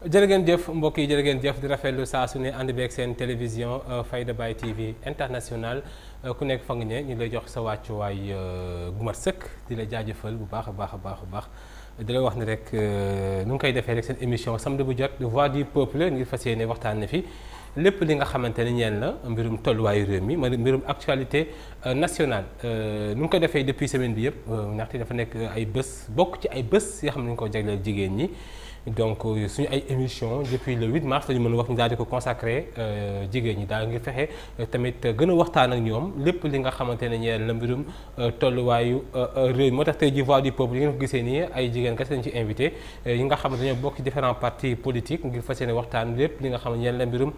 jërë ngeen jëf mbokk yi jërë ngeen jëf di rafetlu saa su ne ànd beeg seen télévision Fayda Baye TV international ku nekk fa nga ne ñu lay jox sa wàccuwaay gu mat sëkk di la jaajëfal bu baax a baax di la wax ne rek nu ngi koy defee rek seen émission samedi bu jot voix du peuple ngir fas yéene waxtaan ne fi lépp li nga xamante ne ñeen la mbirum tolluwaayu réew mi mbirum actualité nationale nu ngi koy defee depuis semaine bi yëpp ndaxte dafa nekk ay bés bokk ci ay bés yoo xam ne ñu ko jagleel jigéen ñi. donc suñu ay émission depuis le 8 mars lañu mën a wax ñu daal di ko consacré jigéen ñi daal ngir fexe tamit gën a waxtaan ak ñoom lépp li nga xamante ne ñeel la mbirum tolluwaayu réew moo tax tey ji voix du peuple yi ngeen ko gisee nii ay jigéen kese lañu ci invité yi nga xamante ne ñoo bokk ci différents partis politiques ngir fas yéene waxtaan lépp li nga xam ne ñeel la mbirum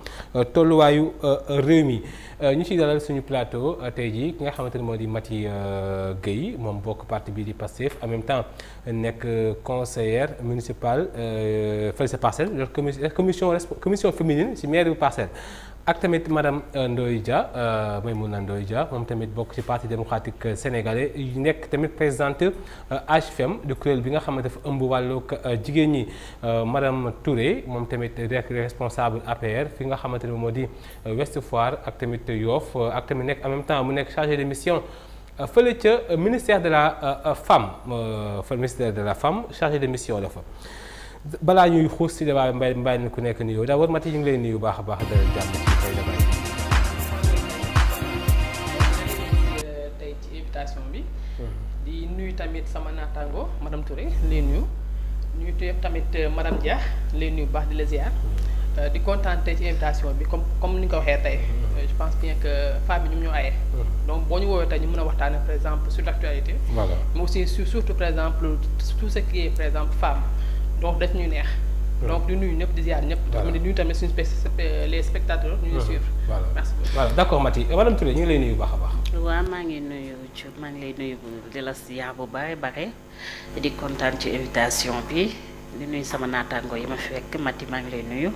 tolluwaayu réew mi ñu ciy dalal suñu plateau tey ji ki nga xamante ne moo di Maty Gueye moom bokk parti bii di Pastef en même temps nekk conseillère municipale fële sa Parcelles yor commission féminine ci mairie bu Parcelles ak tamit madame Ndoye Dia Maymouna Ndoye Dia moom tamit bokk ci parti démocratique sénégalais yu nekk tamit présidente HFM du kuréel bi nga xamante dafa ëmb wàllug jigéen ñi madame Touré moom tamit rek responsable APR fi nga xamante ne moo di Ouest Foire ak tamit Yoff ak tamit nekk en même temps mu nekk chargé de mission fële ca ministère de la femme chargé de mission la fa. balaa ñuy xuus si débat mbay mi ku nekk nuyoo daa war Maty ñu ngi lay nuyu baax a baax dalal jàmm ci Fayda Baye. tey ci invitation bi. di nuyu tamit sama naataango madame Touré lay nuyu tamit madame Dia lay nuyu bu baax di la ziar. di kontaan tey ci invitation bi comme ni nga ko waxee tey. je pense bien que femmes bi ñoom ñoo aye. donc boo ñu woowee tey ñu mën a waxtaanee par exemple sur l'actualité. Voilà. Mais aussi surtout par exemple tout ce qui est par exemple femme. donc daf ñuy neex. donc di nuyu ñëpp di ziar ñëpp. voilà di nuyu tamit suñu les spectateurs ñu ngi suivre. voilà merci beaucoup. voilà d'accord Maty madame Touré ñu ngi lay nuyu baax a baax. waaw maa ngi nuyu Diop maa ngi lay nuyu di la ziar bu bare di kontaan ci invitation bi di nuyu sama naataango yi ma fekk Maty maa ngi lay nuyu.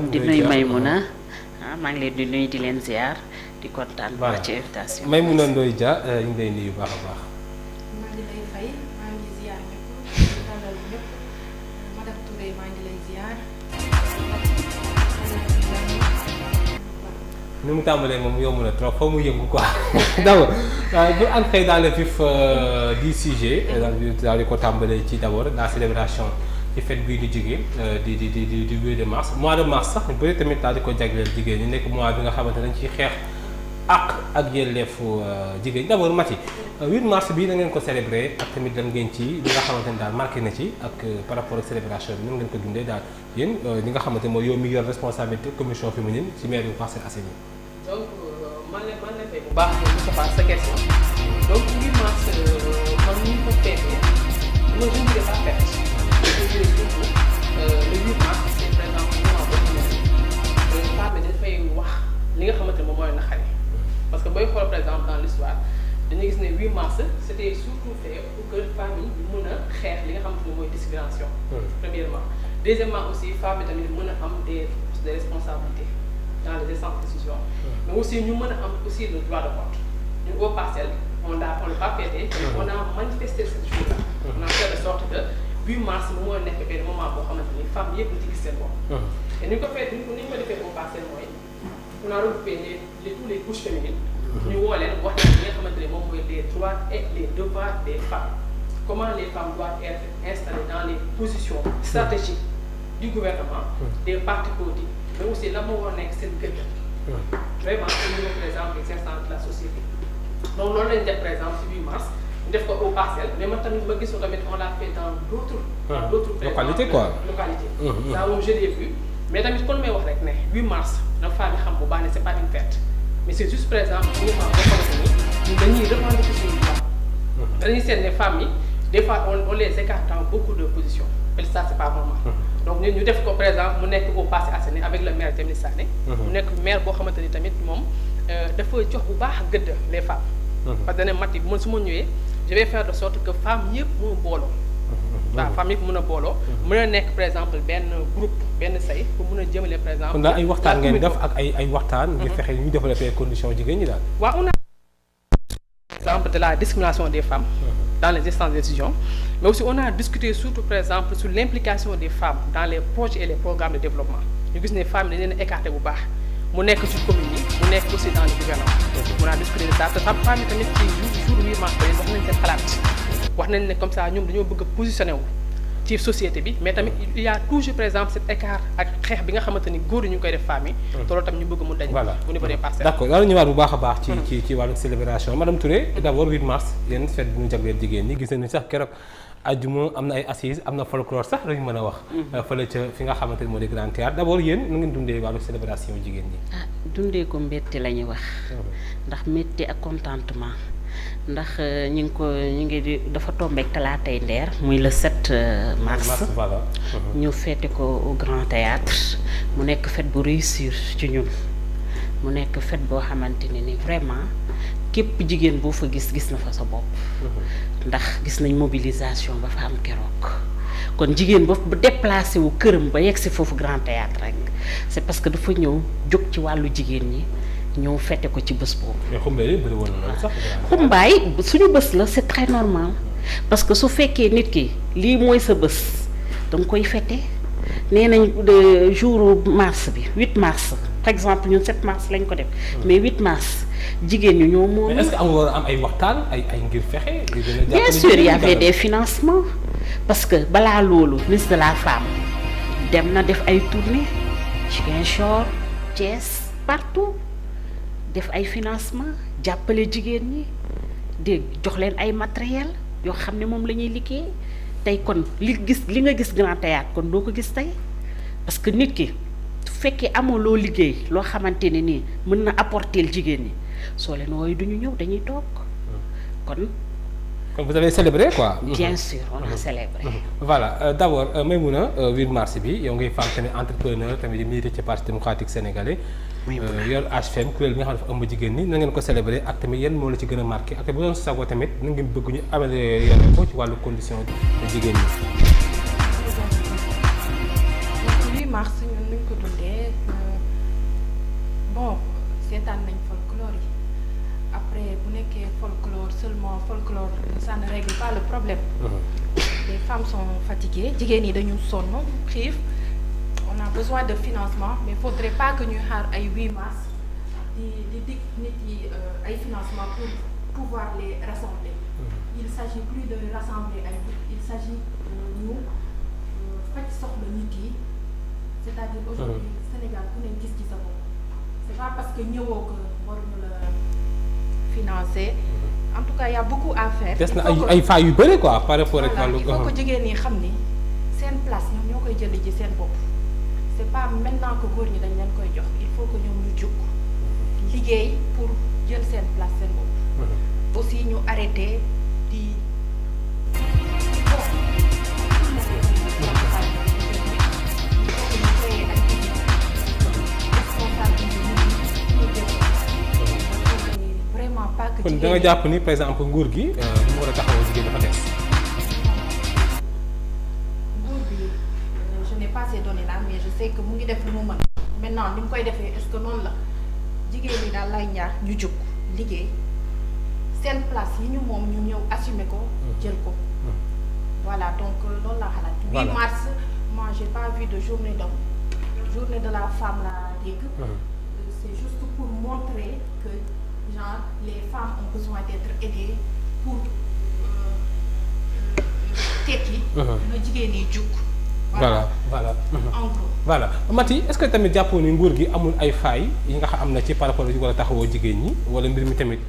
di nuyu Maymouna maa ngi leen di nuyu di leen ziar di kontaan. voilà ci invitation bi. Maymouna Ndoye Dia ñu ngi lay nuyu baax a baax. maa ngi lay fay maa ngi ziar ñëpp dalal ñëpp madame Touré maa ngi lay ziar. ni mu tàmbalee moom yomb na trop foo mu yëngu quoi d'abord bu entrer dans le vif du sujet daal di ko tàmbalee ci d'abord la célébration ci fête bii di jigéen du 8 de mars mois de mars sax ñu bëri tamit daal di ko jagleel jigéen ñi nekk mois bi nga xamante ne dañ ciy xeex ak yelleefu jigéen ñi d'abord Maty 8 mars bii da ngeen ko célébrer ak tamit lan ngeen ci li nga xamante ne daal marqué na ci ak par rapport ak célébration bi nan ngeen ko dundee daal yéen li nga xamante ne mooy yow mi yor responsabilité commission féminine ci mairie bu Parcelles Assainies. donc man la fay bu baax Moustapha sa question donc 8 mars man ñu ko feetee moi je ne dirais pas fête je dirais surtout le 8 mars c'est par exemple mois boo xam ne femme bi dafay wax li nga xamante ne moom mooy naqari parce que booy xool par exemple dans l'histoire dañuy gis ne 8 mars c'était surtout fait pour que femme yi mën a xeex li nga xamante ne mooy discrimination premièrement deuxièmement aussi femme bi tamit mën a am des responsabilités dans les instances de décision mais aussi ñu mën a am aussi le droit de vote ñu au Parcelles on l'a pas fêté on a manifesté cette jour-là on a fait de sorte que 8 mars mu moo nekk benn moment boo xamante ni femmes yëpp ñu ci gis seen bopp et ni ñu ko fêté ni ñu ko defee au Parcelles mooy on a regroupé tous les couches féminines ñu woo leen wax leen li nga xamante ne moom mooy les droits et les devoirs des femmes comment les femmes doivent être installées dans les positions stratégiques du gouvernement des partis politiques mais aussi la moo war a nekk seen gëdd vraiment au niveau par exemple des instances de la société donc loolu lañ def par exemple ci 8 mars ñu def ko au Parcelles mais man tamit ma gisoon tamit on l'a fait dans d'autres localité quoi localité ça moom je l'ai vu mais tamit kon may wax rek ne 8 mars na femme yi xam bu baax ne c'est pas une fête mais c'est juste par exemple mouvement boo xamante ni ñun dañuy revendiquer suñu droit dañuy seet ne femmes yi des fois on les écarte dans beaucoup de positions et ça c'est pas normal donc ñun ñu def ko par exemple mu nekk au Parcelles Assainies avec le maire Jamil Sané mu nekk maire boo xamante ni tamit moom dafa jox bu baax gëdd les femmes parce que dane Maty man su ma ñëwee je vais faire de sorte que femmes yëpp mën a booloo waaw femmes yëpp mën a booloo mën a nekk par exemple benn groupe benn say pour mën a jëmale par exemple kon daal ay waxtaan ngeen def ak ay waxtaan ngir fexe ñu développer conditions jigéen ñi daal waaw on a exemple de la discrimination des femmes dans les instances de décision, mais aussi on a discuté surtout par exemple sur l'implication des femmes dans les projets et les programmes de développement. Ñu gis ne femmes dañ leen écarté bu baax mu nekk ci commune yi mu nekk aussi dans le gouvernement. On a discuté de ça te femmes yi tamit ci jour 8 mars wax nañ seen xalaat wax nañ ne comme ça ñoom dañoo bëgg a positionné wu ci société bi mais tamit il y a toujours par exemple cet écart ak xeex bi nga xamante ni góor yi ñu ngi koy def femmes yi. te loolu tam ñu bëgg mu dañ. voilà au niveau des parcelles. d'accord daal ñëwaat bu baax a baax. ci wàllu célébration madame Touré. d'abord 8 mars yéen fête bi ñu jagleel jigéen ñi gis nañu sax keroog àjjuma am na ay assises am na folklore sax lañu mën a wax. fële ca fi nga xamante ni moo di Grand Théâtre d'abord yéen nu ngeen dundee wàllu célébration jigéen ñi. ah dundee ko mbégte la ñuy wax. ndax mbégte ak contentement. ndax ñu ngi dafa tombeek talaatay ndeer muy le 7 mars voilà. ñu fête ko au Grand Théâtre mu nekk fête bu réussir ci ñun mu nekk fête boo xamante ne ni vraiment képp jigéen boo fa gis na fa sa bopp ndax gis nañ mobilisation ba fa am keroog kon jigéen ba déplacé wu këram ba yegg si foofu Grand Théâtre rek c'est parce que dafa ñëw jóg ci wàllu jigéen ñi ñëw fête ko ci bés boobu. mais xumbaay yi bëri woon na loolu sax. xumbaay suñu bés la c'est très normal parce que su fekkee nit ki lii mooy sa bés da nga koy fête nee nañ jour mars bi 8 mars par exemple ñun 7 mars lañ ko def. mais 8 mars jigéen ñi ñoo moom. mais est-ce que amul am ay waxtaan ay ngir fexe. bien sûr il y avait des financements parce que balaa loolu ministre de la femme dem na def ay tournées Ziguinchor Thiès partout. def ay financement jàppale jigéen ñi dégg jox leen ay matériel yoo xam ne moom la ñuy liggéey tey kon li nga gis Grand Théâtre kon doo ko gis tey parce que nit ki su fekkee amoo loo liggéey loo xamante ne nii mën na apporter jigéen ñi soo leen wooyu duñu ñëw dañuy toog kon vous avez célébré quoi. bien sûr on a célébré. voilà d'abord Maïmouna 8 mars bi yow ngay femme tamit entrepreneur tamit di militer ci parti démocratique sénégalais. yor HFM kuréel bi nga xam ne dafa ëmb jigéen ñi na ngeen ko célébrer ak tamit yan moo la ci gën a marqué ak bu doon sago tamit na ngeen bëgg ñu améliorer ko ci wàllu condition jigéen ñi. 8 mars ñun nuñ ko dundee bon seetaan nañ folklore yi après bu nekkee folklore seulement folklore ça ne règle pas le problème. Les femmes sont fatiguées jigéen ñi dañu sonn xiif. On a besoin de financement mais faudrait pas que ñu xaar ay 8 mars di dig nit yi ay financement pour pouvoir les rassembler. Il s'agit plus de rassembler ay nit il s'agit ñu faj soxla nit yi c'est-à-dire aujourd'hui Sénégal ku ne gis ci sa bopp c'est pas parce que ñëwoo ko waruñu la financer en tout cas il y a beaucoup à faire. des na ay failles yu bëri quoi par rapport ak wàllu. il faut que jigéen ñi xam ni seen place ñoom ñoo koy jënd ci seen bopp. c'est pas maintenant que góor ñi dañ leen koy jox il faut que ñoom ñu jóg liggéey pour jël seen place seen bopp. aussi ñu arrêté di. vraiment pas que. kon da nga jàpp ni par exemple nguur gi mu war a taxawoo jigéen dafa des. pas ces données là mais je sais que mu ngi def lu mu mën maintenant ni mu koy defee est-ce que noonu la jigéen ñi daal lay ñaax ñu jóg liggéey seen place yi ñu moom ñu ñëw assumer ko jël ko voilà donc loolu laa xalaat 8 mars moi j'ai pas vu de journée d'homme journée de la femme laa dégg c'est juste pour montrer que genre les femmes ont besoin d'être aidées pour tekki na jigéen ñi jóg. voilà voilà Maty est-ce que tamit jàppoo ni nguur gi amul ay failles yi nga xam am na ci par rapport ak war a taxawoo jigéen ñi wala mbir mi tamit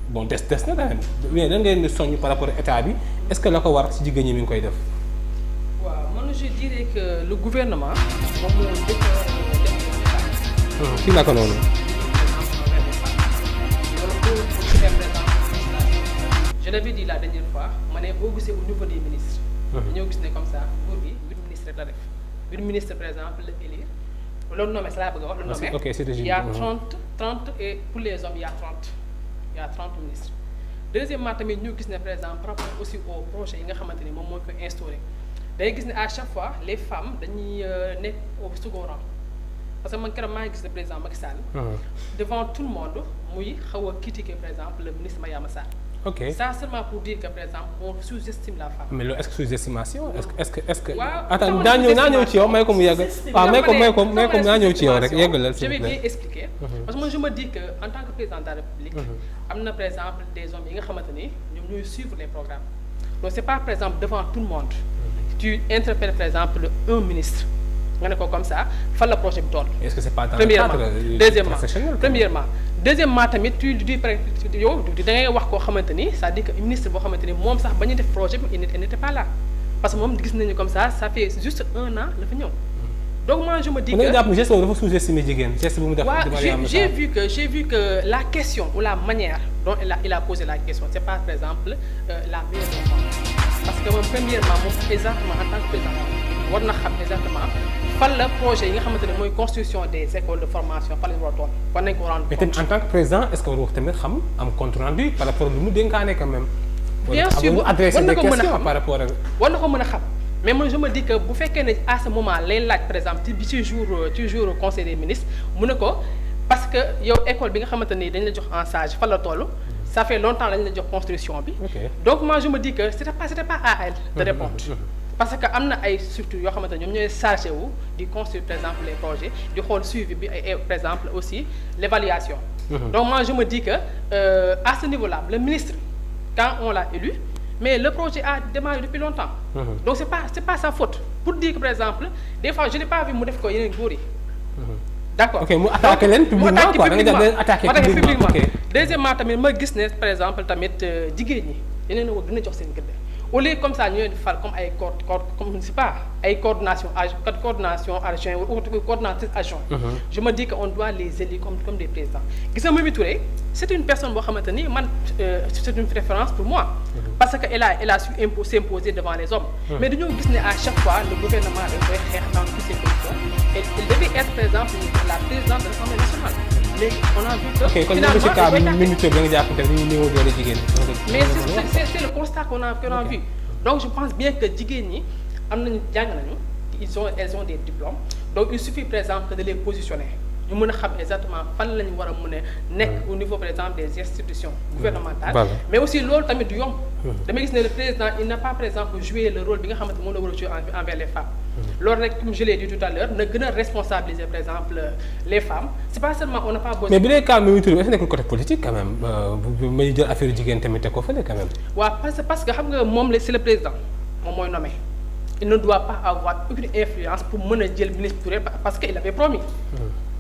bon des na daan mais da ngeen di soññ par rapport ak état bi est-ce que la ko war ci jigéen ñi mi ngi koy def. waaw man je dirais que le gouvernement moom moo njëkk a def. ci naka noonu. je l'avais dit la dernière fois ma ne boo gisee au niveau des ministres. dañoo gis ne comme ça nguur gi. la def bir ministre par exemple la élire loolu nommé ça laa bëgg a wax. ok c'est il y a 30 et pour les hommes il y a 30 ministres. deuxièmement tamit ñu gis ne par exemple par rapport aussi au projet yi nga xamante ni moom moo koy instauré day gis ne à chaque fois les femmes dañuy nekk au second rang parce que man keroog maa ngi gis le président Macky Sall. devant tout le monde muy xaw a critiquer par exemple le ministre Mariama Sarr. ok ça seulement pour dire que par exemple on sous-estime la femme. mais loolu est-ce que sous-estimation est-ce que. waaw attends naa ñëw ci yow may ko mu yegg. waaw may ko naa ñëw ci yow rek yeggalal s'il je vous vais plaît. bien expliquer. parce que moi je me dis que en tant que président de la République. am na par exemple des hommes yi nga xamante ni ñoom ñooy suivre les programmes donc c'est pas par exemple devant tout le monde. tu interpelles par exemple un ministre nga ne ko comme ça fan la projet bi toll. est-ce que c'est pas dans le premièrement cadre professionnel deuxièmement tamit tu dis yow da ngay wax koo xamante ni c'est-à-dire que ministre boo xamante ni moom sax ba ñu def projet bi il n'était pas là parce que moom gis nañu comme ça fait juste 1 an la fa ñëw donc moi je me dis que mën nga jàpp geste boobu dafa sous-estimer jigéen geste bu mu def. waaw j'ai vu que la question ou la manière dont il a posé la question c'est pas par exemple la meilleure réponse parce que moom premièrement moom exactement en tant que président war na xam exactement fan la projet yi nga xamante ne mooy construction des écoles de formation fan la ñu war a toll war nañ ko rendre compte. mais en tant que président est-ce que war wax tamit xam am compte rendu par rapport lu mu dénkaane quand même. bien sûr war na ko mën a xam par rapport ak. war na ko mën a xam mais man je me dis que bu fekkee ne à ce moment lay laaj par exemple ci jour conseil des ministres mu ne ko parce que yow école bi nga xamante ni dañ la jox en charge fan la toll. ça fait longtemps lañ la jox construction bi. donc moi je me dis que c'était pas à elle de répondre. parce que am na ay structures yoo xamante ne ñoom ñooy chargé wu di construire par exemple les projets di xool suivi bi et par exemple aussi l'évaluation. donc moi je me dis que à ce niveau-là le ministre quand on l'a élu mais le projet a démarré depuis longtemps. donc c'est pas sa faute pour dire que par exemple des fois je n'ai pas vu mu def ko yeneen góor yi. d'accord ok mu attaqué leen publiquement quoi da nga jàpp leen attaqué publiquement ok. deuxièmement tamit ma gis ne par exemple tamit jigéen ñi yeneen a gën a jox seen gëdd. au lieu comme ça ñu leen di fal comme ay comme je ne sais pas ay coordination adjoint ou coordinatrice adjoint. je me dis que on doit les élire comme des présidents. gis nga Mimi Touré c'est une personne boo xamante ni man c'est une référence pour moi. parce que elle a su s'imposer devant les hommes. mais dañoo gis ne à chaque fois le gouvernement dañ koy xeex dans toutes ces positions et il devait être par exemple la présidente de l'Assemblée nationale. léegi on a vu que. ok kon ñoom ci cas bi Mimi Touré da nga jàpp te ñu néew doole jigéen. mais c'est le constat qu'on a vu. donc je pense bien que jigéen ñi am nañu jàng nañu elles ont des diplômes donc il suffit par exemple de les positionner ñu mën a xam exactement fan la ñu war a mën a nekk au niveau par exemple des institutions gouvernementales. mais aussi loolu tamit du yomb. damay gis ne le président il n'a pas par exemple joué le rôle bi nga xamante moom la war a jouer envers les femmes. loolu rek comme je l'ai dit tout à l'heure na gën a responsabiliser par exemple les femmes c'est pas seulement on n'a pas besoin. mais bi dee cas Mimi Touré est-ce que nekkul côté politique quand même bu may jël affaire jigéen tamit teg ko fële quand même. waaw parce que xam nga moom c'est le président moom mooy nommé il ne doit pas avoir aucune influence pour mën a jël ministre Touré parce que il avait promis.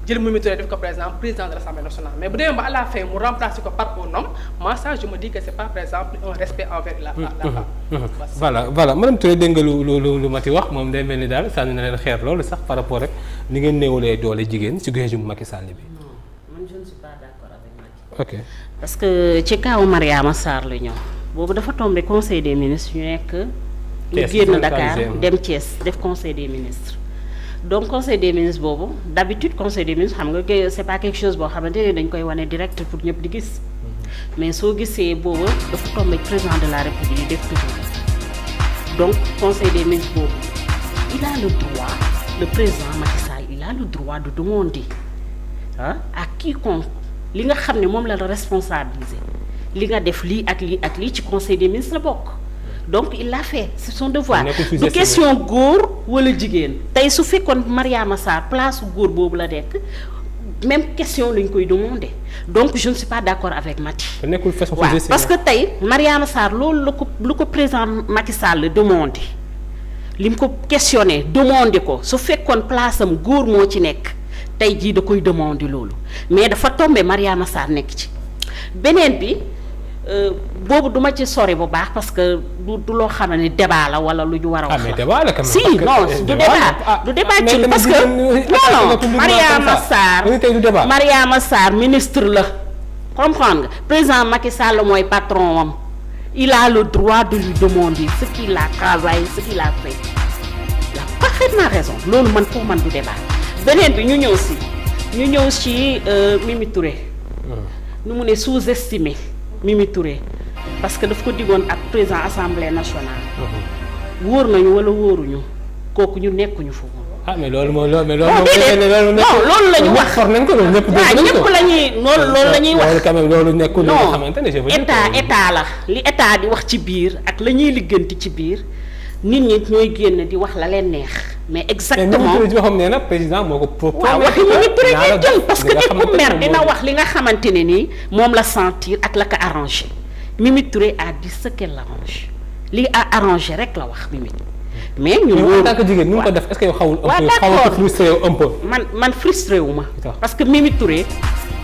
jël Mimi Touré def ko par exemple président de l'Assemblée nationale mais bu demee ba à la fin mu remplacer ko par un homme moi ça je me dis que c'est pas par exemple un respect envers la femme. voilà madame Touré dégg nga lu Mati wax moom day mel ni daal sànni na leen xeer loolu sax par rapport rek ni ngeen néewalee doole jigéen ci régime Macky Sall bi. non man je ne suis pas d'accord avec Macky. ok parce que ci kaw Mariama Sarr la ñëw boobu dafa tombé conseil des ministres ñu nekk. ñu génn Dakar dem Thiès def conseil des ministres. donc conseil des ministres boobu d'habitude conseil des ministres xam nga c'est pas quelque chose boo xamante ne dañ koy wane direct pour ñëpp di gis mais soo gisee boobu dafa tombé président de la République def toujours donc conseil des ministres boobu il a le droit le président Macky Sall il a le droit de demander à quiconque li nga xam ne moom la responsabiliser li nga def lii ak lii ci conseil des ministres la bokk. donc il l'a fait c'est son devoir du question góor wala jigéen tey su fekkoon Mariama Sarr place góor boobu la nekk même question lañ koy demander donc je ne suis pas d'accord avec Maty. waaw parce que tey Mariama Sarr loolu lu ko président Macky Sall demandé li mu ko questionné demandé ko su fekkoon place am góor moo ci nekk tey jii da koy demander loolu mais dafa tombé Mariama Sarr nekk ci beneen bi. boobu duma ci sori bu baax parce que du loo xam ne débat la wala lu ñu war a wax. mais débat la quand même. si non du débat ci parce que non Mariama Sarr ministre la comprendre nga président Macky Sall mooy patron am il a le droit de lui demander ce qu'il a travaillé ce qu'il a fait il a parfaitement raison loolu man pour man du débat beneen bi ñu ñëw ci Mimi Touré nu mu ne sous-estimé Mimi Touré parce que daf ko diggoon ak président assemblée nationale. wóor nañu wala wóoruñu kooku ñu nekkuñu fa woon. ah mais loolu moo loolu. loolu la ñu wax for nañ ko loolu ñëpp la ñuy loolu la ñuy wax. loolu quand même loolu nekkul li nga xamante ne je veux dire état la li état di wax ci biir ak la ñuy ligganti ci biir nit ñi ñooy génn di wax la leen neex mais exactement mais xam ne nag président moo ko proposé. waaw waxi Mimi Touré ngay jël parce que nit ku mer dina wax li nga xamante ne nii moom la sentir ak la ko arrangé Mimi Touré a dit ce qu'elle arrange li a arrangé rek la wax Mimi. mais ñun en tant que jigéen ni mu ko def est-ce que yow xawul xaw a frustré un peu. man frustré wu ma. parce que Mimi Touré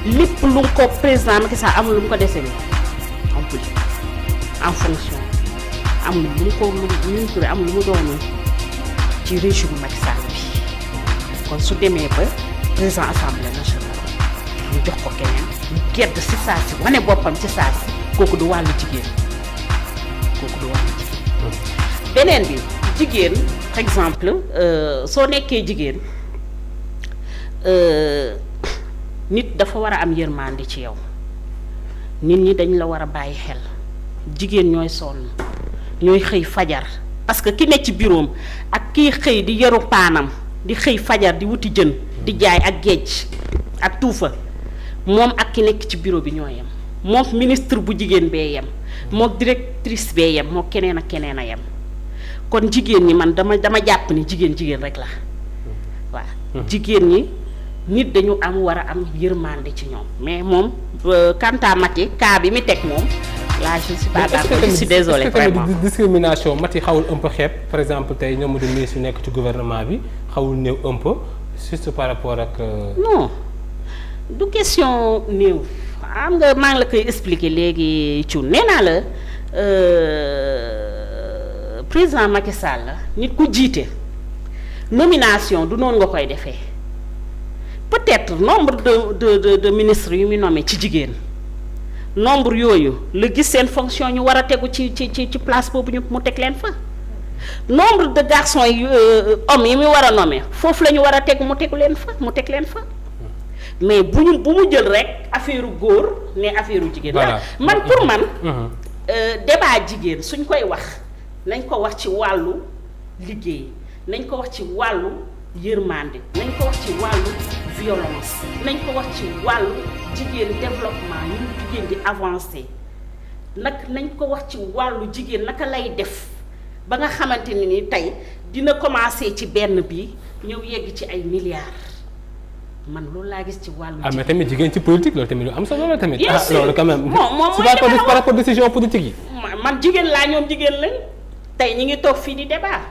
lépp lu ko président Macky Sall amul lu mu ko dese nii en plus en fonction amul lu mu ko Mimi Touré amul lu mu doon ci régime Macky Sall bi kon su demee ba président assemblée nationale ñu jox ko keneen ñu gedd si saa si wane boppam ci saa si kooku du wàllu jigéen beneen bi. jigéen par exemple soo nekkee jigéen nit dafa war a am yërmande ci yow nit ñi dañ la war a bàyyi xel jigéen ñooy sonn ñooy xëy fajar parce que ki nekk ci bureau ak kii xëy di yaru paanam di xëy fajar di wuti jën di jaay ak géej ak tuufa moom ak ki nekk ci bureau bi ñoo yem moom ministre bu jigéen bee yem moom directrice bee yem moo keneen ak keneen a yem kon jigéen ñi man dama jàpp ni jigéen rek la waaw jigéen ñi nit dañu war a am yërmande ci ñoom mais moom quant à Maty cas bi mi teg moom là je suis pas d'accord je suis désolée vraiment discrimination Maty xawul un peu xeeb par exemple tey ñoom di ministre yu nekk ci gouvernement bi xawul néew un peu juste par rapport ak non du question néew xam nga maa ngi la koy expliquer léegi Thioune nee naa la président Macky Sall la nit ku jiite nomination du noonu nga koy defee peut-être nombre de ministres yu mu nommé ci jigéen nombre yooyu la gis seen fonction ñu war a tegu ci place boobu ñu mu teg leen fa nombre de garçons yu hommes yi mu war a nommé foofu la ñu war a teg mu teg leen fa mais bu mu jël rek affaire góor ne affaire jigéen. voilà man pour man. débat jigéen suñ koy wax. nañ ko wax ci wàllu liggéey nañ ko wax ci wàllu yërmande nañ ko wax ci wàllu violence nañ ko wax ci wàllu jigéen développement ñu jigéen di avancé nañ ko wax ci wàllu jigéen naka lay def ba nga xamante ne ni tey dina commencé ci benn bi ñëw yegg ci ay milliards man loolu laa gis ci wàllu. mais tamit jigéen ci politique loolu tamit lu am solo la tamit. bien sûr loolu quand même. moom par rapport décision politique yi. man jigéen laa ñoom jigéen lañ. tey ñi ngi toog fii di débat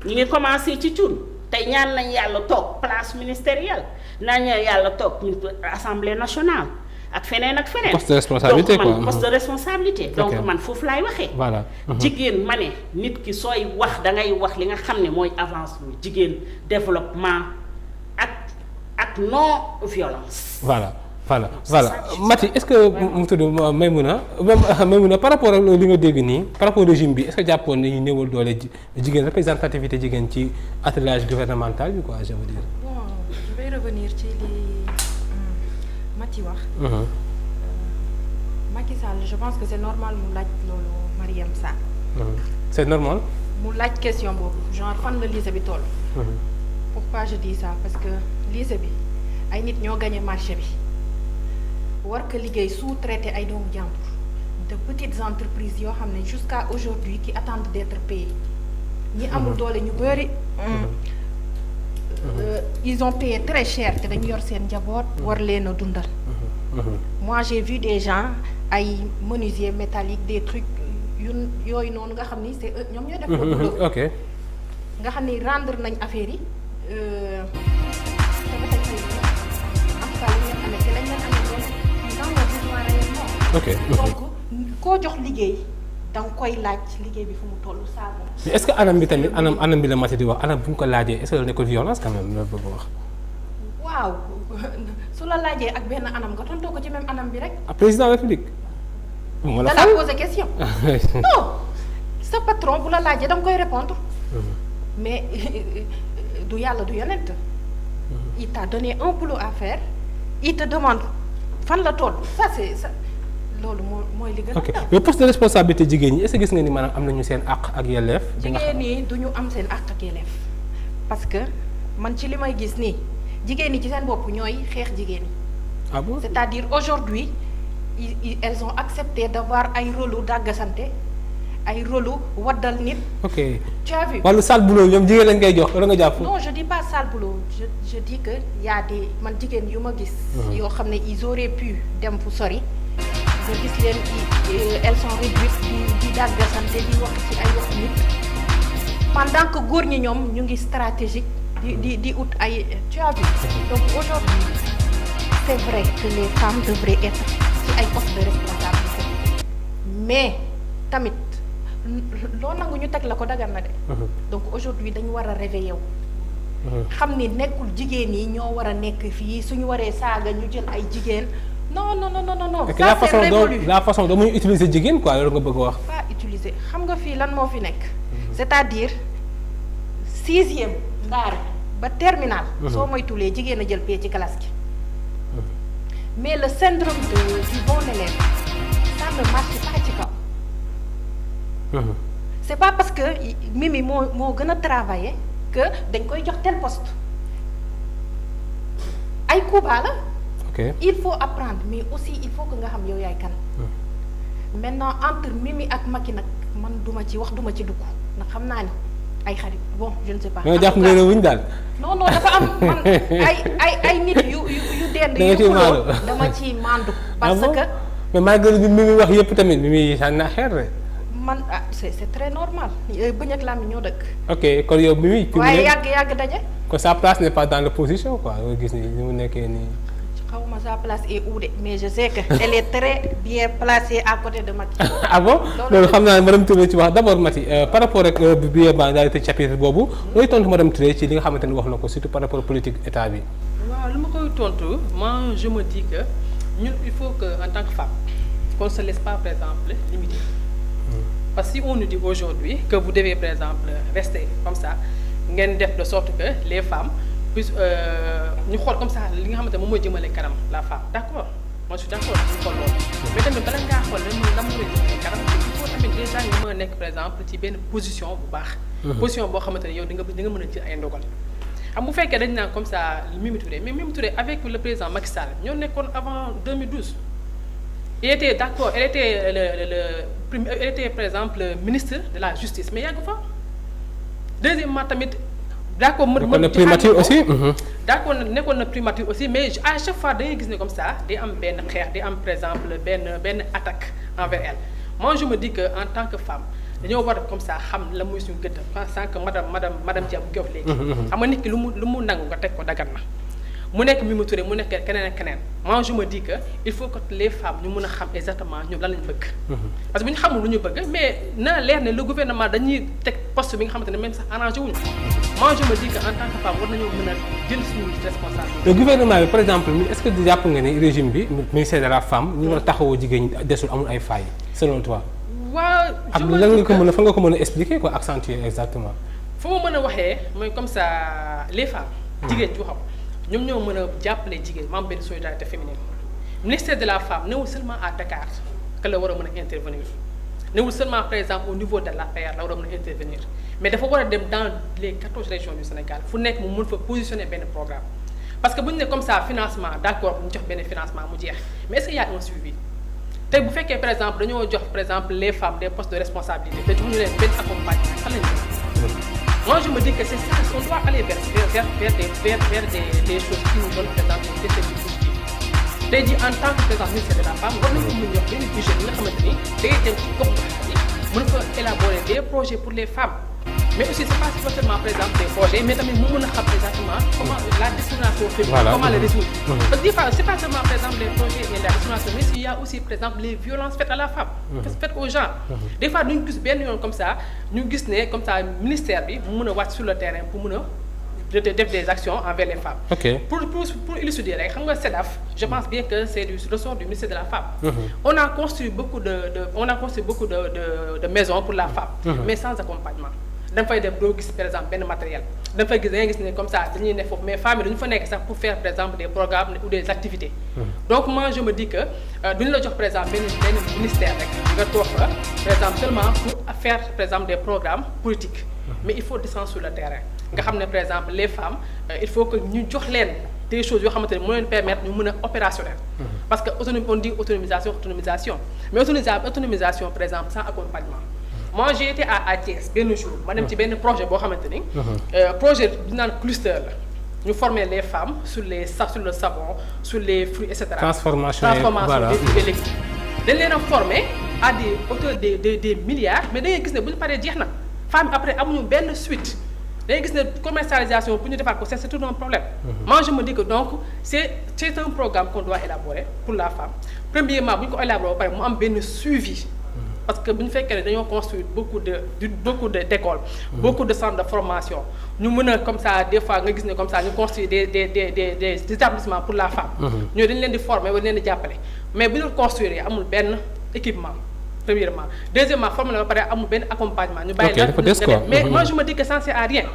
ñi ngi commencé ci Thioune tey ñaan nañ yàlla toog place ministérielle naan yàlla toog assemblée nationale ak feneen. poste de responsabilité donc quoi man poste de responsabilité. donc man foofu laay waxee. voilà. jigéen ma ne nit ki sooy wax da ngay wax li nga xam ne mooy avancement jigéen développement ak non violence. voilà Maty est-ce que mu tudd Maïmouna par rapport ak li nga dégg nii par rapport au régime bi est-ce que jàppoon nañu néewal doole jigéen représentativité jigéen ci attelage gouvernemental bi quoi je veux dire. bon je vais revenir ci li Maty wax. Macky Sall je pense que c'est normal mu laaj loolu Marième Sarr. c'est normal. mu laaj question boobu genre fan la lycée bi toll. pourquoi je dis ça parce que lycée bi ay nit ñoo gagné marché bi. war ko liggéey sous-traité ay doomu jàmbur de petites entreprises yoo xam ne jusqu'à aujourd'hui qui attendent d'être payées ñi amul doole ñu bari ils ont payé très cher te dañu yor seen njaboot war leen a dundal moi j'ai vu des gens ay menuisiers métalliques des trucs yooyu noonu nga xam ni c'est ñoom ñoo def le boulot ok nga xam ni rendre nañ affaire yi ok donc koo jox liggéey danga koy laaj liggéey bi fu mu toll saa mais est-ce que anam bi tamit anam bi la Maty di wax anam bu ñu ko laajee est-ce que la nekkul violence quand même la bëgg wax. waaw su la laajee ak benn anam nga tontoo ko ci même anam bi rek. président de la République. da la poser question. non sa patron bu la laajee danga koy répondre mais du yàlla du yonent. il t'a donné un boulot à faire il te demande fan la toll ça c'est ça. loolu mooy li gën a ok mais poste de responsabilité jigéen ñi est-ce que gis nga ni maanaam am nañu seen àq ak yelleef. jigéen ñi du ñu am seen àq ak yelleef parce que man ci li may gis nii jigéen ñi ci seen bopp ñooy xeex jigéen ñi. ah bon c'est-à-dire aujourd'hui elles ont accepté d'avoir ay rôle u dàggasante ay rôle u waddal nit. ok tu as vu. wàllu sale boulot ñoom jigéen lañ koy jox wala nga jàpp. non je dis pas sale boulot je dis que y a des man jigéen yu ma gis. yoo xam ne ils auraient pu dem fu sori. nga gis leen elles sont réduites di dàggasante di wax ci ay wax nit pendant que góor ñi ñoom ñu ngi stratégique di ut ay tu as vu. donc aujourd'hui c'est vrai que les femmes devraient être ci ay postes de responsabilité mais tamit loo nangu ñu teg la ko dagan na de. donc aujourd'hui dañu war a réveiller wu. xam ni nekkul jigéen yi ñoo war a nekk fii suñu waree saaga ñu jël ay jigéen non non non non non. ça c'est révolu la façon doo muy utiliser jigéen quoi loolu nga bëgg a wax. pas utiliser xam nga fii lan moo fi nekk. c'est-à-dire 6e ndaar ba terminal. soo moytuwulee jigéen a jël pee ci classe gi. mais le syndrome du bon élève ça ne marche pas ci kaw. c'est pas parce que Mimi moo gën a travailler que dañ koy jox tel poste ay kuuba la. ok il faut apprendre mais aussi il faut que nga xam yow yaay kan. maintenant entre Mimi ak Macky nag man duma ci wax duma ci dugg ndax xam naa ni ay xarit bon je ne sais pas. mais jàpp nga ne wuñ daal. non non dafa am man ay nit yu dend. yu xuloo dama ci mandu. parce que mais malgré bi mi wax yëpp tamit mi muy sànni na xeer de. man c'est très normal bëñ ak làmmiñ ñoo dëkk. ok kon yow mi muy. waaye yàgg daje. que sa place n'est pas dans l'opposition quoi nga gis ni mu nekkee nii. xawma sa place est où de mais je sais que elle est très bien placée à côté de Macky. ah bon loolu xam naa ne madame Touré ci wax d'abord Maty par rapport ak bi ba daal di tëj chapitre boobu looy tontu madame Touré ci li nga xamante ni wax na ko surtout par rapport politique état bi. waaw lu ma koy tontu moi je me dis que ñun il faut que en tant que femme qu'on se laisse pas par exemple limiter. parce que si on nous dit aujourd'hui que vous devez par exemple rester comme ça ngeen def de sorte que les femmes puissent ñu xool comme ça li nga xamante ne moom mooy jëmale kanam la femme d'accord moi je suis d'accord ñu xool loolu mais tamit bala ngaa xool lan mooy jëmale kanam il faut tamit déjà nga mën a nekk par exemple ci benn position bu baax. position boo xamante ne yow di nga mën a jël ay ndogal. xam bu fekkee dañ naan comme ça Mimi Touré mais Mimi Touré avec le président Macky Sall ñoo nekkoon avant 2012. elle était d'accord elle était par exemple ministre de la justice mais yàgg fa deuxièmement tamit d'accord nekkoon na primature aussi. d'accord nekkoon na primature aussi mais à chaque fois da ngay gis ne comme ça day am benn xeex day am par exemple benn attaque envers elle moi je me dis que en tant que femme dañoo war a comme ça xam la muy suñu gëdd sans que madame Dia bu gox léegi. xam nga nit ki lu mu nangu nga teg ko dagan na. mu nekk Mimi Touré mu nekk keneen ak keneen moi je me dis que il faut que les femmes ñu mën a xam exactement ñoom lan lañ bëgg. parce que bu ñu xamul lu ñu bëgg mais na leer ne le gouvernement dañuy teg poste bi nga xamante ne même sax arrangé wuñu moi je me dis que en tant que femme war nañoo mën a jël suñu responsabilité. le gouvernement bi par exemple est-ce que jàpp nga ne régime bi ministère de la femme ñu war a taxawoo jigéen ñi desul amul ay failles selon toi. waaw ak lan nga ko mën a fa nga ko mën a expliquer quoi accentuer exactement. fu ma mën a waxee mooy comme ça les femmes. jigéen ju xam. ñoom ñoo mën a jàppale jigéen maam benn solidarité féminine ministère de la femme newul seulement à Dakar que la war a mën a intervenir newul seulement par exemple au niveau de l'APR la war a mën a intervenir mais dafa war a dem dans les 14 régions du Sénégal fu nekk mu mën fa positionner benn programme parce que bu ñu ne comme ça financement d'accord bu ñu jox benn financement mu jeex mais est-ce qu'il y a un suivi tey bu fekkee par exemple dañoo jox par exemple les femmes des postes de responsabilité te joxuñu leen benn accompagnement fan lañ moi je me dis que c'est ça on doit aller vers des choses qui nous donnent par exemple des effets positifs tey jii en tant que président ministère de la femme war nañu mën jox benn budget bi nga xamante ni day dem ci gox yi mën fa élaborer des projets pour les femmes mais aussi c'est pas seulement par exemple des projets mais tamit mu mën a xam exactement comment la discrimination féminine comment le résoudre parce que des fois c'est pas seulement par exemple les projets et la discrimination mais il y a aussi par exemple les violences faites à la femme faites aux gens des fois duñu gis benn yoon comme ça ñu gis ne comme ça ministère bi mu mën a wàcc sur le terrain pour mën a def des actions envers les femmes. Pour illustrer rek xam nga CEDAF je pense bien que c'est du ressort du ministère de la femme. On a construit beaucoup de maisons pour la femme. Mais sans accompagnement. da fay def doo gis par exemple benn matériel da fay gis da ngay gis ne comme ça dañuy ne foofu mais femmes yi dañu fa nekk sax pour faire par exemple des programmes ou des activités. Donc moi je me dis que duñu la jox par exemple benn ministère rek nga toog fa par exemple seulement pour faire par exemple des programmes politiques. Mais il faut descendre sur le terrain. nga xam ne par exemple les femmes il faut que ñu jox leen des choses yoo xamante ne moo leen permettre ñu mën a opérationnel. parce que on dit autonomisation mais autonomisation par exemple sans accompagnement. moi j'ai été à Thiès benn jour ma dem ci benn projet boo xamante ni. projet bi naan cluster la ñu former les femmes sur le savon sur les fruits et cetera. transformation des fruits et légumes. dañ leen a former à des hauteurs des milliards mais da ngay gis ne bu ñu paree jeex na femmes après amuñu benn suite. da ngay gis ne commercialisation pour ñu defaat ko c'est tout un problème. moi je me dis que donc c'est un programme qu'on doit élaborer pour la femme premièrement bu ñu ko élaborer ba pare mu am benn suivi. parce que bu ñu fekkee ne dañoo construire beaucoup d'écoles. beaucoup de centres de formation ñu mën a comme ça des fois nga gis ne comme ça ñu construire des établissements pour la femme. ñooñu dañu leen di former wala leen di jàppale mais bu ñu construire amul benn équipement. premièrement deuxièmement formé la ba pare amul benn accompagnement ñu bàyyi la mais moi je me dis que ça sert à rien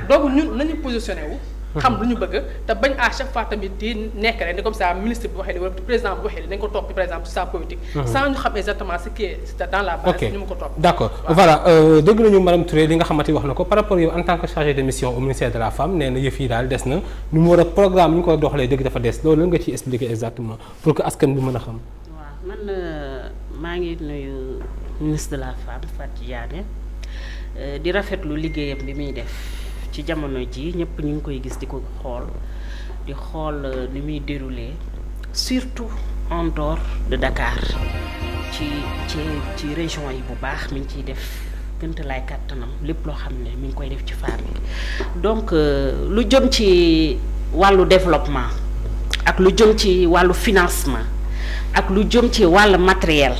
donc ñun nañu positionné wu xam lu ñu bëgg te bañ à chaque fois tamit di nekk rek ni comme ça ministre bi waxee li wala président bi waxee li dañ ko topp par exemple sur sa politique sans ñu xam exactement ce qui est dans la base ñu mu ko topp d'accord voilà dégg nañu madame Touré li nga xamante wax na ko par rapport yow en tant que chargé de mission au ministère de la femme nee na yëf yi daal des na ñu mu war a programme ñu ko doxalee dëgg dafa des loolu nga ciy expliquer exactement pour que askan bi mën a xam maa ngi nuyu ministre de la femme Fatou Diané di rafetlu liggéeyam bi muy def ci jamono ji ñëpp ñu ngi koy gis di ko xool ni muy dérouler surtout en dehors de Dakar ci région yi bu baax mi ngi ciy def gënt lay kàttanam lépp loo xam ne mi ngi koy def ci femme yi donc lu jëm ci wàllu développement ak lu jëm ci wàllu financement ak lu jëm ci wàllu matériel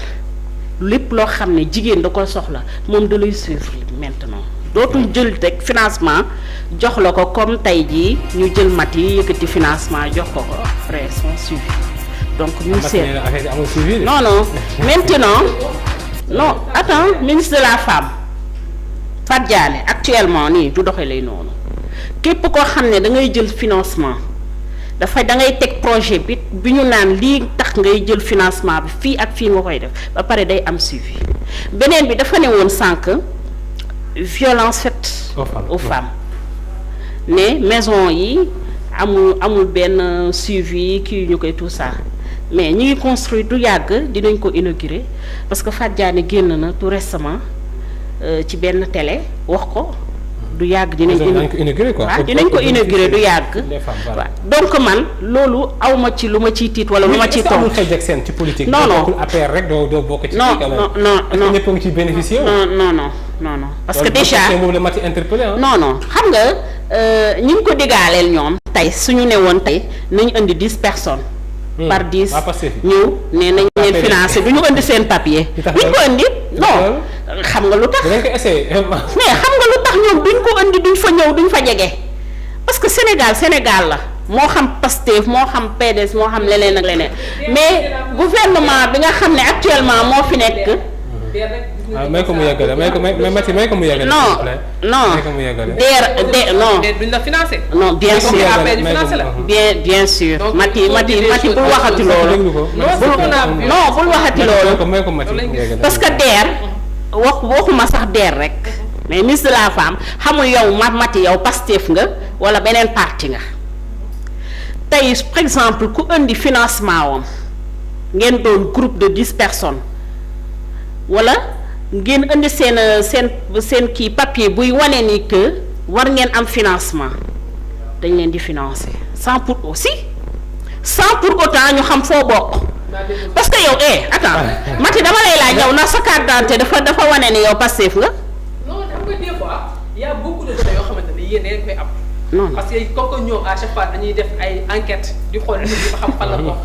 lépp loo xam ne jigéen da ko soxla moom da lay suivre maintenant dootul jël rek financement jox la ko comme tey jii ñu jël mat yi yëkkati financement jox ko après son suivi donc ñu seet non maintenant non attends ministre de la femme Fatou Diané actuellement nii du doxee lay noonu képp koo xam ne da ngay jël financement dafay da ngay teg projet bi ñu naan lii tax ngay jël financement bi fii ak fii nga koy def ba pare day am suivi beneen bi dafa ne woon sànq violence faite aux femmes ne maison yi amul benn suivi kii ñu koy tout ça mais ñu ngi construire du yàgg dinañ ko inaugurer parce que Fatou Diané génn na tout récemment ci benn télé wax ko du yàgg dinañ ko inaugurer quoi dinañ ko inaugurer du yàgg waaw donc man loolu awma ci lu ma ciy tiit wala lu ma ciy toog ci politique non non APR rek doo bokk ci non ñëpp ngi ci bénéficier non parce que déjà moom la mati interpellé non xam nga ñi ngi ko digaaleel ñoom tey suñu ne woon tey nañu indi 10 personnes par 10 ñëw ne nañ leen financé du ñu indi seen papier duñ ko indi non xam nga lu tax dañ ko essayé mais xam nga lu tax ñoom duñ ko indi duñ fa ñëw duñ fa jege parce que Sénégal la moo xam Pastef moo xam PDS moo xam leneen ak leneen mais gouvernement bi nga xam ne actuellement moo fi nekk may ko mu yeggale may ko mu yeggale non duñ la financé non bien sûr bien sûr Mati bul waxati loolu bul waxati loolu parce que DER waxuma sax DER rek mais ministre de la femme xamul yow Mati yow Pastef nga wala beneen parti nga tey par exemple ku indi financement wam ngeen doon groupe de 10 personnes wala ngeen indi seen kii papier buy wane ni que war ngeen am financement dañ leen di financer sans pour autant ñu xam foo bokk parce que yow attends Mati dama lay laaj yow na sa carte d'identité dafa wane ni yow Pastef nga. non xam nga des fois y a beaucoup de données yoo xamante ne yéen dañ koy am. non parce que comme ñoom à chaque fois dañuy def ay enquêtes di xool nit ñi ba xam fan la bokk.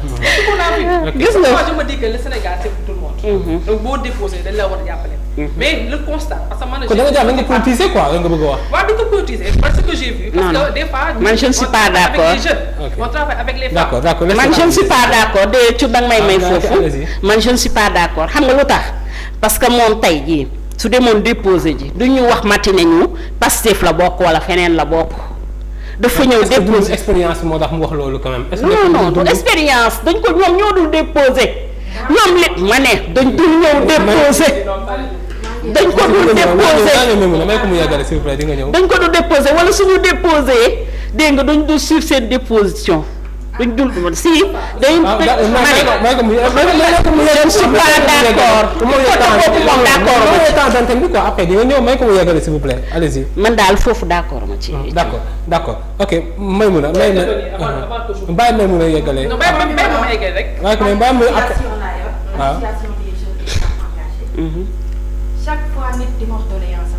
gis nga moi je me dis que le Sénégal c'est pour tout le monde. donc boo déposé dañ la war a jàppale. mais le constat parce que man. kon da nga jàpp da nga politiser quoi da nga bëgg a wax. waaw du ko politiser parce que j'ai vu. parce que des fois. man je ne suis pas d'accord avec les jeunes. on travaille avec les femmes. d'accord man je ne suis pas d'accord de ci danga may foofu. man je ne suis pas d'accord xam nga lu tax parce que moom tey jii su demoon déposé ji du ñu wax Mati ne ñu Pastef la bokk wala feneen la bokk. dafa ñëw déposé expérience moo tax mu wax loolu quand même. non du expérience dañ ko ñoom ñoo dul déposé ñoom lépp ma ne dañ dul ñëw déposé dañ ko dul déposé may ko mu yàggale s'il vous plaît di nga ñëw. dañ ko dul déposé wala suñu déposé dégg nga duñ dul suivre seen déposition duñ dul si day may ko mu je ne suis pas d'accord bi quoi après di nga ñëw may ko mu yàggale s'il vous plaît allez-y. man daal foofu d'accord ma ci. d'accord ok Maïmouna bàyyi Maïmouna yàggale. non bàyyi ma yàggale rek. waaye ko bàyyi ma waaw. chaque fois nit di ma wax doléance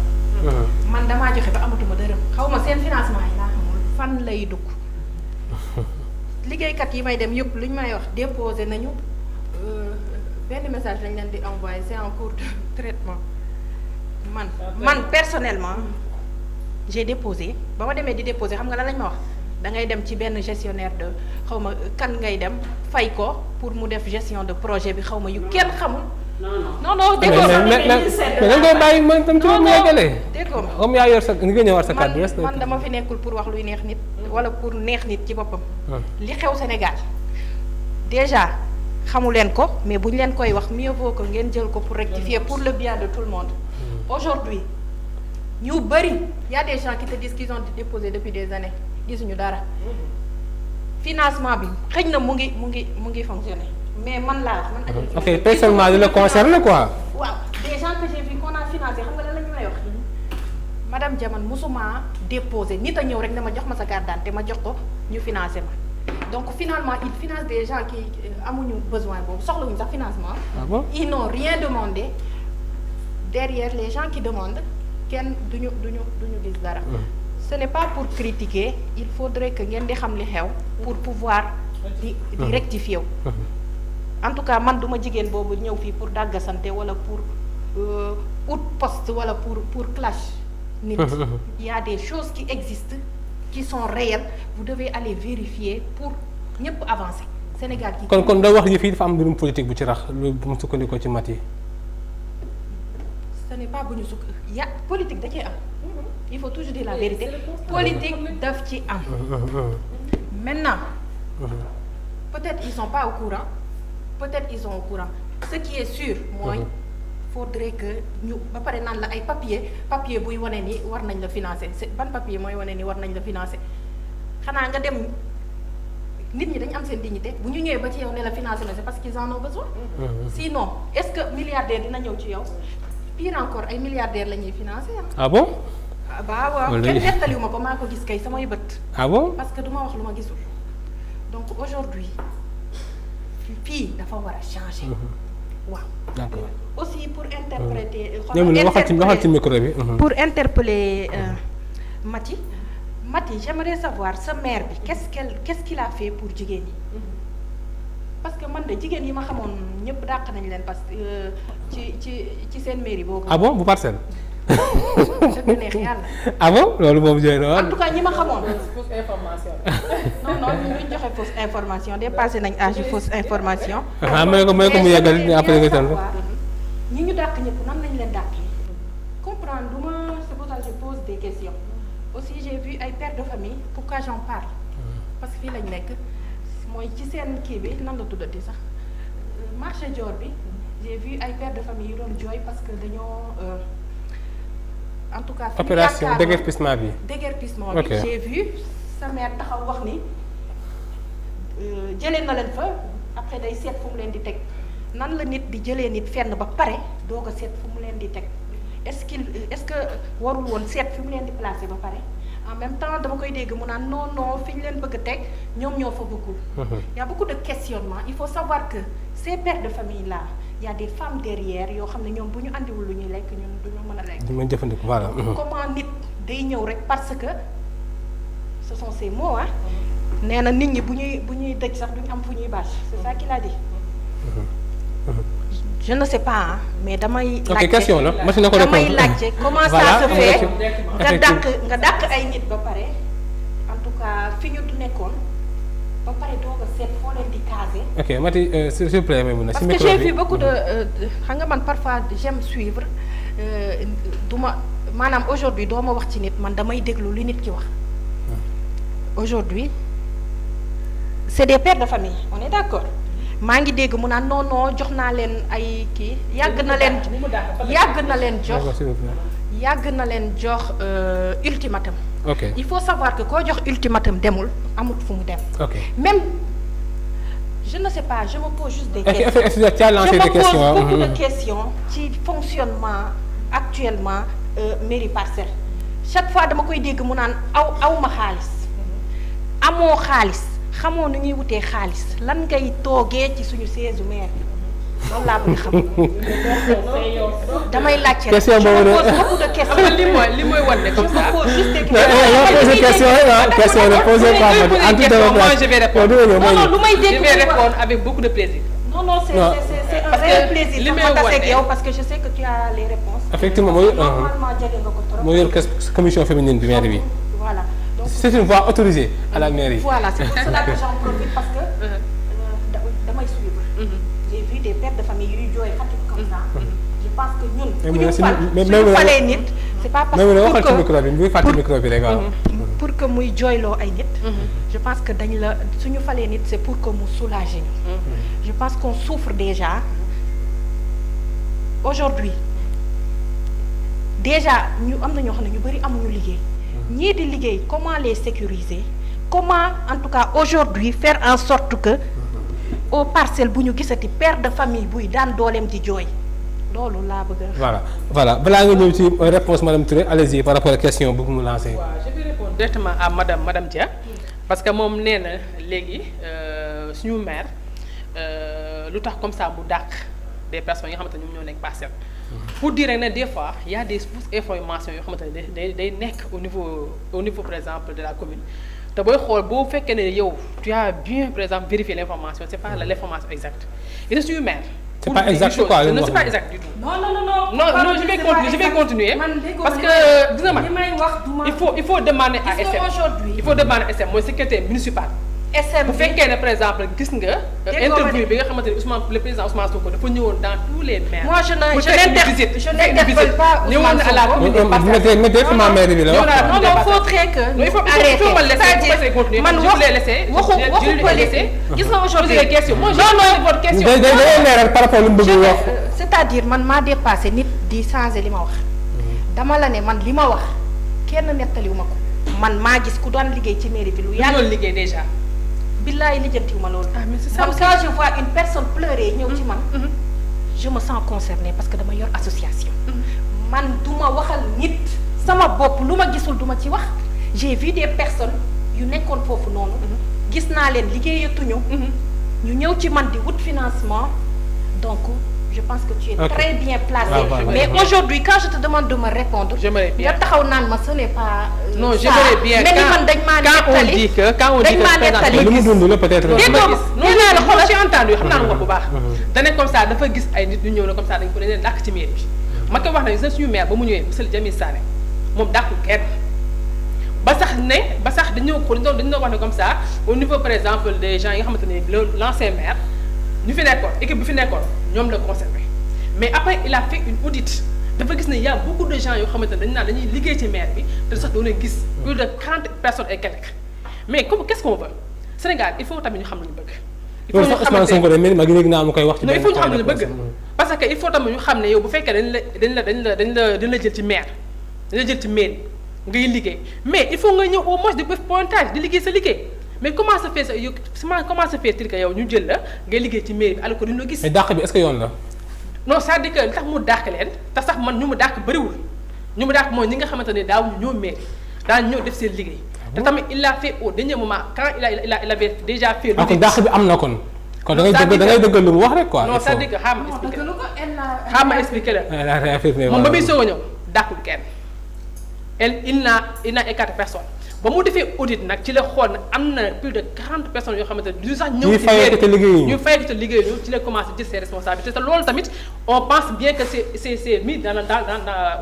am. man damaa joxe ba amatuma dërëm xaw ma seen financement yi laa xamul fan lay dugg. liggéeykat yi may dem yëpp lu ñu may wax déposé nañu benn message lañ leen di envoyé c'est en cours de traitement man personnellement j'ai déposé ba ma demee di déposé xam nga lan lañ ma wax da ngay dem ci benn gestionnaire de xaw ma kan ngay dem fay ko pour mu def gestion de projet bi xaw ma yu kenn xamul. non déggoo mais dañ koy bàyyi man tam ci mu yeggalee. déggoo ma comme yaa yor sa nga ñëwaat sa kàddu man dama fi nekkul pour wax luy neex nit wala pour neex nit ci boppam. li xew Sénégal déjà xamu leen ko mais bu ñu leen koy wax mieux vaut que ngeen jël ko pour rectifier pour le bien de tout le monde. Aujourd'hui ñu bëri y a des gens qui te disent qu'ils ont déposé depuis des années gisuñu dara financement bi xëy na mu ngi fonctionner mais man laa wax man. ok personnellement li la concerne quoi. waaw des gens que j'ai vu qu'on a financé xam nga lan la ñu lay wax. madame Diamane musuma déposé nit a ñëw rek ne ma jox ma sa carte d'identité ma jox ko ñu financé ma donc finalement il finance des gens qui amuñu besoin boobu soxlawuñu sax financement. Ah bon? Ils n'ont rien demandé derrière les gens qui demandent kenn duñu gis dara. Ce n'est pas pour critiquer il faudrait que ngeen di xam li xew pour pouvoir di rectifier wu. En tout cas man duma jigéen boobu ñëw fii pour dàggasante wala pour out poste wala pour clash. nit il y a des choses qui existent qui sont réelles vous devez aller vérifier pour ñëpp avancer Sénégal gi. kon da wax yi fii dafa am mbirum politique bu ci rax lu mu sukkandikoo ci mat yi. ce n'est pas bu ñu ya politique da cee am. il faut toujours dire la vérité politique daf ci am. maintenant peut-être ils sont pas au courant peut-être ils sont au courant ce qui est sûr mooy. faudrait que ñu ba pare naan la ay papier buy wane ni war nañ la financer ban papier mooy wane ni war nañ la financer xanaa nga dem nit ñi dañu am seen dignité bu ñu ñëwee ba ci yow ne la financer la c'est parce qu'ils en ont besoin. Sinon est-ce que milliardaire dina ñëw ci yow pire encore ay milliardaires la ñuy financer ah bon. ah bah waaw kenn nettaliwu ma ko maa ko gis kay samay bët. ah bon parce que duma wax lu ma gisul donc aujourd'hui fii dafa war a changer. waaw d'accord aussi pour interpréter. waxal ci micro bi. pour interpeller Maty j'aimerais savoir sa mère bi qu'est-ce qu'il a fait pour jigéen ñi. parce que man de jigéen yi ma xamoon ñëpp dàq nañ leen parce que ci seen mairie boobu. ah bon bu parcelle. dëgg neex yàlla. ah bon loolu moom jooy na en tout cas ñi ma xamoon. fausse information. non ñu joxe fausse information dépassé nañ âge fausse information. may ko mu yeggal après nga tànn. ñi ñu dàq ñëpp nan lañ leen dàq comprendre du ma c'est pour ça que je pose des questions aussi j'ai vu ay pères de famille pourquoi j'en parle parce que fii lañ nekk mooy ci seen kii bi nan la tuddati sax marché Dior bi j'ai vu ay pères de famille yu doon jooy parce que dañoo en tout cas. opération déguerpissement bi. déguerpissement bi j'ai vu sa mère taxaw wax ni jëlee na leen fa après day seet fu mu leen di teg nan la nit di jëlee nit fenn ba pare doo ko seet fu mu leen di teg est-ce que warul woon seet fi mu leen di placer ba pare en même temps dama koy dégg mu naan non fi ñu leen bëgg a teg ñoom ñoo fa bëggul. y a beaucoup de questionnements il faut savoir que ces pères de famille là y a des femmes derrière yoo xam ne ñoom bu ñu andiwul lu ñuy lekk ñun duñu mën a lekk. du mën jëfandiku voilà. comment nit day ñëw rek parce que ce sont ces mots ah. nee na nit ñi bu ñuy dëj sax duñu am fu ñuy bâche c'est ça qu'il a dit. je ne sais pas mais damay. ok question la machine na ko répondre damay laajte comment ça se fait nga dàq ay nit ba pare en tout cas fi ñu nekkoon ba pare doog a seet foo leen di caser. ok Maty s'il vous plaît Maïmouna parce que j'ai vu beaucoup de xam nga man parfois j'aime suivre maanaam aujourd'hui doo ma wax ci nit man damay déglu li nit ki wax. aujourd'hui c'est des pères de famille on est d'accord maa ngi dégg mu naan non jox naa leen ay kii yàgg na leen jox ultimatum. ok il faut savoir que koo jox ultimatum demul amut fu mu dem. ok même je ne sais pas je me pose juste des questions. tu as lancé des questions. je me pose beaucoup de questions ci fonctionnement actuellement mairie Parcelles. chaque fois dama koy dégg mu naan awma xaalis amoo xaalis xamoo nu ñuy wutee xaalis lan ngay toogee ci suñu siège maire bi loolu laa bëgg xam. damay laajte rek je me pose beaucoup de questions. li mooy wan ne comme ça. je me pose juste des questions. Moi je vais répondre. non lu may dégg je vais répondre avec beaucoup de plaisir. non c'est un réel plaisir. li may ma tase wan ak yow parce que je sais que tu as les réponses. effectivement normalement jege nga ko trop. moo yor commission féminine bi maire bi. voilà donc c'est une voie autorisée à la mairie. voilà c'est pour cela que j'en profite parce que damay suivre. j'ai vu des pères de famille yuy jooy Fatick comme ça. je pense que ñun. bu ñu fal suñu falee nit. c'est pas parce que pour que muy jooyloo ay nit. je pense que dañ la suñu falee nit c'est pour que mu soulager ñu. je pense qu'on souffre déjà aujourd'hui déjà ñu am na ñoo xam ne ñu bari amuñu liggéey. ñii di liggéey comment les sécuriser comment en tout cas aujourd'hui faire en sorte que aux Parcelles bu ñu gisati père de famille buy daan dooleem di jooy loolu laa bëgg a. voilà balaa nga ñëw ci réponse madame Touré allez-y par rapport à question bu mu lancé. waaw je vais répondre directement à madame Dia parce que moom nee na léegi suñu maire lu tax comme ça bu dàq des personnes yi nga xamante ne ñoom ñoo nekk Parcelles. pour dire ne des fois y a des fausses informations yoo xamante ne day nekk au niveau par exemple de la commune te booy xool boo fekkee ne yow tu as bien par exemple vérifié l'information c'est pas l'information exacte et suñu maire. c'est pas exact quoi non c'est pas exact du tout. non je vais continuer parce que gis nga man il faut demander à SM. il faut demander à SM mooy secrétaire municipal. SM bu fekkee ne par exemple gis nga. interview bi nga xamante ne le président Ousmane Sonko dafa ñëwoon dans tous les maires. moi je n'interpelle pas ñëwoon na à la commune de Parcelles. non faudrait que. il faut ma laisser continuer. man waxu politique. gis nga aujourd'hui les questions. moi je votre question. par rapport lu mu bëgg wax. c'est-à-dire man maa dépassé nit di changer li ma wax. dama la ne man li ma wax kenn nettaliwu ma ko. man maa gis ku doon liggéey ci mairie bi lu yàgg. loolu liggéey déjà. billaay lijjantiwu ma loolu. mais c'est ça man quand je vois une personne pleurer ñëw ci man. je me sens concernée parce que dama yor association. man du ma waxal nit sama bopp lu ma gisul du ma ci wax. j'ai vu des personnes yu nekkoon foofu noonu. gis naa leen liggéeyatuñu. ñu ñëw ci man di wut financement donc je pense que tu es très bien placé. Mais aujourd'hui quand je te demande de me répondre. j'aimerais bien nga taxaw naan ma ce n'est pas. non j'aimerais bien quand on dit que lu mu dund la peut-être. non la xool ci entendu xam naa nga bu baax. dane comme ça dafa gis ay nit ñu ñëw na comme ça dañ ko dañ dàq ci maire bi. ma koy wax ne gis na suñu maire ba mu ñëwee monsieur Jamil Sané moom dàqul kenn ba sax dañoo wax ne comme ça au niveau par exemple des gens yi nga xamante ne l'ancien maire ñu fi nekkoon équipe bi fi nekkoon ñoom la conservé mais après il a fait une audit dafa gis ne y a beaucoup de gens yoo xamante ne dañu naan dañuy liggéey ci maire bi te sax doon gis plus de 30 personnes et quelques mais comme qu'est-ce qu'on veut Sénégal il faut tamit ñu xam lu ñu bëgg. il faut ñu xamante ne ma léegi naa ma koy wax ci. non il faut ñu xam lu ñu bëgg parce que il faut tamit ñu xam ne yow bu fekkee dañ la jël ci maire dañ la jël ci mairie ngay liggéey mais il faut nga ñëw au moins de pointage di liggéey sa liggéey. mais comment se fait-il que yow ñu jël la ngay liggéey ci mairie bi alors que duñu la gis. mais dàq bi est-ce que yoon la. non c'est-à-dire que li tax mu dàq leen te sax man ñu mu dàq bëriwul ñu mu dàq mooy ñi nga xamante ne daawuñu ñëw mairie daañu ñëw def seen liggéey. te tamit il a fait au dernier moment quand il avait déjà fait. kon dàq bi am na kon. kon da ngay dëggal lu mu wax rek quoi. non c'est-à-dire que xaaral ma expliqué la moom ba muy soog a ñëw dàqul kenn il n'a écarté personne. ba mu defee audit nag ci la xool nag am na plus de 40 personnes yoo xamante ne du sax ñëw ci ñu fay ko te liggéey ñu ci la commencé jël ses responsabilités te loolu tamit on pense bien que c'est mis dans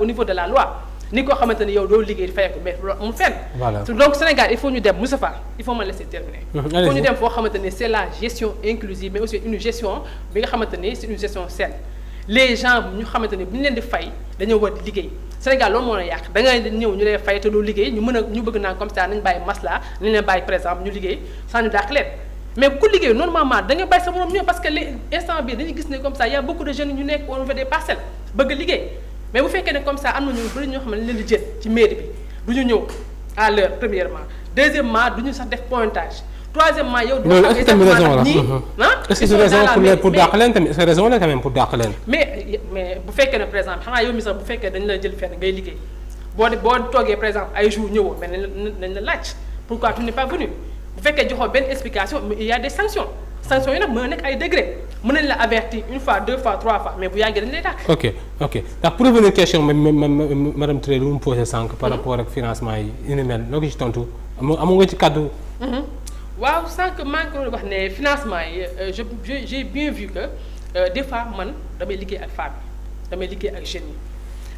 au niveau de la loi ni ko xamante ne yow doo liggéey fay ko mais loolu amul fenn. Donc Sénégal il faut ñu dem Moustapha il faut ma laisser terminer. il faut ñu dem foo xamante ne c'est la gestion inclusive mais aussi une gestion bi nga xamante ne c'est une gestion saine les gens ñu xamante ne bu ñu leen di fay dañoo war di liggéey. Sénégal loolu moo la yàq da ngay ñëw ñu lay fay te doo liggéey ñu bëgg naan comme ça nañ bàyyi masla nañ leen bàyyi par exemple ñu liggéey sans ñu dàq leen mais ku liggéey normalement da nga bàyyi sa morom ñëw parce que instant bi dañuy gis ne comme ça y a beaucoup de jeunes ñu nekk au niveau des parcelles bëgg liggéey mais bu fekkee ne comme ça am na ñu bëri ñoo xam ne leen di jël ci mairie bi du ñu ñëw à l'heure premièrement deuxièmement du ñu sax def pointage troisièmement yow. loolu est-ce que raison la est-ce que c'est raison pour dàq leen tamit est-ce que raison la quand même pour dàq leen. mais bu fekkee ne par exemple xanaa yow mi sax bu fekkee dañu la jël fenn ngay liggéey boo toogee par exemple ay jours ñëwoo mais nañ la laaj pourquoi tu n'es pas venu bu fekkee joxoo benn explication mais il y a des sanctions yi nag mën na nekk ay degré mën nañ la avertir une fois deux fois trois fois mais bu yàggee dañu lay dàq. ok ndax pour revenir question madame Touré lu mu posé sànq. par rapport ak financement yi yu mel noo ko ci tontu amu nga ci kàddu. waaw sànq maa ngi ko wax ne financement yi j'ai bien vu que des fois man damay liggéey ak femmes yi damay liggéey ak jeunes yi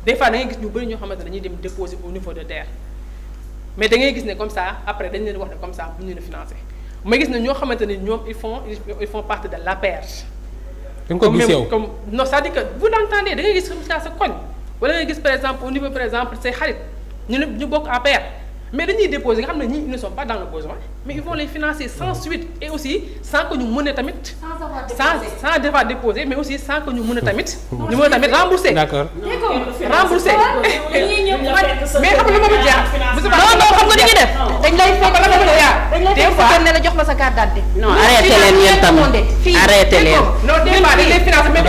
des fois da ngay gis ñu bëri ñoo xamante ne dañuy dem déposer au niveau de DER mais da ngay gis ne comme ça après dañ leen wax ne comme ça bu ñu leen financer ma gis ne ñoo xamante ne ñoom ils font partie de l'APR. da nga ko gis yow comme non c'est-à-dire que vous l'entendez da ngay gis comme ça sa koñ wala nga gis par exemple au niveau par exemple say xarit ñu bokk APR. mais dañuy déposer nga xam ne ñii ils ne sont pas dans le besoin mais ils vont les financer sans suite et aussi sans que ñu mën a tamit. sans devoir déposer mais aussi sans que ñu mën a tamit. ñu mën a tamit rembourser. d'accord rembourser. mais xam nga lu ma bëgg jaar. non xam nga ni ñuy def. dañ lay fekk la ma bëgg jaar. des fois ne la jox ma sa carte d'identité. non arrêté leen yéen tamit arrêté leen. non des fois dañ lay financer mais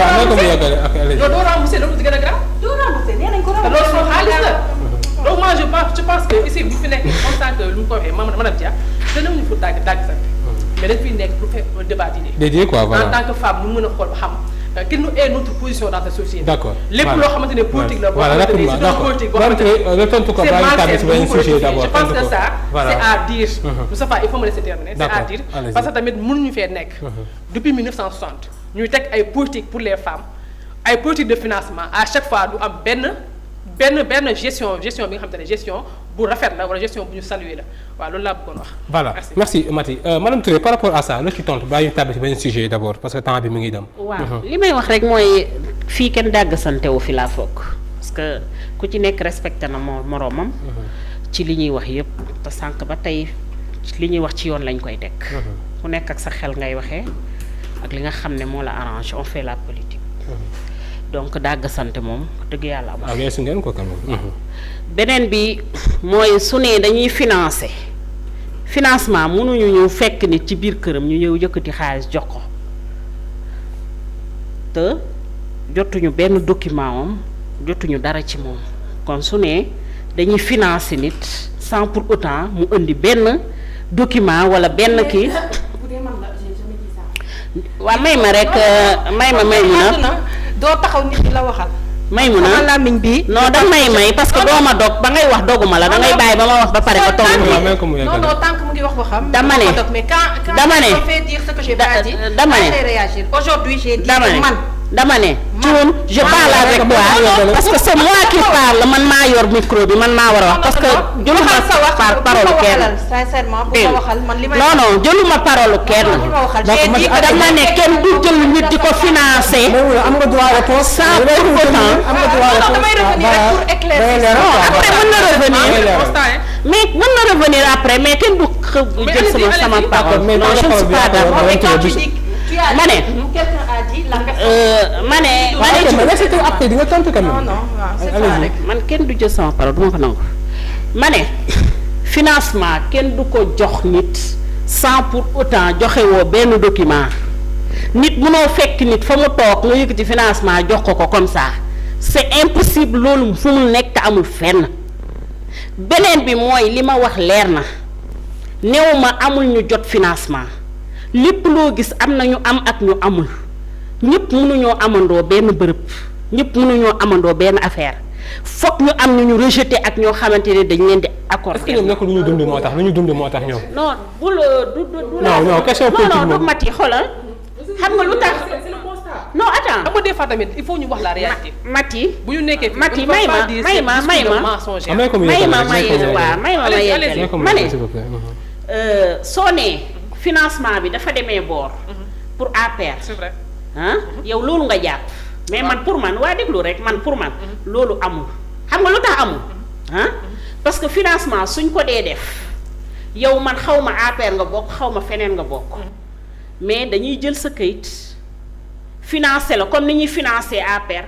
doo rembourser loolu di gën a grave. doo rembourser nee nañ ko te loolu soo xaalis la. donc moi je pense que ici bu fi nekk en tant que lu mu ko waxee madame Dia danañu fa dàgg sant mais dañ fiy nekk pour faire un débat d'idées. dédié quoi voilà en tant que femme ñu mën a xool ba xam quelle est notre position dans cette société. d'accord lépp loo xamante ne politique la. boo xamante ne c'est une politique boo xamante ne c'est malsain je pense que ça c'est à dire. Moustapha il faut me laisser terminer. c'est à dire parce que tamit mënuñu fee nekk. depuis 1960 ñuy teg ay politique pour les femmes ay politique de financement à chaque fois du am benn gestion bi nga xamante ne gestion bu rafet la wala gestion bu ñu saluer la waaw loolu laa bëggoon wax. voilà merci Maty madame Touré par rapport à ça la ci tontu bàyyi ñu tàbbi ci benn sujet d'abord parce que temps bi mu ngi dem. waaw li may wax rek mooy fii kenn dàgg santewu fi laa foog parce que ku ci nekk respecté na moroomam. ci li ñuy wax yépp te sànq ba tey li ñuy wax ci yoon lañ koy teg. ku nekk ak sa xel ngay waxee ak li nga xam ne moo la arrange on fait la politique. donc dàgg sant moom dëgg yàlla amul. weesu ngeen ko quand même. beneen bi mooy su ne dañuy financement mënuñu ñëw fekk nit ci biir këram ñu ñëw yëkkati xaalis jox ko te jotuñu benn document am jotuñu dara ci moom kon su ne dañuy financer nit sans pour autant mu indi benn document wala benn kii. waaw may ma rek may na. doo taxaw nit ñi la waxal. may mun a làmmiñ bi. non da may parce que doo ma dog ba ngay wax doguma la da ngay bàyyi ba ma wax ba pare ba toog. non tant que mu ngi wax ko xam. dama ne dama ne aujourd'hui j'ai dit man. dama ne Thioune je parle avec toi parce que c'est moi qui parle man maa yor micro bi man maa war a wax parce que jëluma parole kenn sincèrement bu ma waxal man li may non jëluma parole kenn dama ne kenn du jël nit di ko financer am nga droit réponse sans pour autant am nga droit réponse damay revenir rek pour éclaircir après mën na revenir après mais kenn du jël sama parole non je ne suis pas d'accord ma ne man kenn du jël sama parole du ma ko nangu ma ne financement kenn du ko jox nit sans pour autant joxe woo benn document nit mënoo fekk nit fa mu toog nga yëkkati financement jox ko comme ça c'est impossible loolu fu mu nekk amul fenn beneen bi mooy li ma wax leer na néew ma amul ñu jot financement lépp loo gis am na ñu am ak ñu amul ñëpp mënuñoo amandoo benn bërëb ñëpp mënuñoo amandoo benn affaire fokk ñu am ñu rejeté ak ñoo xamante ne dañ leen di accorder. est-ce que ñoom nekkul lu ñu dund moo tax lu ñu dund moo tax ñoom. non bul du non question politique moom non du Maty xoolal xam nga lu tax. non attends xam nga des fois tamit il faut ñu wax la réalité. Maty bu ñu nekkee Maty may ma soo nee financement bi dafa demee boor pour APR. c'est vrai yow loolu nga jàpp. mais man pour man waa déglu rek man pour man. loolu amul xam nga lu tax amul. parce que financement suñ ko dee def yow man xaw ma APR nga bokk xaw ma feneen nga bokk. mais dañuy jël sa kayit financer la comme ni ñuy financer APR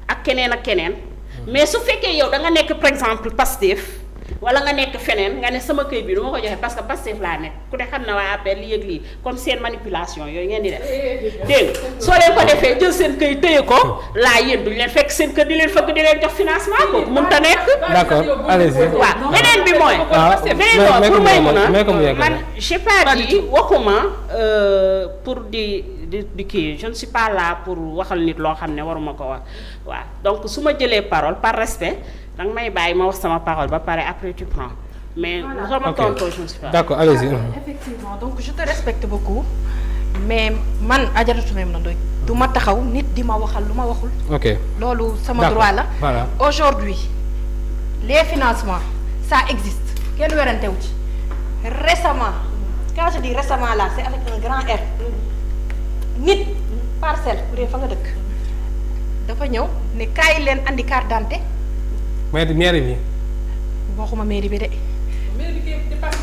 ak keneen mais su fekkee yow da nga nekk par exemple Pastef wala nga nekk feneen nga ne sama kayit bi du ma ko joxe parce que Pastef laa nekk ku ne xam na waa APR li yëg lii comme seen manipulation yooyu ngeen di def dégg soo leen ko defee jël seen kayit téye ko laa yéen duñ leen fekk seen kër di leen fëgg di leen jox financement kooku mënut a nekk. d'accord allez-y. waaw beneen bi mooy. beneen pour may mun a man j'ai pas dit waxuma pour di kii je ne suis pas là pour waxal nit loo xam ne waruma ko wax waaw donc su ma jëlee parole par respect danga may bàyyi ma wax sama parole ba pare après tu prends mais sama tonton je ne suis pas. d'accord allez-y. Effectivement donc je te respecte beaucoup mais man Adjaratou Maimouna Ndoye du ma taxaw nit di ma waxal lu ma waxul. ok loolu sama droit la. voilà aujourd'hui les financements ça existe kenn werante wu ci récemment quand je dis récemment là c'est avec un grand R nit parcelle bu dee fa nga dëkk dafa ñëw ne kaay leen andi carte d'identité. mairie bi. waxuma mairie bi de.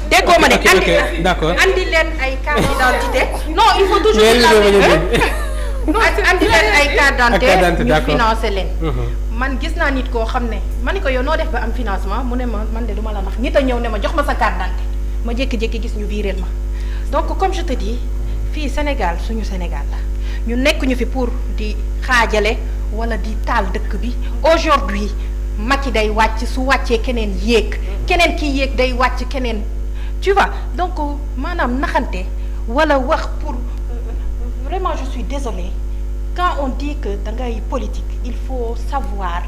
déggoo ma ne andi d'accord andi leen ay carte d'identité non il faut toujours andi leen ay carte d'identité ñu financer leen. man gis naa nit koo xam ne ma ni ko yow noo def ba am financement mu ne ma man de duma la nax nit a ñëw ne ma jox ma sa carte d'identité ma jékki-jékki gis ñu viréel ma donc comme je te dis fii Sénégal suñu Sénégal la ñu nekk ñu fi pour di xaajale wala di taal dëkk bi aujourd'hui Macky day wàcc su wàccee keneen yéeg keneen ki yéeg day wàcc keneen tu vois donc maanaam naxante wala wax pour vraiment je suis désolée quand on dit que da ngay politique il faut savoir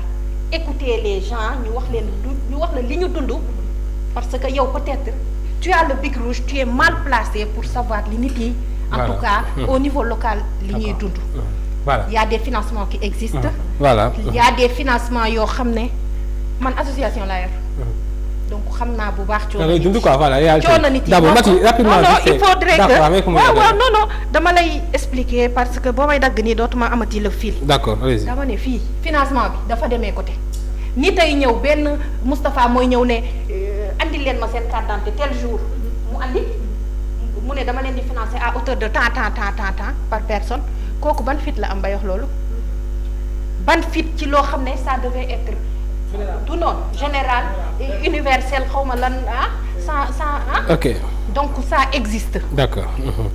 écouter les gens ñu wax leen ñu wax la li ñu dund parce que yow peut-être tu as le bic rouge tu es mal placé pour savoir li nit yi en tout cas au niveau local li ñuy dund voilà il y a des financements qui existent voilà il y a des financements yoo xam ne man association laa yor donc xam naa bu baax coono nit quoi voilà coono nit yi d'abord Mati rapidement non il faudrait que waaw waaw non dama lay expliquer parce que boo may dagg nii dootuma amati le fil d'accord allez-y dama ne fii financement bi dafa demee côté nit ay ñëw benn Moustapha mooy ñëw ne andi leen ma seen carte d'identité tel jour mu andi mu ne dama leen di financer à hauteur de tant par personne kooku ban fit la am bay wax loolu ban fit ci loo xam ne ça devait être du noonu général universel xawma lan sans ok donc ça existe d'accord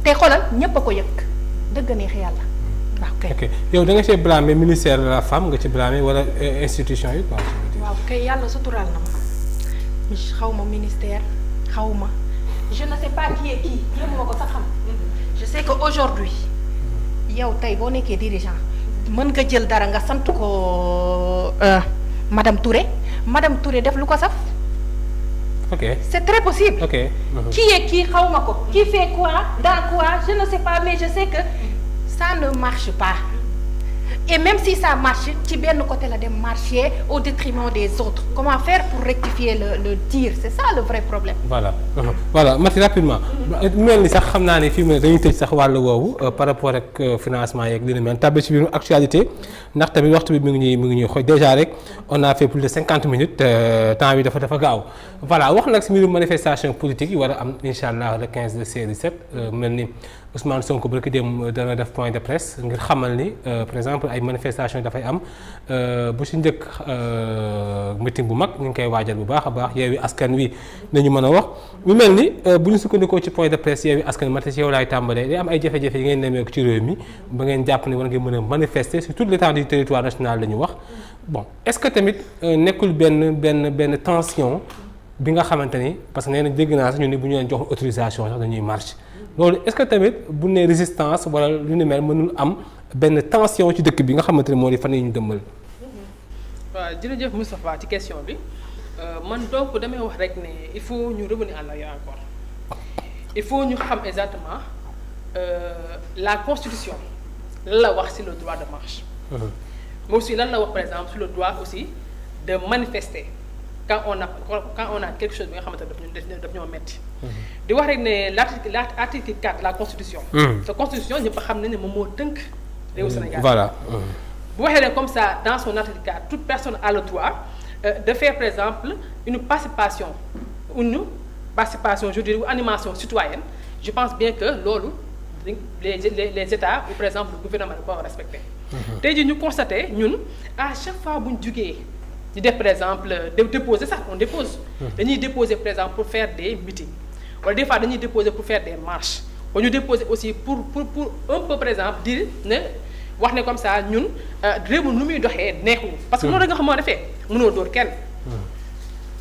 te xoolal ñépp a ko yëg dëgg neex yàlla waaw ok yow da nga ci blâmer ministère de la femme nga ci blâmer wala institution yi quoi. waaw kay yàlla suturaal na ma xawma ministère xawma je ne sais pas qui est qui yëmuma ko sax xam je sais que aujourd'hui yow tey boo nekkee dirigeant mën nga jël dara nga sant ko madame Touré def lu ko saf. ok c'est très possible. ok qui est qui xawma ko qui fait quoi dans quoi je ne sais pas mais je sais que ça ne marche pas et même si ça marche ci benn côté la dem marcher au détriment des autres comment faire pour rectifier le tir c'est ça le vrai problème. voilà Mati rapidement mel ni sax xam naa ne fii mu ne dañuy tëj sax wàllu woowu par rapport ak financement yeeg li ni mel tàbbi ci biir actualité ndax tamit waxtu bi mi ngi ñuy xooj déjà rek on a fait plus de 50 minutes temps bi dafa gaaw voilà wax nag si mbirum manifestation politique yi war a am incha allah le 15 de C17 mel ni Ousmane Sonko ba ki dem dana def point de presse ngir xamal ni par exemple ay manifestation dafay am bu si njëkk meeting bu mag ñu ngi koy waajal bu baax a baax Yewwi Askan Wi nañu mën a wax mu mel ni bu ñu sukkandikoo ci point de presse Yewwi Askan Wi Mati ci yow laay tàmbalee day am ay jafe-jafe yi ngeen nemmeeku ci réew mi ba ngeen jàpp ni war ngeen mën a manifester sur toute l'étendue du territoire national la ñu wax bon est-ce que tamit nekkul benn tension bi nga xamante ni parce que nee na dégg naa sax ñu ni bu ñu leen jox autorisation sax dañuy marche loolu est-ce que tamit bu ne résistance wala lu ni mel mënul am benn tension ci dëkk bi nga xamante ni moo di fan yi ñu dëmmal. waaw jërëjëf Moustapha ci question bi man donc damay wax rek ne il faut ñu revenir en arrière encore il faut ñu xam exactement la constitution lan la wax ci le droit de marche. mais aussi lan la wax par exemple sur le droit aussi de manifester quand on a quelque chose bi nga xamante ne daf ñoo metti di wax rek ne l'article 4 de la constitution. sa constitution ñëpp xam nañ ne moom moo tënk réewu Sénégal. voilà. bu waxee ne comme ça dans son article 4 toute personne a le droit de faire par exemple une participation je veux dire ou animation citoyenne je pense bien que loolu les états ou par exemple le gouvernement da ko respecté. tey jii ñu constaté ñun à chaque fois bu ñu jugee ñu def par exemple déposer sax on dépose. dañuy déposer par exemple pour faire des meetings wala des fois dañuy déposer pour faire des marches wala ñu déposer aussi pour un peu par exemple dire ne wax ne comme ça ñun réew mi nu muy doxee neexul. parce que loolu da nga xam moo defee mënoo dóor kenn.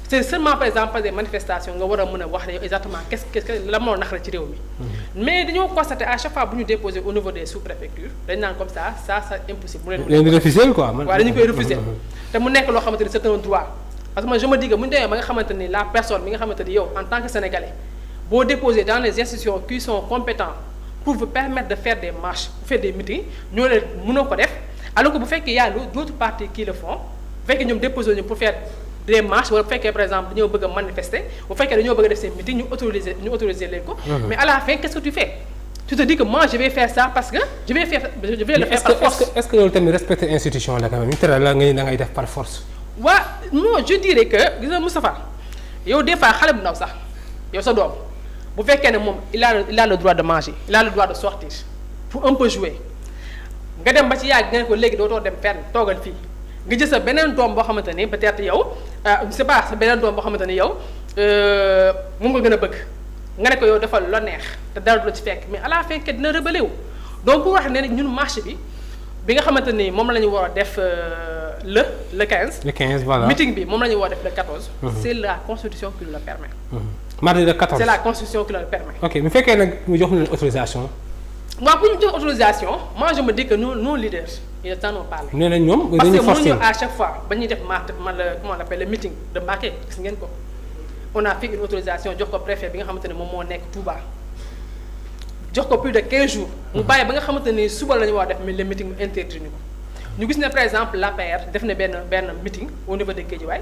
c'est seulement par exemple des manifestations nga war a mën a wax exactement qu'est-ce que la moo nax la ci réew mi. mais dañoo constater à chaque fois bu ñu déposer au niveau des sous-préfectures dañ naan comme ça c'est impossible. mu leen di refuser quoi. waaw dañu koy refuser te mu nekk loo xamante ni c'est un droit parce que moi je me dis que bu ñu demee ba nga xamante ni la personne bi nga xamante ni yow en tant que sénégalais boo déposer dans les institutions qui sont compétents pour vous permettre de faire des marches ou faire des meetings ñoo leen mënoo ko def alors que bu fekkee y a d'autres partis qui le font bu fekkee ñoom déposer ñu pour faire des marches wala bu fekkee par exemple dañoo bëgg a manifester bu fekkee dañoo bëgg a def seen meeting ñu autoriser leen ko. mais à la fin qu'est-ce que tu fais tu te dis que moi je vais faire ça parce que je vais le faire par force. est-ce que loolu tamit respecter institution la quand même ñu tere la nga da ngay def par force. waaw non je dirais que gis nga Moustapha yow des fois xale bu ndaw sax yow sa doom bu fekkee ne moom il a le droit de manger il a le droit de sortir pour un peu jouer nga dem ba ci yàgg nga ne ko léegi dootoo dem fenn toogal fii nga jël sa beneen doom boo xamante ni peut-être yow je sais pas sa beneen doom boo xamante ni yow moom nga gën a bëgg nga ne ko yow defal la neex te dara du la ci fekk mais à la fin dina rebelle wu donc pour wax ne ñun marché bi nga xamante ni moom la ñu war a def le 15. le 15 voilà meeting bi moom la ñu war a def le 14. c'est la constitution qui nous le permet. mardi le 14 c'est la constitution qui nous le permet. ok bu fekkee nag mu jox leen autorisation. waaw bu ñu jox autorisation moi je me dis que nos leaders ils en ont parlé. nee nañ ñoom parce dañuy que forcer mënuñu à chaque fois ba ñuy def comment on appelle le meeting de Mbacké gis ngeen ko on a fait une autorisation jox ko préfet bi nga xamante ne moom moo nekk Touba jox ko plus de 15 jours. mu bàyyi ba nga xamante ni suba la ñu war a def mais le meeting mu interdit ñu ko ñu gis ne par exemple l'APR def na benn meeting au niveau de Guédiawaye.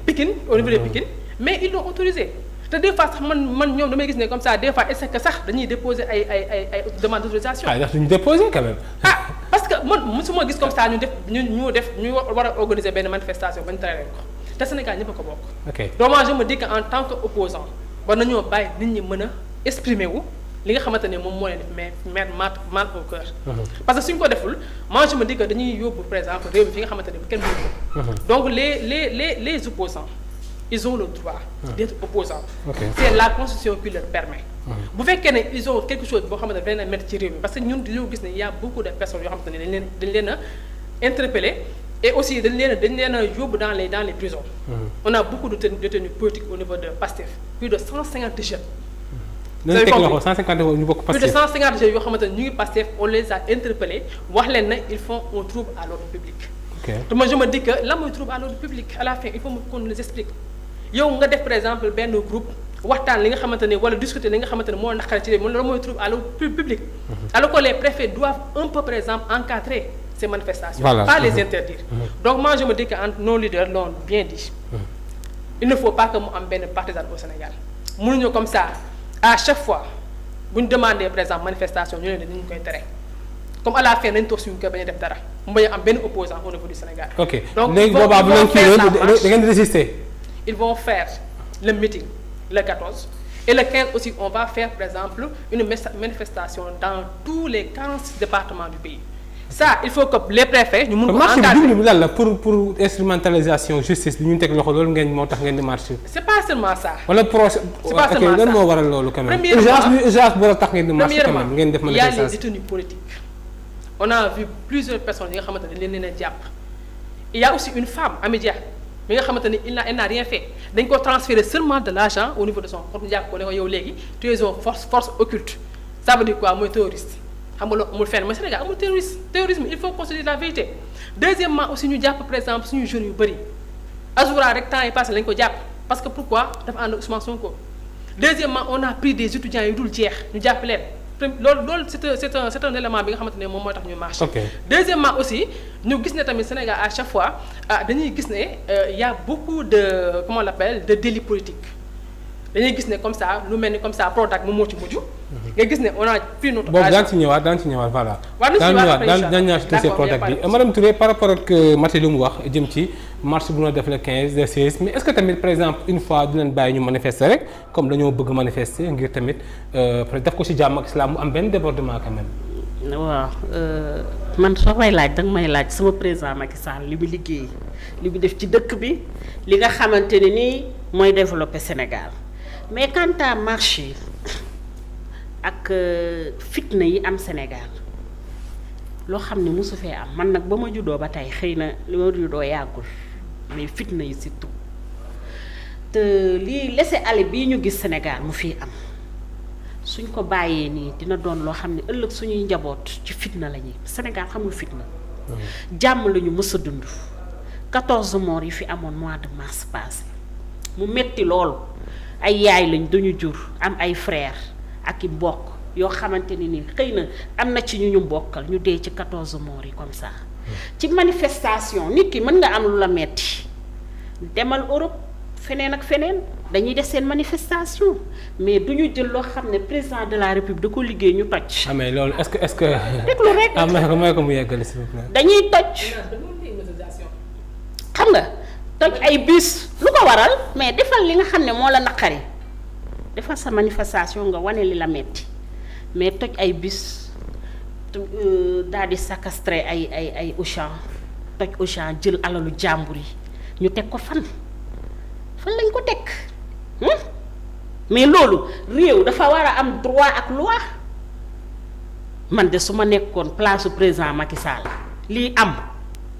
Pikine au niveau de Pikine mais ils l'ont autorisé. te des fois sax man ñoom damay gis ne comme ça des fois est-ce que sax dañuy déposer ay demande d'autorisation. ndax duñu déposer quand même. parce que man mosuma gis comme ça ñu war a organiser benn manifestation ba ñu tere leen ko te Sénégal ñëpp a ko bokk. ok donc moi je me dis que en tant que opposant war nañoo bàyyi nit ñi mën a exprimer wu li nga xamante ne moom moo leen def mais mal au cœur. parce que suñ ko deful moi je me dis que dañuy yóbbu par exemple réew mi fi nga xamante ne kenn mënu ko. donc les opposants ils ont le droit d'être opposants. c'est la constitution qui leur permet. bu fekkee ne ils ont quelque chose boo xamante ne dañ leen a mettre ci réew mi parce que ñun dañoo gis ne y a beaucoup de personnes yoo xamante ne dañ leen a interpeller et aussi dañ leen a yóbbu dans les prisons. on a beaucoup de détenus politiques au niveau de PASTEF plus de 150 jeunes. nañu teg loxo 150 ñu bokk PASTEF plus de 150 jeunes yoo xamante ne ñu ngi PASTEF on les a interpellés wax leen ne ils font un trouble à l'ordre public. te moi je me dis que lan mooy trouble à l'ordre public à la fin il faut qu'on les explique yow nga def par exemple benn groupe waxtaan li nga xamante ne wala discuter li nga xamante ne moo naqari ci réew mi loolu mooy trouble à l'ordre public. alors que les préfets doivent un peu par exemple encadrer ces manifestations. pas les interdire. donc moi je me dis que nos leaders l'ont bien dit. il ne faut pas que mu am benn partisan au Sénégal mënuñu comme ça à chaque fois bu ñu demander par exemple manifestation ñu ne dañu koy tere comme à la fin nañ toog suñu kër bañ a def dara mu bañ a am benn opposant au niveau du Sénégal. ok donc léegi boobaa bu leen kii da ngeen di résister. ils vont faire le meeting le 14 et le 15 aussi on va faire par exemple une manifestation dans tous les 46 départements du pays ça il faut que les préfets ñu mun ko marche bi jublu lan la pour instrumentalisation justice bi ñu teg loxo loolu ngeen moo tax ngeen di marche. c'est pas seulement ça. wala procès c'est pas seulement ça lan moo waral loolu quand même. premièrement urgence boo tax ngeen di marche quand même ngeen def manifestation. il y a les détenus politiques on a vu plusieurs personnes yi nga xamante ne leen jàpp il y a aussi une femme Amidia mi nga xamante ni elle n'a rien fait dañ ko transférer seulement de l'argent au niveau de son compte jàpp ko ne ko yow léegi tu es une force occulte ça veut dire quoi mooy terroriste xam nga loolu amul fenn mais Sénégal amul terrorisme il faut qu'on se dise la vérité. deuxièmement aussi ñu jàpp par exemple suñu jeunes yu bëri Azoura rek temps yi passé lañ ko jàpp parce que pourquoi dafa ànd Ousmane Sonko. deuxièmement on a pris des étudiants yu dul jeex ñu jàpp leen loolu c'est un élément bi nga xamante ne moom mooy tax ñu marche. deuxièmement aussi ñu gis ne tamit Sénégal à chaque fois dañuy gis ne y a beaucoup de comment on l'appelle de délits politiques dañuy gis ne comme ça lu mel ni comme ça Prodac moom moo ci mujj. nga gis ne on a pris notre. boobu daan ci ñëwaat voilà. daan ñëwaat ci dossier Prodac bi madame Touré par rapport ak Maty lu mu wax jëm ci marche bu ñu def le 15 le 16 mais est-ce que tamit par exemple une fois dinañ bàyyi ñu manifester rek comme dañoo bëgg manifester ngir tamit def ko ci jàmm ak islam mu am benn débordement quand même. waaw man soo may laaj danga may laaj sama président Macky Sall li mu liggéey li mu def ci dëkk bi li nga xamante ne nii mooy développer Sénégal mais quant à marché ak fitna yi am Sénégal loo xam ne mosu fee am man nag ba ma juddoo ba tey xëy na li ma juddoo yàggul mais fitna yi surtout te lii laisser-aller bii ñu gis Sénégal mu fii am suñ ko bàyyee nii dina doon loo xam ne ëllëg suñuy njaboot ci fitna la ñuy Sénégal xamul fitna. jàmm la ñu mës a dund 14 morts yi fi amoon mois de mars passé mu metti lool ay yaay lañ duñu jur am ay frères ak i mbokk yoo xamante ni nii xëy na am na ci ñu bokkal ñu dee ci 14 morts yi comme ça. ci manifestation nit ki mën nga am lu la metti demal Europe feneen ak feneen dañuy def seen manifestation mais du ñu jël loo xam ne président de la République da ko liggéey ñu toj. mais loolu est-ce que. déglu rek may ko mu yeggali s'il vous plaît. dañuy toj. xam nga toj ay bus lu ko waral mais defal li nga xam ne moo la naqari defal sa manifestation nga wane li la metti mais toj ay bus daal di séquestrer ay Auchan toj Auchan jël alalu jàmbur yi ñu teg ko fan lañ ko teg mais loolu réew dafa war a am droit ak loi man de su ma nekkoon place su président Macky Sall lii am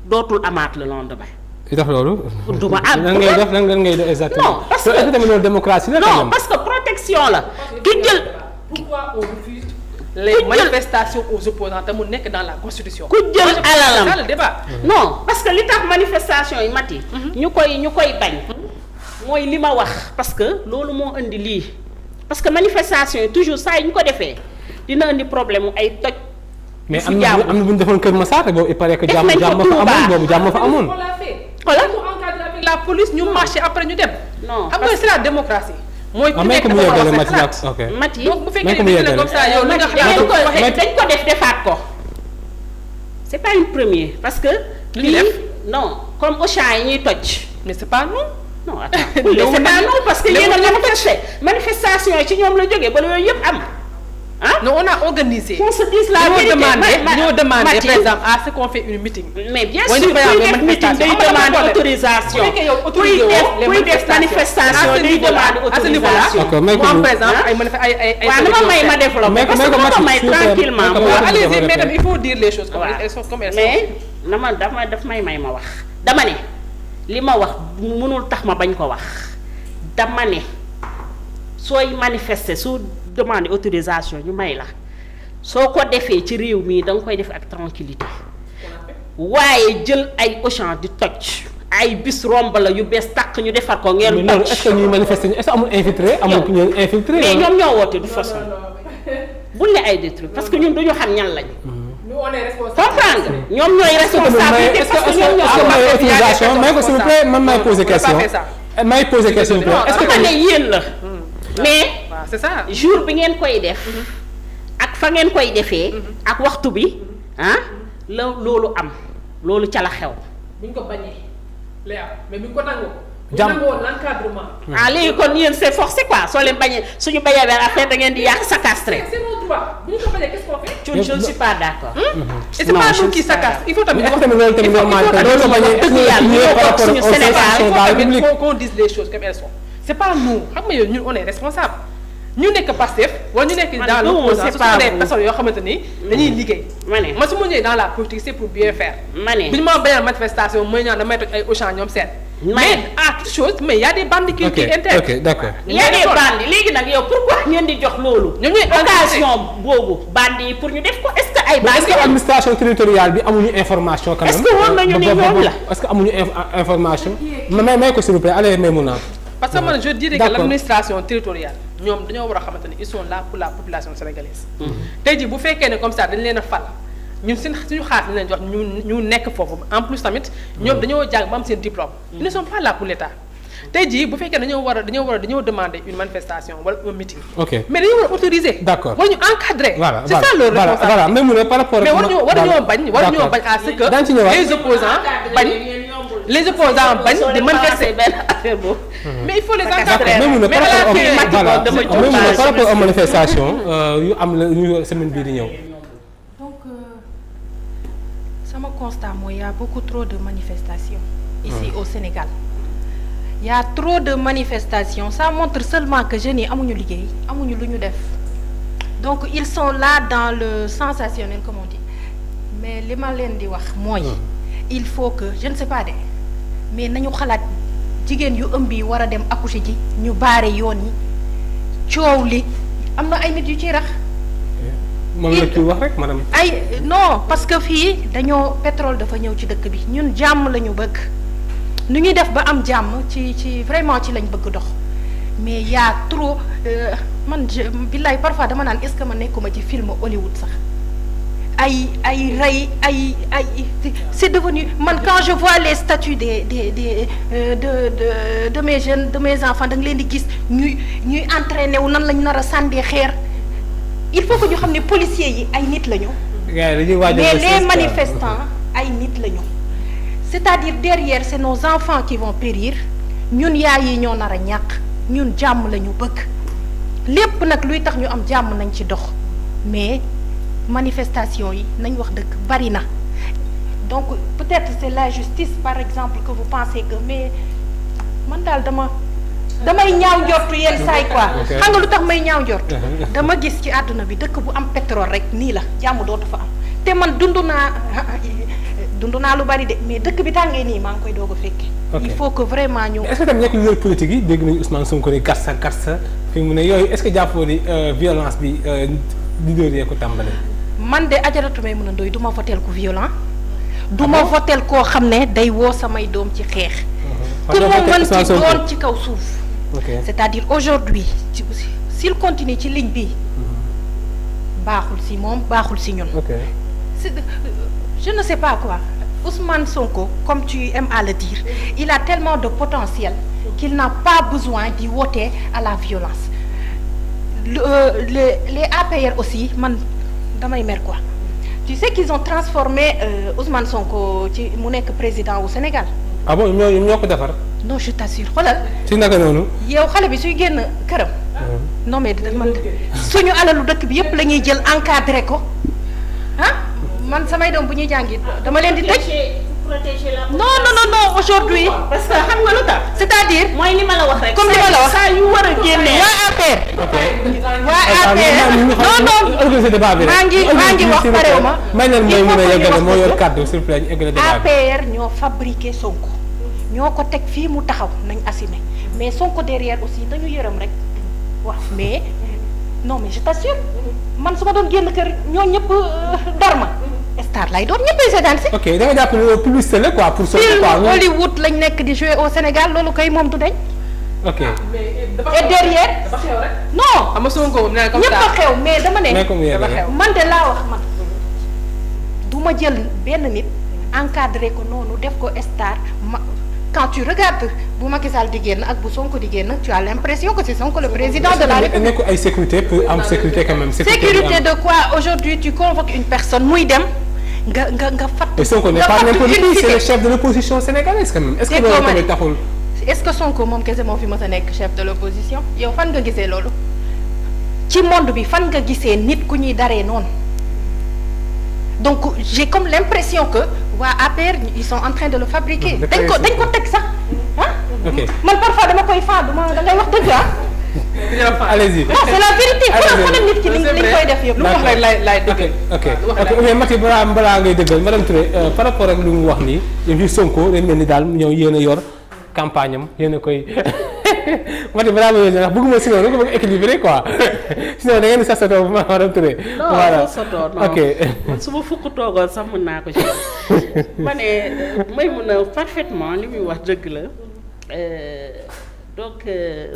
dootul amaat le lendemain. li tax loolu. du ma am lan ngay def lan ngay def exactement. non parce que est-ce que tamit loolu démocratie la. non parce que protection la. ki jël pourquoi on refuse les manifestations aux opposants te mu nekk dans la constitution. ku jël alalam c'est le débat. non parce que li tax manifestation yi Maty. ñu koy bañ. mooy li ma wax parce que loolu moo indi lii parce que manifestation yi toujours saa yi ñu ko defee dina indi problème mu ay toj. mais am na bu ñu defoon Kër Massar boobu il paraît que jàmm fa amoon boobu jàmm fa amoon. voilà ñu encadré avec la police ñu marché après ñu dem. non xam nga c'est la démocratie. mooy ku nekk dafa war a wax xalaat Maty donc bu fekkee ne comme ça yow li nga xam dañ ko def defaat ko. c'est pas une première parce que. li ñu def non comme Auchan yi ñuy toj. mais c'est pas nous. non attends c'est pas non parce que yéen a manifesté manifestation yi ci ñoom la jógee ba yooyu yëpp am ah. non on a organisé. qu'on se dise la vérité ñoo demandé par exemple à ce qu'on fait une meeting. mais bien sûr kuy def meeting day demande autorisation. kuy def manifestation day demande autorisation. moom par exemple ay waaw dama may ma développé parce que dama may tranquillement allez-y mais il faut dire les choses comme elles sont. mais daf may ma wax dama ne li ma wax mënul tax ma bañ ko wax dama ne sooy manifester su demande autorisation ñu may la soo ko defee ci réew mii da nga koy def ak tranquillité waaye jël ay Auchan di toj ay bis romb la yu bees tàq ñu defar ko ngeen toj. est-ce que ñuy manifester est-ce que amul infiltré amul ku ñu infiltré. mais ñoom ñoo woote de façon buñ ne ay détruit parce que ñun duñu xam ñan lañ. on est responsable. comprendre ñoom ñooy responsabilité parce que ñoom ñoo autorisation may ko s'il vous plaît man may poser question may poser question est-ce que ne yéen la mais c'est ça jour bi ngeen koy def ak fa ngeen koy defee ak waxtu bi loolu am loolu ca la xew buñ ko bañee lay am mais buñ ko nangoo jàmm l'encadrement. léegi kon yéen c'est forcé quoi soo leen bañee suñu bañee benn affaire da ngeen di yàq sacastré. c'est notre droit bu ñu ko bañee qu'est-ce qu'on fait. je ne suis pas d'accord. et c'est pas nous qui sacasse il faut tamit loolu tamit normal loolu bañee dëgg yàlla ñu bokk suñu Sénégal il faut qu'on dise les choses comme elles sont. c'est pas nous xam nga yow ñun on est responsable ñu nekk Pastef wala ñu nekk dans l'opposition ce sont des personnes yoo xamante ni dañuy liggéey. ma ne man su ma ñëwee dans la politique c'est pour bien faire. ma ne bi ñu ma bañal manifestation mooy ñaan damay toj ay Auchan ñoom seen. mais à toute chose mais y a des bandits qui intègrent. ok d'accord. y a des bandits léegi nag yow pourquoi ngeen di jox loolu. ñoom ñooy occasion boobu bandits yi pour ñu def ko est-ce que ay bandits. est-ce que administration territoriale bi amuñu information. quand même est-ce que woon nañu ni ñoom la. est-ce que amuñu information. may ko s'il vous plaît allez Maïmouna. parce que man je dirais que l'administration territoriale ñoom dañoo war a xamante ni ils sont là pour la population sénégalaise. tey jii bu fekkee ne comme ça dañ leen a fal ñun suñu xaalis leen jox ñu nekk foofu en plus tamit ñoom dañoo jàng ba am seen diplôme. ils ne sont pas là pour l'État tey jii bu fekkee dañoo demander une manifestation wala un meeting. ok mais dañoo war a autoriser. d'accord war ñu encadrer. voilà c'est ça leur responsabilité. voilà mais mu ne par rapport ak. mais waruñoo bañ à ce que les opposants bañ di manifester benn affaire boobu. mais il faut les encadrer. mais mu ne par rapport aux manifestations yu am la ñu semaine bii di ñëw. donc sama constat mooy y a beaucoup trop de manifestations ici au Sénégal. Il y a trop de manifestations, ça montre seulement que jeunes yi amuñu liggéey amuñu lu ñu def donc ils sont là dans le sensationnel comme on dit mais li ma leen di wax mooy il faut que je ne sais pas de mais nañu xalaat jigéen yu ëmb yi war a dem accoucher ji ñu baare yoon yi coow li am na ay nit yu ciy rax moom la ciy wax rek madame. ay non parce que fii dañoo pétrole dafa ñëw ci dëkk bi ñun jàmm la ñu bëgg nu ñuy def ba am jàmm ci vraiment ci lañ bëgg dox mais y a trop man billaay parfois dama naan est-ce que ma nekkuma ci film Hollywood sax ay rey ay c'est devenu man quand je vois les statuts de mes jeunes de mes enfants da nga leen di gis ñuy entraîné wu nan lañu nar a sàndee xeer il faut que ñu xam ne policiers yi ay nit lañu mais les manifestants ay nit lañu c'est-à-dire derrière c'est nos enfants qui vont périr ñun yaay yi ñoo nar a ñàkk ñun jàmm la ñu bëgg lépp nag luy tax ñu am jàmm nañ ci dox mais manifestation yi nañ wax dëgg bari na donc peut-être c'est la justice par exemple que vous pensez que mais man daal damay ñaaw njortu yenn saay quoi xam nga lu tax may ñaaw njort dama gis ci àdduna bi dëkk bu am pétrole rek nii la jàmm dootu fa am te man dund naa lu bari de mais dëkk bi tàngee nii maa ngi koy doog a fekke il faut que vraiment ñu. est-ce que tamit nekk leader politique yi dégg nañu Ousmane Sonko ni garsa fi mu ne yooyu est-ce que jàppoo ni violence bi leader yee ko tàmbale. man de Adjaratou Maïmouna Ndoye du ma voteel ku violent du ma voteel koo xam ne day woo samay doom ci xeex. ku mu mën ci doon ci kaw suuf. c'est-à-dire aujourd'hui s'il continue ci ligne bi baaxul si moom baaxul si ñun. Je ne sais pas quoi. Ousmane Sonko, comme tu aimes à le dire, il a tellement de potentiel qu'il n'a pas besoin d'y voter à la violence. Les APR aussi, man, damay mer quoi. Tu sais qu'ils ont transformé Ousmane Sonko ci mu nekk président au Sénégal. Ah bon ñoo ko defar. Non, je t'assure xoolal. ci naka noonu. yow xale bi suy génn këram. non mais man suñu alalu dëkk bi yépp la ñuy jël encadré ko ah. man samay doom bu ñuy jàngi dama leen di tëj. non aujourd'hui parce que xam nga lu tax. c'est-à-dire mooy li ma la wax rek. comme li ma la wax saa yu war a génnee. waa APR. non maa ngi wax parew ma. may leen mooy mën a yeggale moo yor kàddu s'il vous plaît ñu eggale débat bi. APR ñoo fabriqué Sonko ñoo ko teg fii mu taxaw nañ assumer mais Sonko derrière aussi dañu yërëm rek wax mais non mais je t'assure man su ma doon génn kër ñoo ñëpp darma star lay doon ñëppay seetaan si. ok da nga jàpp ne publicité la quoi pour. film Hollywood lañ nekk di jouer au Sénégal loolu kay moom du dañ. ok et derrière. dafa xew rek. non xam nga Sonko moom nee na ñëpp a xew mais dama ne. dafa xew man de laa wax man du ma jël benn nit encadré ko noonu def ko star ma quand tu regardes bu Macky Sall di génn ak bu Sonko di génn tu as l'impression que c'est Sonko le président de la République. nekk ay sécurité pour am sécurité quand même. sécurité de quoi aujourd'hui tu convoques une personne muy dem. nga fàttali. et Sonko n'est pas n'importe qui, c'est le chef de l'opposition sénégalaise quand même. est-ce que loolu tamit taxul. est-ce que Sonko moom kese moo fi mës a nekk chef de l'opposition yow fan nga gisee loolu ci monde bi fan nga gisee nit ku ñuy daree noonu donc j'ai comme l'impression que waa APR ils sont en train de le fabriquer. dañ ko teg sax ah. man parfois dama koy faa dama da ngay wax dëgg ah. allez-y. non c'est la vérité. allez-y nit ki liñ koy def yëpp. lu wax rek lay dëgg. ok mais Maty balaa ngay dëggal madame Touré par rapport ak lu mu wax nii yëf yi Sonko dañ mel ni daal ñëw yéen a yor campagne am yéen a koy Maty balaa ma yéen a wax bëgguma sinon da nga bëgg équilibré quoi sinon da ngeen di sasatoo bu madame Touré. voilà non sasatoo non ok man su ma fukk toogoon sax mën naa ko ci ma ne may mun a parfaitement li muy wax dëgg la donc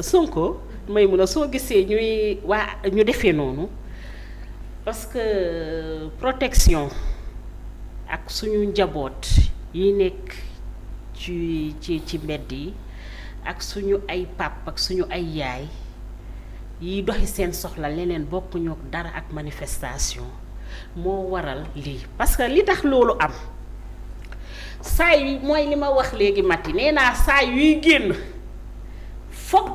Sonko. may mun a soo gisee ñu defee noonu parce que protection ak suñu njaboot yi nekk ci mbedd yi ak suñu ay pap ak suñu ay yaay yi doxi seen soxla leneen bokkuñu dara ak manifestation moo waral lii parce que li tax loolu am saa yi mooy li ma wax léegi Mati nee naa saa yuy génn foog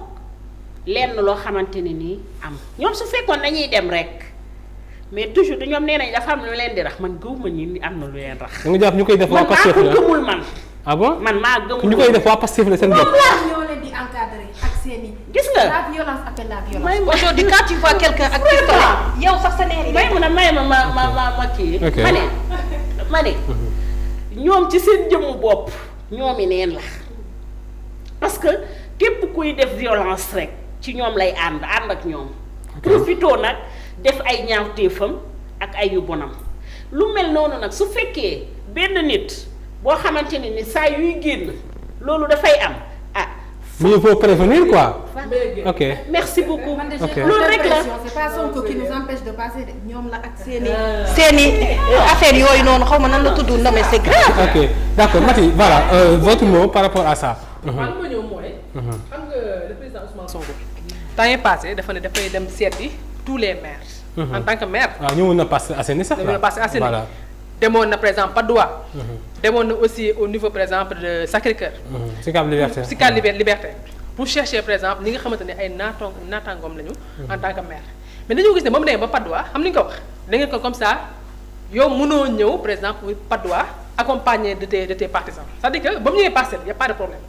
lenn loo xamante ne nii am ñoom su fekkoon dañuy dem rek mais toujours du ñoom nee nañ dafa am lu leen di rax man gëwuma ñi am na lu leen rax. da nga jàpp ñu koy def waa Pastef la man maa ko gëmul man. ah bon man maa gëmul ñu koy def waa Pastef la seen bopp. ñoo leen di encadrer ak seen i. gis nga la violence appelle la violence. aujourd'hui quand tu vois quelqu'un ak pistolet yow sax sa neer yi may ma kii. ma ne ñoom ci seen jëmmu bopp ñoomi neen la parce que képp kuy def violence rek ci ñoom lay ànd ak ñoom. profitoo nag def ay ñaawteefam ak ay yu bonam lu mel noonu nag su fekkee benn nit boo xamante ne ni saa yuy génn loolu dafay am mais il faut prévenir quoi. ok merci beaucoup. ok loolu rek la c'est pas Sonko qui nous empêche de passer de ñoom la ak seeni affaire yooyu noonu xaw ma nan la tudd non mais c'est grave. ok d'accord Mati voilà votre mot par rapport à ça. man ma ñëw mooy. xam nga le président Ousmane Sonko. temps yii passé dafa ne dafay dem seeti tous les maires. en tant que maire. waaw ñëwoon na Parcelles Assainies sax. ñëwoon na Parcelles Assainies. voilà. demoon na par exemple Patte d'Oie. demoon na aussi au niveau par exemple de Sacré-Cœur. Sicap Liberté. Sicap Liberté pour chercher par exemple ñi nga xamante ne ay naataangoom lañu. en tant que maire. mais dañoo gis ne ba mu demee ba Patte d'Oie xam ni nga ko wax da ngeen ko comme ça yow mënoo ñëw par exemple Patte d'Oie accompagné de tes partisans c'est-à-dire que ba mu ñëwee Parcelles y a pas de problème.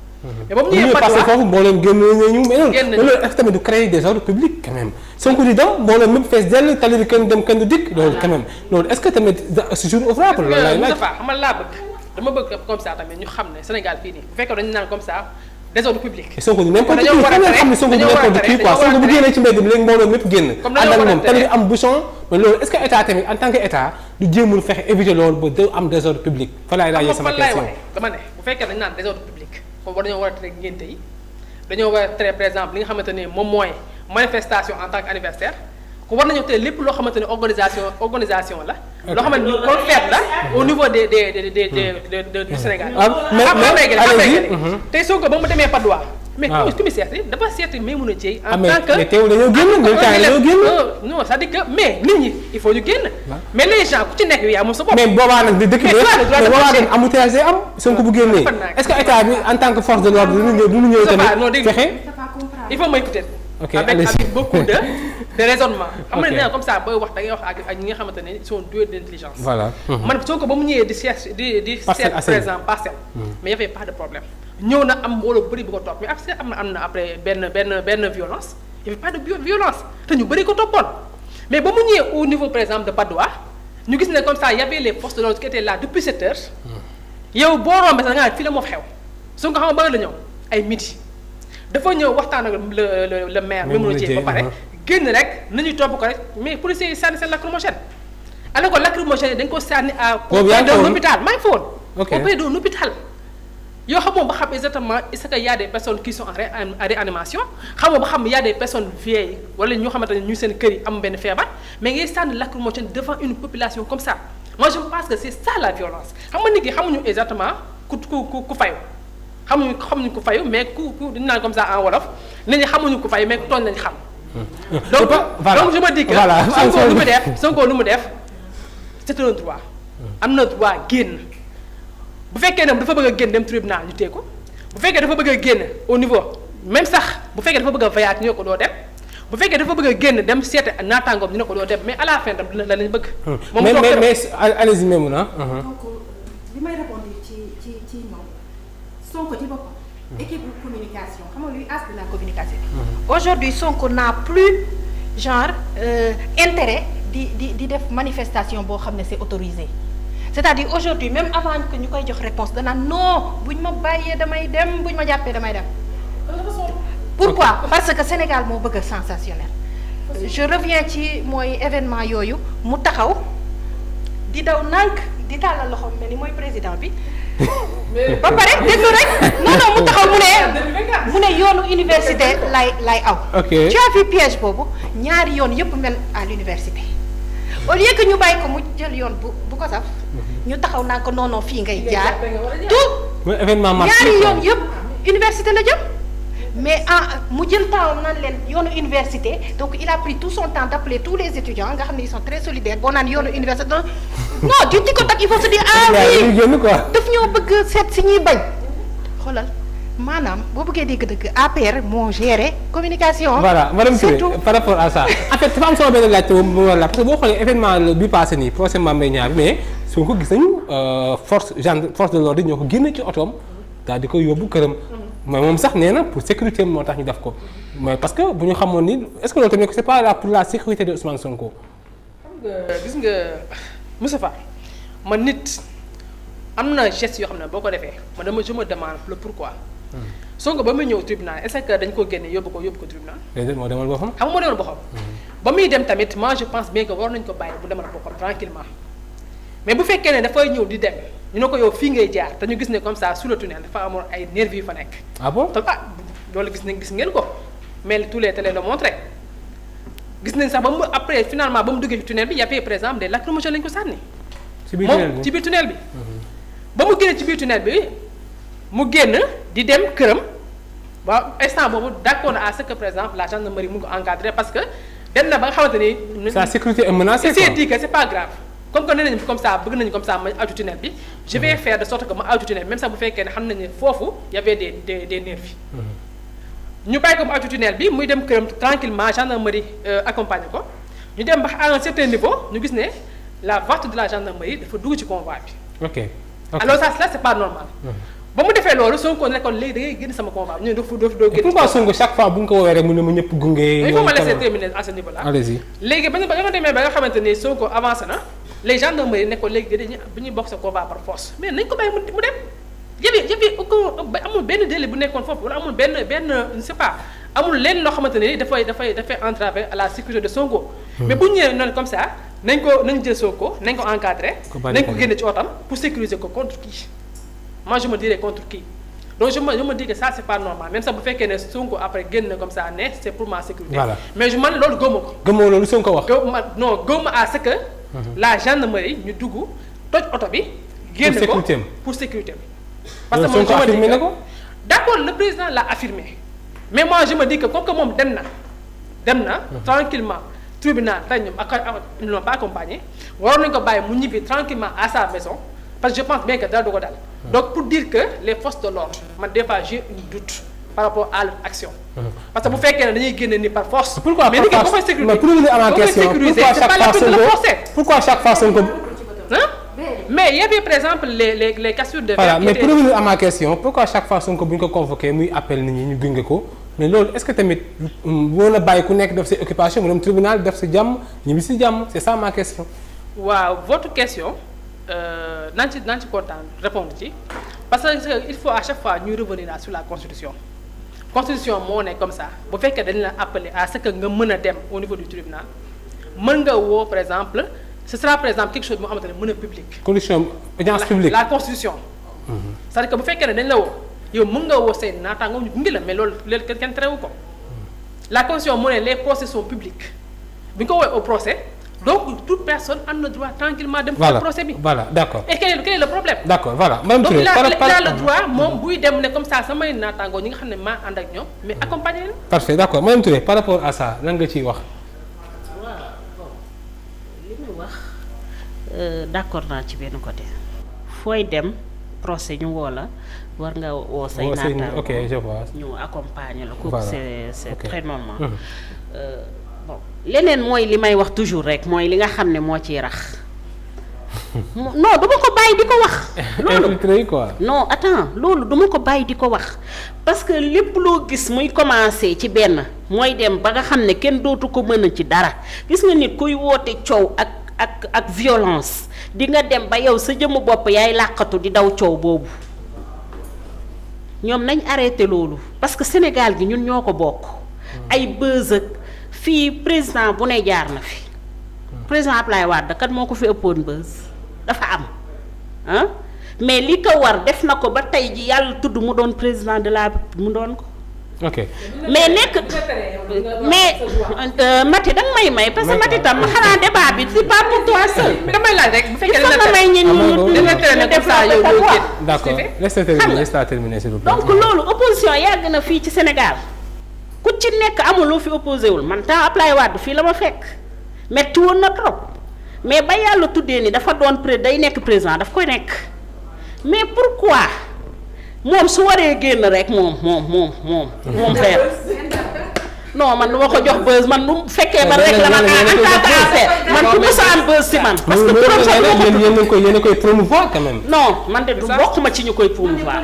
mais ba mu ñëwee Patte d'Oie foofu mboolem génn nañu. génn nañu loolu est-ce que tamit du créer des ordres publics quand même. Sonko di dem mboolem même fees dell tali bi kenn dem kenn du dikk. loolu quand même loolu est-ce que tamit c'est jour ouvrable. loolu laay laaj xam nga laa bëgg dama bëgg comme ça tamit ñu xam ne Sénégal fii nii bu fekkee dañu naan comme ça désordre public. Sonko du n'importe qui xam ne Sonko du n'importe qui quoi Sonko bu génnee ci mbedd bi léegi mbooloo mépp génn. ànd ak moom tali bi am bouchon mais loolu est-ce que état tamit en tant que état du jéemul fexe éviter loolu ba du am désordre public. fa laay laajee sama question dama ne bu fekkee dañu naan désordre public foofu dañoo war a tere ngénte yi dañoo war a tere par exemple li nga xamante ne moom mooy manifestation en tant que anniversaire ko war nañoo tere lépp loo xamante ne organisation la. loo xamante ni comme fête la au niveau du Sénégal. tey Sonko ba mu demee Patte d'Oie. mais ku mu seeti dafa seeti Maimouna Dièye en tant que mais teewul dañoo génn ñoom temps dañoo génn. non c'est-à-dire que mais nit ñi il faut ñu génn. mais les gens ku ci nekk yaa moom sa bopp. mais boobaa nag di dëkk bi mais boobaa nag embouteillage day am Sonko bu génnee est-ce que état bi en tant que force de l'ordre du ñu ñëw tamit fexe. il faut m'écouter. ok avec beaucoup de raisonnement. xam nga ne comme ça booy wax da ngay wax ak ñi nga xamante ne sont doués d'intelligence. voilà. man Sonko ba mu ñëwee di seet présent Parcelles. mais y avait pas de problème. ñëw na am mbooloo bëri bu ko topp mais après am na après benn violence y avait pas de violence te ñu bëri ko toppoon mais ba mu ñëwee au niveau par exemple de Patte d'Oie ñu gis ne comme ça y avait les forces de l'ordre qui étaient là depuis 7 heures. yow boo rombee sax da ngaa fii la moo fi xew Sonko xam nga ba la ñëw ay midi. dafa ñëw waxtaan ak le maire Maimouna Dièye ba pare génn rek nañu topp ko rek mais policiers yi sànni seen lacrymogène alors que lacrymogène yi dañ ko sànni à auprès d'un hôpital maa ngi fa woon auprès d'un hôpital yoo xamoo ba xam exactement est-ce que y a des personnes qui sont en réanimation xamoo ba xam y a des personnes vieilles wala ñoo xamante ne ñu seen kër yi am benn feebar mais ngay sànni lacrymogène devant une population comme ça moi je pense que c'est ça la violence xam nga nit ki xamuñu exactement ku fayu xamuñu ko fayu mais ku dañu naan comme ça en wolof nit ñi xamuñu ko fayu mais ku tooñ lañ xam. donc je me dis que Sonko lu mu def c'est un droit. am na droit génn bu fekkee ne dafa bëgg a génn dem tribunal ñu téye ko bu fekkee dafa bëgg a génn au niveau même sax bu fekkee dafa bëgg a voyage ñu ne ko doo dem bu fekkee dafa bëgg a génn dem seete naataangoom ñu ne ko doo dem mais à la fin tam la lañ bëgg. moom mais allez-y Maimouna. donc li may répondre ci moom. Sonko ci boppam équipe de communication xam nga luy as de la communication. aujourd'hui Sonko n'a plus genre intérêt di def manifestation boo xam ne c'est autorisé c'est-à-dire aujourd'hui même avant que ñu koy jox réponse danaan non buñ ma bàyyee damay dem buñ ma jàppee damay dem. pourquoi parce que Sénégal moo bëgg a sensationnel. je reviens ci mooy événement yooyu mu taxaw di daw nànk di tàllal loxoom mel ni mooy président bi. ba pare déglu rek non mu taxaw mu ne yoonu université lay aw. ok tu as vu piège boobu ñaari yoon yëpp mel à l'université au lieu que ñu bàyyi ko mu jël yoon bu ko saf ñu taxaw naa ko non fii ngay jaar tout mooy événement marché ñaari yoon yëpp université la jëm mais mu jël temps naan leen yoonu université donc il a pris tout son temps d'appeler tous les étudiants nga xam ne ils sont très solidaires boo naan yoonu université non du ko tak il faut se dire oui daf ñoo bëgg seet si ñuy bañ xoolal maanaam boo bëggee dégg-dëgg APR moo géré communication. voilà madame Touré par rapport à ça en fait dafa am sama benn laajte moom la parce que boo xoolee événement bi passé nii procès Mame Mbaye Niang bi mais su ko gis nañu force de l'ordre ñoo ko génne ci otoom daal di koy yóbbu këram. mais moom sax nee na pour sécurité moo tax ñu def ko mais parce que bu ñu xamoon ni est-ce que loolu tamit c'est pas là pour la sécurité de Ousmane Sonko. xam nga gis nga Moustapha man nit am na geste yoo xam ne boo ko defee man je me demande le pourquoi. Sonko ba muy ñëw tribunal est-ce que dañ ko génne yóbbu ko tribunal. déedéet moo demal boppam. xam nga moo demal boppam. ba muy dem tamit moi je pense bien que war nañ ko bàyyi bu demal boppam tranquillement mais bu fekkee ne dafay ñëw di dem ñu ne ko yow fii ngay jaar te ñu gis ne comme ça sous le tunnel dafa amoon ay nervis yu fa nekk. ah bon te loolu gis ngeen ko mais tous les télé le montré gis nañ sax ba mu après finalement ba mu duggee ci tunnel bi y avait par exemple des lacrymogènes lañ ko sànni. ci biir tunnel bi ci biir tunnel bi. ba mu génne ci biir tunnel bi. mu génn di dem këram waaw instant boobu d'accord à ce que par exemple la gendarmerie mu ngi ko encadré parce que dem na ba nga xamante ni. sa sécurité est menacée quoi. c'est dit que c'est pas grave comme que nee nañu comme ça bëgg nañu comme ça ma awtu tunnel bi. je vais faire de sorte que ma awtu tunnel même sax bu fekkee ne xam nañu ne foofu y avait des nervis. ñu bàyyi ko mu awtu tunnel bi muy dem këram tranquillement gendarmerie accompagné ko ñu dem ba à un certain niveau ñu gis ne la voiture de la gendarmerie dafa dugg ci convoi bi. ok alors ça c'est pas normal. ba mu defee loolu Sonko ne kon léegi da ngay génn sama convoi ñu ne doo génn. pourquoi Sonko chaque fois bu nga ko woowee rek mu ne ma ñëpp gunge. il faut ma laisser terminer à ce niveau là. allez-y léegi ba nga demee ba nga xamante ni Sonko avancé na les gendarmeries ne ko léegi dañuy bu ñuy bokk sa convoi par force mais nañ ko bàyyi mu dem. y avait aucun amul benn délai bu nekkoon foofu wala amul benn je ne sais pas amul lenn loo xamante ni dafay entraver à la sécurité de Sonko. mais bu ñu ñëwee noonu comme ça nañ jël Sonko nañ ko encadré. nañ ko génne ci otam pour sécuriser ko contre qui. moi je me dirais contre qui donc je me dis que ça c'est pas normal même sax bu fekkee ne Sonko après génn na comme ça ne c'est pour ma sécurité. voilà mais man loolu gëmuma ko. gëmmoo loolu Sonko wax. gëmuma à ce que. la gendarmerie ñu dugg toj oto bi. génn ko pour sécurité bi. parce que moom affirmé na ko. d'accord le président l'a affirmé mais moi je me dis que comme que moom dem na. tranquillement tribunal tey ñoom ils n'ont pas accompagné waroon nañu ko bàyyi mu ñibbi tranquillement à sa maison. parce que je pense bien que dara du ko dal donc pour dire que les forces de l'ordre man des fois j'ai un doute par rapport à leur action. parce que bu fekkee ne dañuy génne ni par force. pourquoi mais pour revenir à ma question pourquoi chaque fois Sonko mais il y avait par exemple les cassures de. voilà mais pour revenir à ma question pourquoi chaque fois Sonko bu ñu ko convoqué muy appel nit ñi ñu gunge ko mais loolu est-ce que tamit mën na bàyyi ku nekk def ses occupations mu dem tribunal def si jàmm ñibbi si jàmm c'est ça ma question. waaw votre question. naa ci kontaan répondre ci parce que il faut à chaque fois ñuy revenir sur la constitution moo ne comme ça bu fekkee dañu la appeler à ce que nga mën a dem au niveau du tribunal mën nga woo par exemple ce sera par exemple quelque chose moo xamante ne mën a public. condition audience publique la constitution. c'est-à-dire que bu fekkee ne dañ la woo yow mën nga woo seen naataango ñu gunge la mais loolu kenn terewu ko la constitution moo ne les procès sont publics bu ñu ko woowee au procès. donc toute personne a le droit tranquillement dem. voilà procès bi voilà d'accord. et quel est le problème. d'accord voilà madame Touré. donc il a le droit moom buy dem ne comme ça samay naataangoo ñi nga xam ne maa ànd ak ñoom mais accompagner leen. parfait d'accord madame Touré par rapport à ça lan nga ciy wax. waaw bon li muy wax d'accord naa ci benn côté fooy dem procès ñu woo la war nga woo say naataangoo ok je vois. ñu accompagner la. voilà c'est très normal. bon leneen mooy li may wax toujours rek mooy li nga xam ne moo ciy rax non duma ko bàyyi di ko wax. infiltré quoi. non attends loolu duma ko bàyyi di ko wax parce que lépp loo gis muy commencer ci benn mooy dem ba nga xam ne kenn dootu ko mën a ci dara gis nga nit kuy woote coow ak violence di nga dem ba yow sa jëmm bopp yaay làqatu di daw coow boobu ñoom nañ arrêté loolu parce que Sénégal gi ñun ñoo ko bokk. ay buzz ak fii président bu ne jaar na fi président Ablaye Wade kat moo ko fi ëppoon buzz dafa am ah mais li ko war def na ko ba tey ji yàlla tudd mu doon président de la mu doon ko ok mais nekk mais Mati da nga may parce que Mati tam xanaa débat bi c'est pas pour toi seul. damay laaj rek bu fekkee nga may ñi ñu def saa yow doo génn. d'accord laisse terminer s'il vous plaît. donc loolu opposition yàgg na fii ci Sénégal ku ci nekk amul loo fi opposé wul man temps Ablaye Wade fii la ma fekk metti woon na trop mais ba yàlla tuddee ni dafa doon day nekk président daf koy nekk mais pourquoi moom su waree génn rek moom xeer non man lu ma ko jox buzz man lu fekkee ba rek la man en tant qu'affaire man ku mu sa am buzz si man parce que turam sax yéen a koy promouvoir quand même. non man de du bokkuma ci ñu koy promouvoir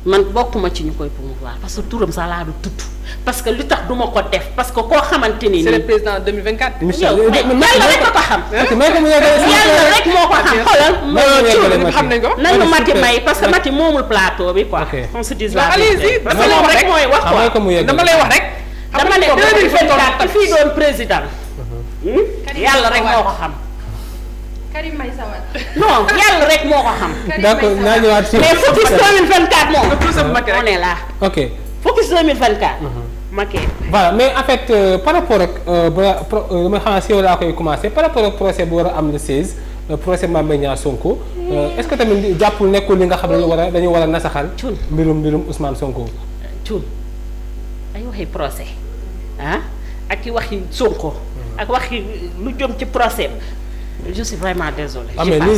man bokkuma ci ñu koy promouvoir parce que turam sax laa du tudd parce que li tax du ma ko def parce que koo xamante ni c'est le président 2024. yàlla rek ko xam. yàlla rek moo ko xam xoolal. xam nañ ko nañu Mati may parce que Mati moomul plateau bi quoi. on se dit la vérité parce que moom rek mooy wax quoi. dama lay wax rek. dama ne 2024 ki fii doon président. yàlla rek moo ko xam. Karim Meïssa Wade. non yàlla rek moo ko xam. d'accord naa ñëwaat si. mais focus 2024 moom. on est là. ok focus 2024. Macky. voilà mais en fait par rapport ak dama xam si yow laa koy commencer par rapport ak procès bu war a am le 16 procès Mame Mbaye Niang Sonko est-ce que tamit jàppul nekkul li nga xam ne dañu war a nasaxal. mbirum Ousmane Sonko. Thioune ay waxi procès ak i waxi Sonko. ak waxi lu jëm ci procès. je suis vraiment désolée.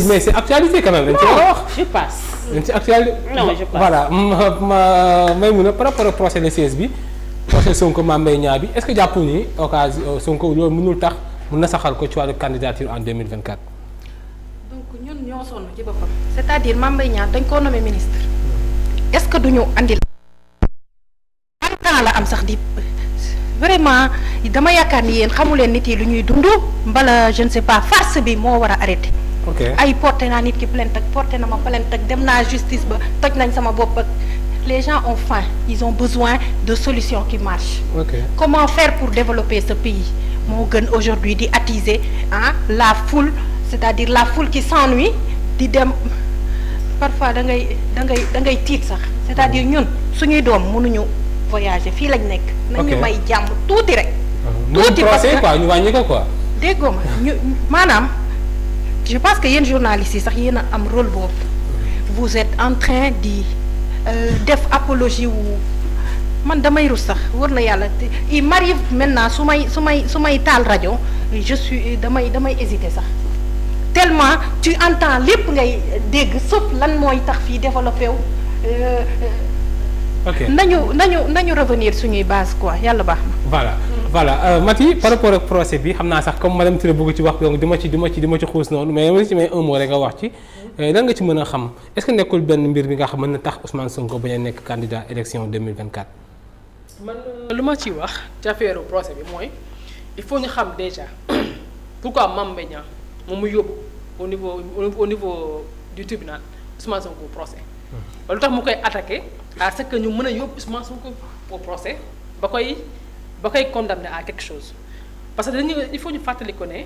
mais c'est actualité quand même dañ ci war a wax. je passe. dañ ci actualité. non je passe voilà may mun a par rapport ak procès le 16 bi procès Sonko Mame Mbaye Niang bi est-ce que jàppul ni occasion Sonko loolu mënul tax mun na saxal ko ci wàllu candidature en 2024. donc ñun ñoo sonn ci boppam. c'est-à-dire Mame Mbaye Niang dañ koo nommé ministre. est-ce que duñu andil. ban temps la am sax di. vraiment dama yaakaar ni yéen xamu leen nit yi lu ñuy dund mbala je ne sais pas farce bi moo war a arrêter. ok ay porté naa nit ki plainte ak porté na ma plainte ak dem naa justice ba toj nañ sama bopp ak les gens ont faim ils ont besoin de solutions qui marchent. ok comment faire pour développer ce pays moo gën aujourd'hui di attiser la foule c'est-à-dire la foule qui s'ennuie di dem parfois da ngay tiit sax c'est-à-dire ñun suñuy doom mënuñu voyager fii lañ nekk. nañu may jàmm tuuti rek. tuuti parce que quoi ñu wàññi ko quoi. déggoo ma ñu maanaam je pense que yéen journalistes yi sax yéen a am rôle boobu vous êtes en train di def apologie wu man damay rus sax war na yàlla il m'arrive maintenant su may taal rajo je suis damay hésiter sax tellement tu entends lépp ngay dégg sauf lan mooy tax fii développé wu. ok nañu revenir suñuy base quoi yàlla baax na. voilà Mati par rapport ak procès bi xam naa sax comme madame Touré bëgg ci wax donc di ma ci xuus noonu mais dama ci may un mot rek nga wax ci lan nga ci mën a xam est-ce que nekkul benn mbir bi nga xam mën na tax Ousmane Sonko bañ a nekk candidat élection 2024. man lu ma ciy wax ci affaire procès bi mooy il faut ñu xam déjà pourquoi Mame Mbaye Niang moom mu yóbbu au niveau du tribunal Ousmane Sonko procès. lu tax mu koy attaqué à ce que ñu mën a yóbbu Ousmane Sonko au procès ba koy condamné à quelque chose parce que il faut ñu fàttali ko ne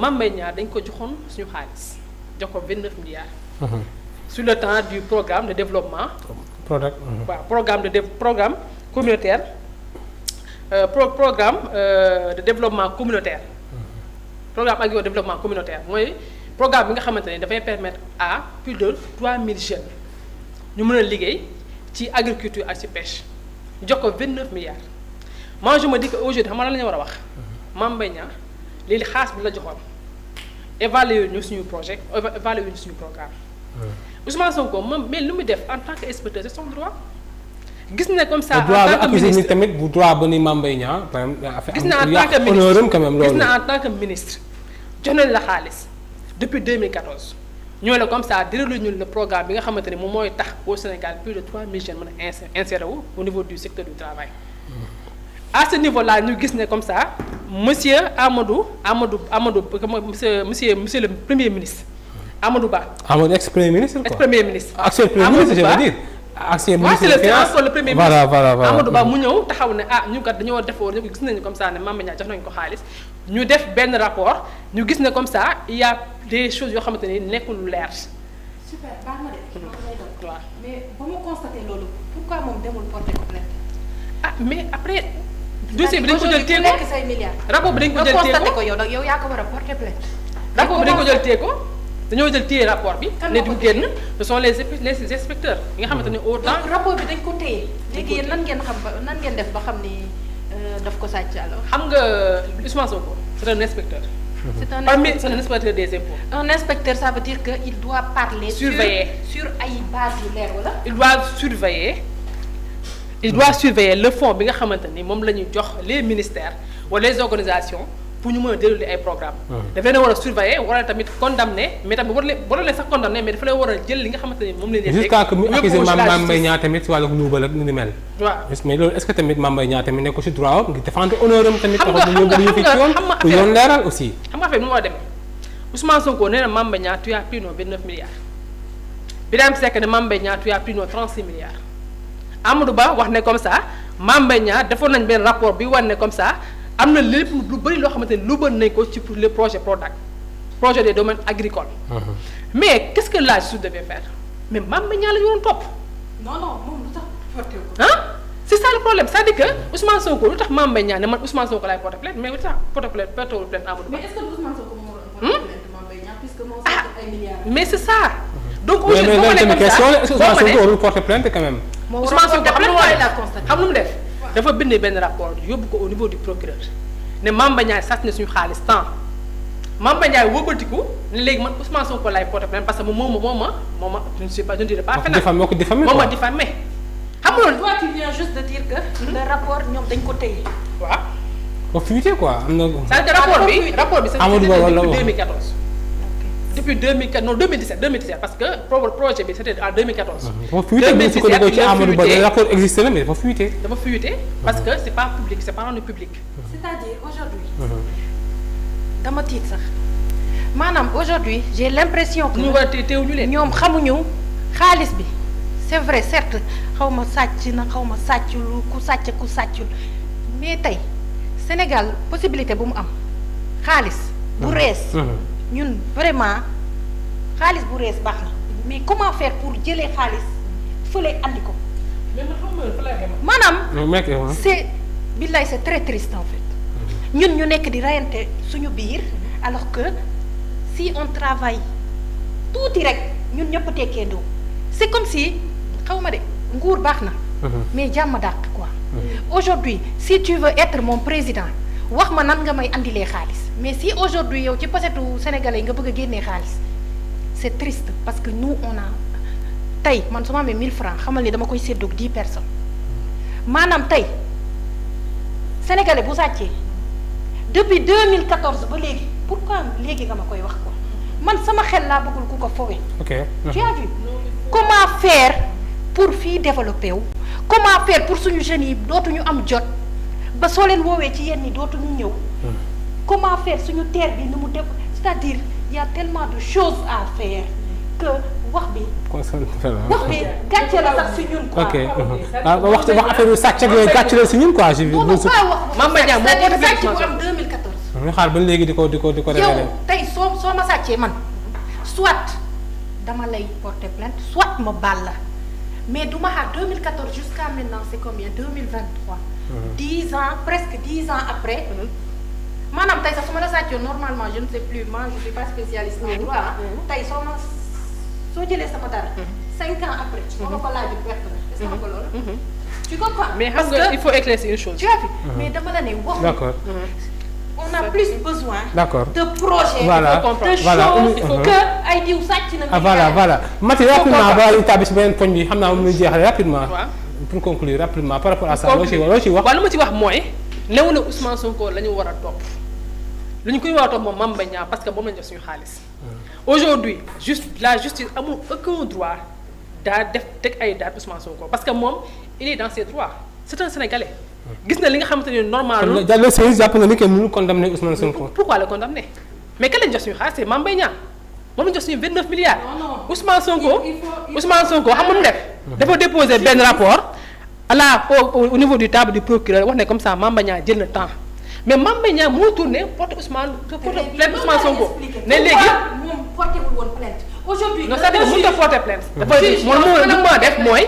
Mame Mbaye Niang dañ ko joxoon suñu xaalis jox ko 29 milliards. sur le temps du programme de développement. programme communautaire programme de développement communautaire. programme agro développement communautaire mooy programme bi nga xamante ne dafay permettre à plus de 3000 jeunes ñu mën a liggéey ci agriculture ak ci pêche ñu jox ko 29 milliards. moi je me dis que aujourd'hui xam nga lan la ñu war a wax Mame Mbaye Niang léegi xaalis bi la joxoon évaluer ñu suñu projet évaluer ñu suñu programme. Ousmane Sonko moom mais lu muy def en tant que inspecteur c'est son droit. gis na comme ça en tant que ministre tamit bu droit ba ni Mame Mbaye Niang gis na en tant que ministre gis na en tant que ministre jox nañ la xaalis depuis 2014 ñoo la comme ça déroulé ñu le programme bi nga xamante ne moom mooy tax au Sénégal plus de 3000 jeunes mën a insérer wu au niveau du secteur du travail. à ce niveau là ñu gis ne comme ça monsieur le premier ministre Amadou Ba. Amadou ex-premier ministre quoi. ex-premier ministre. actuel premier ministre je veux dire. ancien ministre des finances le premier ministre. voilà Amadou Ba mu ñëw taxaw ne ñu kat dañoo defoon ñëpp gis nañu comme ça ne Mame Mbaye Niang jox nañu ko xaalis ñu def benn rapport ñu gis ne comme ça il y a des choses yoo xamante ni nekkul lu leer. super baax na de. waaw. mais ba mu constaté loolu pourquoi moom demul porter ko plainte. ah mais après. dossier bi dañ ko jël téye ko lekk say milliards. rapport bi dañ ko jël téye constaté ko ko yow nag yow yaa ko war a porter plainte. rapport bi dañ ko jël téye ko dañoo jël téye rapport bi. Kan ne moo du ko génn ce sont les inspecteurs yi nga xamante ne au temps. donc rapport bi dañ ko téye. léegi yéen nan ngeen xam ba nan ngeen def ba xam ni daf ko sàcc alors. xam nga Ousmane Sonko c'est un inspecteur. c'est un parmi c'est un inspecteur des impôts. un inspecteur ça veut dire que il doit parler. Surveiller. sur ay base yu leer wala. il doit surveiller le fonds bi nga xamante ni moom la ñuy jox les ministères wala les organisations pour ñu mën a dérouler ay programmes. dafa leen war a surveiller wala tamit condamner mais tamit war leen sax condamner mais dafa leen war a jël li nga xamante ni moom la ñuy. jusqu'à que mu accusé Mame Mbaye Niang tamit si wàllu luubal ak ni mel. waaw mais loolu est-ce que tamit Mame Mbaye Niang tamit nekk ci droit am ngir défendre honneur am tamit. xam nga pour yoon leeral aussi. xam nga affaire bi mu war a dem Ousmane Sonko nee na Mame Mbaye Niang tu as pris nos 29 milliards Birame Seck ne Mame Mbaye Niang tu as pris nos 36 milliards Amadou Ba wax ne comme ça Mame Mbaye Niang defoon nañ benn rapport bi wane ne comme ça am na lépp lu bëri loo xamante ni lu bëri nañ ko ci pour le projet PRODAC projet des domaines agricoles. mais qu'est-ce que la justice devait faire mais Mame Mbaye Niang la ñu waroon topp. non moom lu tax porté ko. ah c'est ça le problème c'est-à-dire que Ousmane Sonko lu tax Mame Mbaye Niang ne man Ousmane Sonko laay porté plainte mais lu tax porté plainte porté plainte Amadou Ba. mais est-ce que Ousmane Sonko moo war a porté plainte Mame Mbaye Niang puisque moo sàcc ay milliards. mais c'est ça. donc mais loolu tamit question la est-ce que Ousmane Sonko warul porter plainte quand même. moo Ousmane Sonko xam lu mu def dafa bind benn rapport yóbbu ko au niveau du procureur ne Mame Mbaye Niang sàcc na suñu xaalis temps Mame Mbaye Niang wóobatiku ne léegi man Ousmane Sonko laay porter plainte parce que moom ma je ne sais pas je ne dirais pas fenn moo ko diffamé moom ma diffamé xam nga loolu toi tu viens juste de dire que le rapport ñoom dañ ko téye. waaw ko fuité quoi am na. c'est-à-dire que rapport bi Amadou Ba wala depuis 2014 depuis 2004 non 2017 parce que projet bi c'était en 2014. dafa fuité bi su ko déggoo ci Amadou Ba le rapport existe na mais dafa fuité. dafa fuité parce que c'est pas public c'est pas rendu public. c'est-à-dire aujourd'hui dama tiit sax maanaam aujourd'hui j'ai l'impression que ñu war a teewuñu leen. ñoom xamuñu xaalis bi c'est vrai certes xaw ma sàcc na xaw ma sàccul ku sàccul mais tey Sénégal possibilité bu mu am xaalis bu rees ñun vraiment xaalis bu rees baax na mais comment faire pour jëlee xaalis fële andi ko maanaam c'est billaay c'est très triste en fait ñun ñu nekk di rayante suñu biir alors que si on travaille tuuti rek ñun ñëpp tekkee ndoo c'est comme si xaw ma de nguur baax na mais jàmm dàq quoi aujourd'hui si tu veux être mon président wax ma nan nga may andilee xaalis mais si aujourd'hui yow ci posetu sénégalais nga bëgg a génnee xaalis c'est triste parce que nous on a tey man su ma amee 1000 francs xamal ni dama koy séddoog 10 personnes maanaam tey sénégalais bu sàccee depuis 2014 ba léegi pourquoi léegi nga ma koy wax quoi man sama xel laa bëggul ku ko fowe. ok tu as vu comment faire pour fii développer wu comment faire pour suñu jeunes yi dootuñu am jot ba soo leen woowee ci yenn yi dootuñu ñëw. comment faire suñu terre bi nu mu def c'est-à-dire il y a tellement de choses à faire que wax bi. wax bi gàcce la sax si ñun quoi. ok wax affaire sàcc ak yooyu gàcce la si ñun quoi. non non pas wax. Mame Mbaye Niang moo ko sàcc bu am 2014. ñu xaar ba léegi di ko révélé. yow tey soo ma sàccee man soit dama lay porter plainte soit ma baal la mais du ma xaar 2014 jusqu'à maintenant c'est combien 2023. 10 ans presque 10 ans après. maanaam tey sax su ma la sàccee normalement je ne sais plus moi je suis pas spécialiste en droit tey soo jëlee sama dara. 5 ans après. soo ma ko laajee perte na est-ce que xam nga loolu. tu comprends mais xam nga il faut éclaircir une chose. tu as vu mais dama la ne wax. d'accord. on a plus besoin. D'accord. de projets. Voilà. de Voilà. choses que ay diw sàcc na. ah voilà Maty rapidement balaa ñuy tàbbi si beneen poñ bi xam naa moom la ñuy jeexale rapidement. waaw pour conclure rapidement par rapport à ça. loo ci wax waaw lu ma ci wax mooy. néew na Ousmane Sonko la ñu war a topp lu ñu koy war a topp moom Mame Mbaye Niang parce que moom lañ def suñu xaalis. aujourd'hui la justice amul aucun droit daa def teg ay daan Ousmane Sonko parce que moom il est dans ses droits c'est un Sénégalais. gis na li nga xamante ne normal. kon Diallo Sèye jàpp nga ni kenn mënu condamner Ousmane Sonko. pourquoi le condamner mais kan lañ jox suñu xaalis c'est Mame Mbaye Niang moom lañ jox suñu 29 milliards. non Ousmane Sonko Ousmane Sonko xam nga mu def. dafa déposer benn rapport au niveau du table du procureur wax ne comme ça Mame Mbaye Niang jël na temps mais Mame Mbaye Niang moo tourné porte Ousmane plainte Ousmane Sonko. ne léegi moom porté wul woon plainte aujourd'hui non c'est-à-dire mënut a porter plainte. dafa moom li ma def mooy.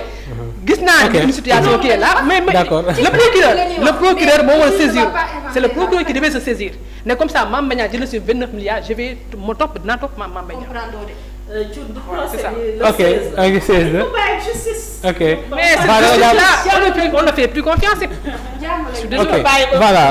gis naa ne une situation qui est là mais le procureur moo war a saisir c'est le procureur qui devait se saisir ne comme ça Mame Mbaye Niang jël sur 29 milliards je vais ma topp dinaa topp Mame Mbaye Niang. c'est ça. ok ok 16 la ok. mais cette justice là on ne fait plus confiance. ok voilà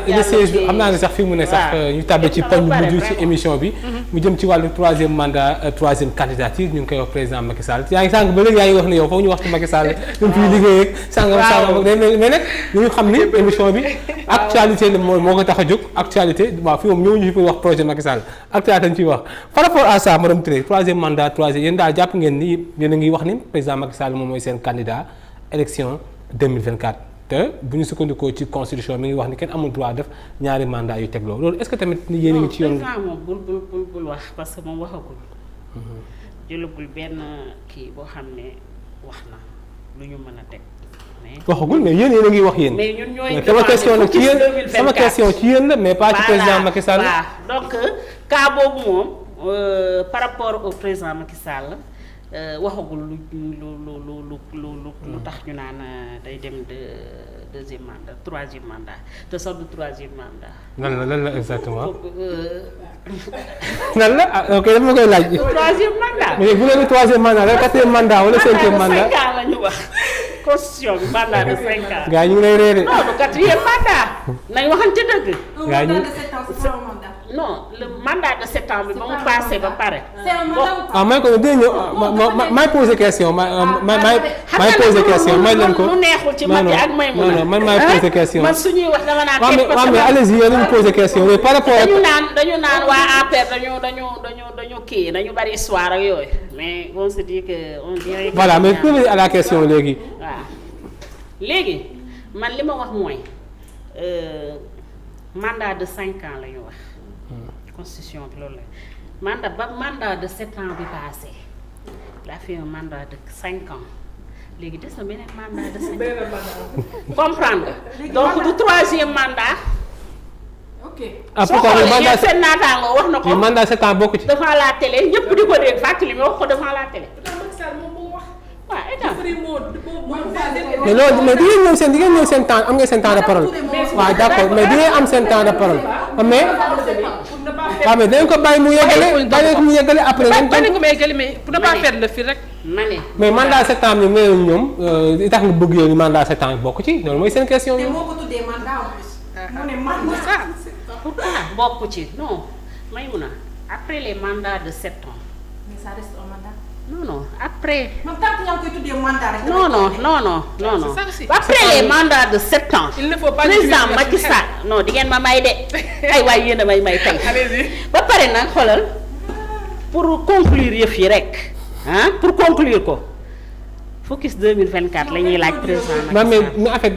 le 16 xam naa ne sax fi mu ne sax ñu tàbbee ci poñ bu mujj ci émission bi. mu jëm ci wàllu troisième mandat troisième candidature ñu ngi koy wax président Macky Sall yaa ngi sànq ba léegi yaa ngi wax ne yow foog ñu wax ci Macky Sall ñu ngi fiy liggéey ak sàngam mais nag ñu xam ni émission bi actualité la moo ko tax a jóg actualité waaw fi moom ñëwuñu fi pour wax projet Macky Sall actualité lañ ciy wax par rapport à ça madame Touré troisième mandat troisième yéen daal jàpp ngeen ni yéen a ngi wax ni président Macky Sall moom mooy seen candidat élection 2024 te bu ñu sukkandikoo ci constitution mi ngi wax ni kenn amul droit def ñaari mandat yu tegloo loolu est-ce que tamit yéen a ngi ci yoon. président moom bul wax parce que moom waxagul. jëlagul benn kii boo xam ne wax na lu ñu mën a teg. waxagul mais yéen a ngi wax yéen. mais ñun ñooy sama question nag ci yéen sama question ci yéen la mais pas ci président Macky Sall. voilà donc cas boobu moom par rapport au président Macky Sall waxagul lu tax ñu naan day dem deuxième mandat troisième mandat te sax du troisième mandat. lan la exactement. lan la ah ok dama koy laaj. troisième mandat. mais bu leen troisième mandat la quatrième mandat wala cinquième mandat. 5 ans la ñu wax constitution bi mandat de 5 ans. gars ñu ngi lay réeré. non du quatrième mandat. nañ waxante dëgg. gars ñu non le mandat de 7 ans bi ba mu passé ba pare. ah may ko dégg nga may poser question may poser question may leen ko. lu neexul ci Mati ak Maïmouna non man may poser question. man suñuy wax dama naan. waaw mais allez-y yéen a ngi poser question mais par rapport. dañu naan waa APR dañu kii dañu bari histoire ak yooyu mais on se dit que on dirait. voilà mais pour à la question léegi. waaw léegi man li ma wax mooy mandat de 5 ans la ñu wax. constitution bi loolu la mandat de 7 ans bi passé il a fait un mandat de 5 ans léegi des na beneen mandat de 5 ans comprendre donc du troisième mandat. ok soo xoolee seen naataango wax na ko mandat 7 ans bokk ci. devant la télé ñëpp di ko dégg fàttali mi wax ko devant la télé. waaw état. mais loolu mais di ngeen ñëw seen temps am ngeen seen temps de parole. waaw d'accord mais di ngeen am seen temps de parole mais. waaw mais dañ ko bàyyi mu yeggale après. bàyyi ko mu yeggale mais pour ne pas faire le fil rek. mais mandat 7 ans bi nee nañ ñoom li tax nga bëgg yow mandat 7 ans bokk ci loolu mooy seen question yi. moo ko tuddee mandat en plus. mu ne mandat. pourquoi bokk ci non Maïmouna après les mandats de 7 ans. mais ça reste un mandat. non après. man tant que yaa ngi koy tuddee mandat rek. non. après les mandats de 7 ans. il ne faut pas président Macky Sall non di ngeen ma may de ay waay yéen a may tey. ba pare nag xoolal pour conclure yëf yi rek pour conclure ko focus 2024 la ñuy laaj président Macky Sall. mais en fait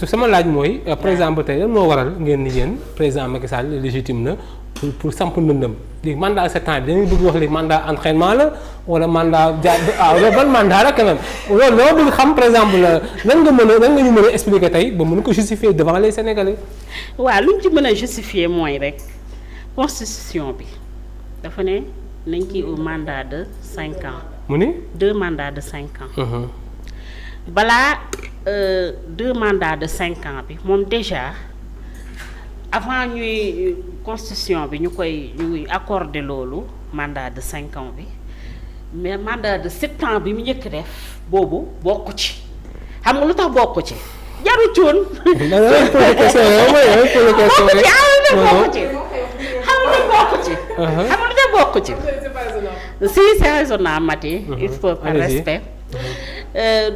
sama laaj mooy par exemple tey lan moo waral ngeen ni yéen président Macky Sall légitime na pour samp ndëndëm léegi mandat 7 ans bi dañuy bëgg wax léegi mandat entraînement la wala mandat ban mandat la quand même loolu loo bëgg xam par exemple nan nga ñu mën a expliquer tey ba mën ko justifier devant les Sénégalais. waaw lu ñu ci mën a justifier mooy rek constitution bi dafa ne nañ kii au mandat de 5 ans. mu ni 2 mandats de 5 ans. balaa 2 mandats de 5 ans bi moom déjà avant ñuy constitution bi ñuy accorder loolu mandat de 5 ans bi mais mandat de 7 ans bi mu njëkk def boobu bokku ci xam nga lu tax bokku ci jaru coon. bokku ci. si c'est raisonnable Mati. il faut par respect.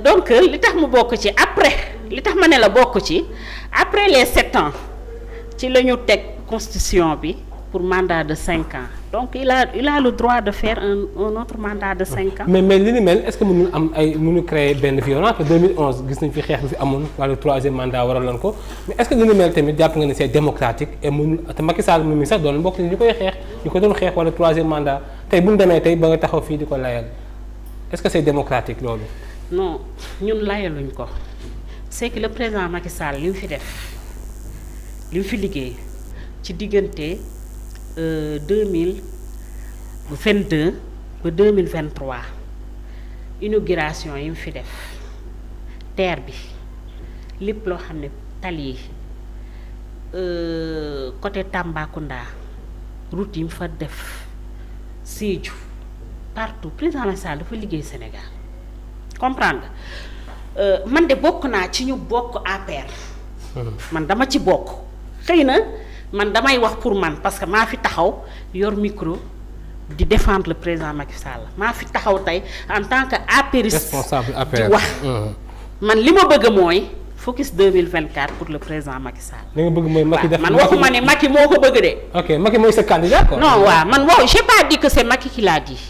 donc li tax mu bokk ci après li tax ma ne la bokk ci après les 7 ans ci la ñu teg constitution bi pour mandat de 5 ans donc il a le droit de faire un autre mandat de 5 ans. mais li ni mel est-ce que mënul créer benn violence parce que 2011 gis nañ fi xeex bi fi amoon wala troisième mandat waraloon ko mais est-ce que li ni mel tamit jàpp nga ne c'est démocratique et mënul te Macky Sall mi sax doon bokk ni ñu koy xeex ñu ko doon xeex wala troisième mandat tey bu ñu demee tey ba nga taxaw fii di ko layal est-ce que c'est démocratique loolu. non ñun layaluñ ko c'est que le président Macky Sall li mu fi def li mu fi liggéey ci diggante 2000 22 ba 2023 inauguration yi mu fi def TER bi lépp loo xam ne tali yi côté Tambacounda route yi mu fa def Sédhiou partout président Macky Sall dafa liggéey Sénégal comprendre nga man de bokk naa ci ñu bokk APR. man dama ci bokk xëy na man damay wax pour man parce que maa fi taxaw yor micro di défendre le président Macky Sall maa fi taxaw tey en tant que apériste responsable APR di wax man li ma bëgg mooy focus 2024 pour le président Macky Sall. li nga bëgg mooy Macky def man waxuma ne Macky moo ko bëgg de. ok Macky mooy sa candidat quoi. non waaw man wow j'ai pas dit que c'est Macky qui l'a dit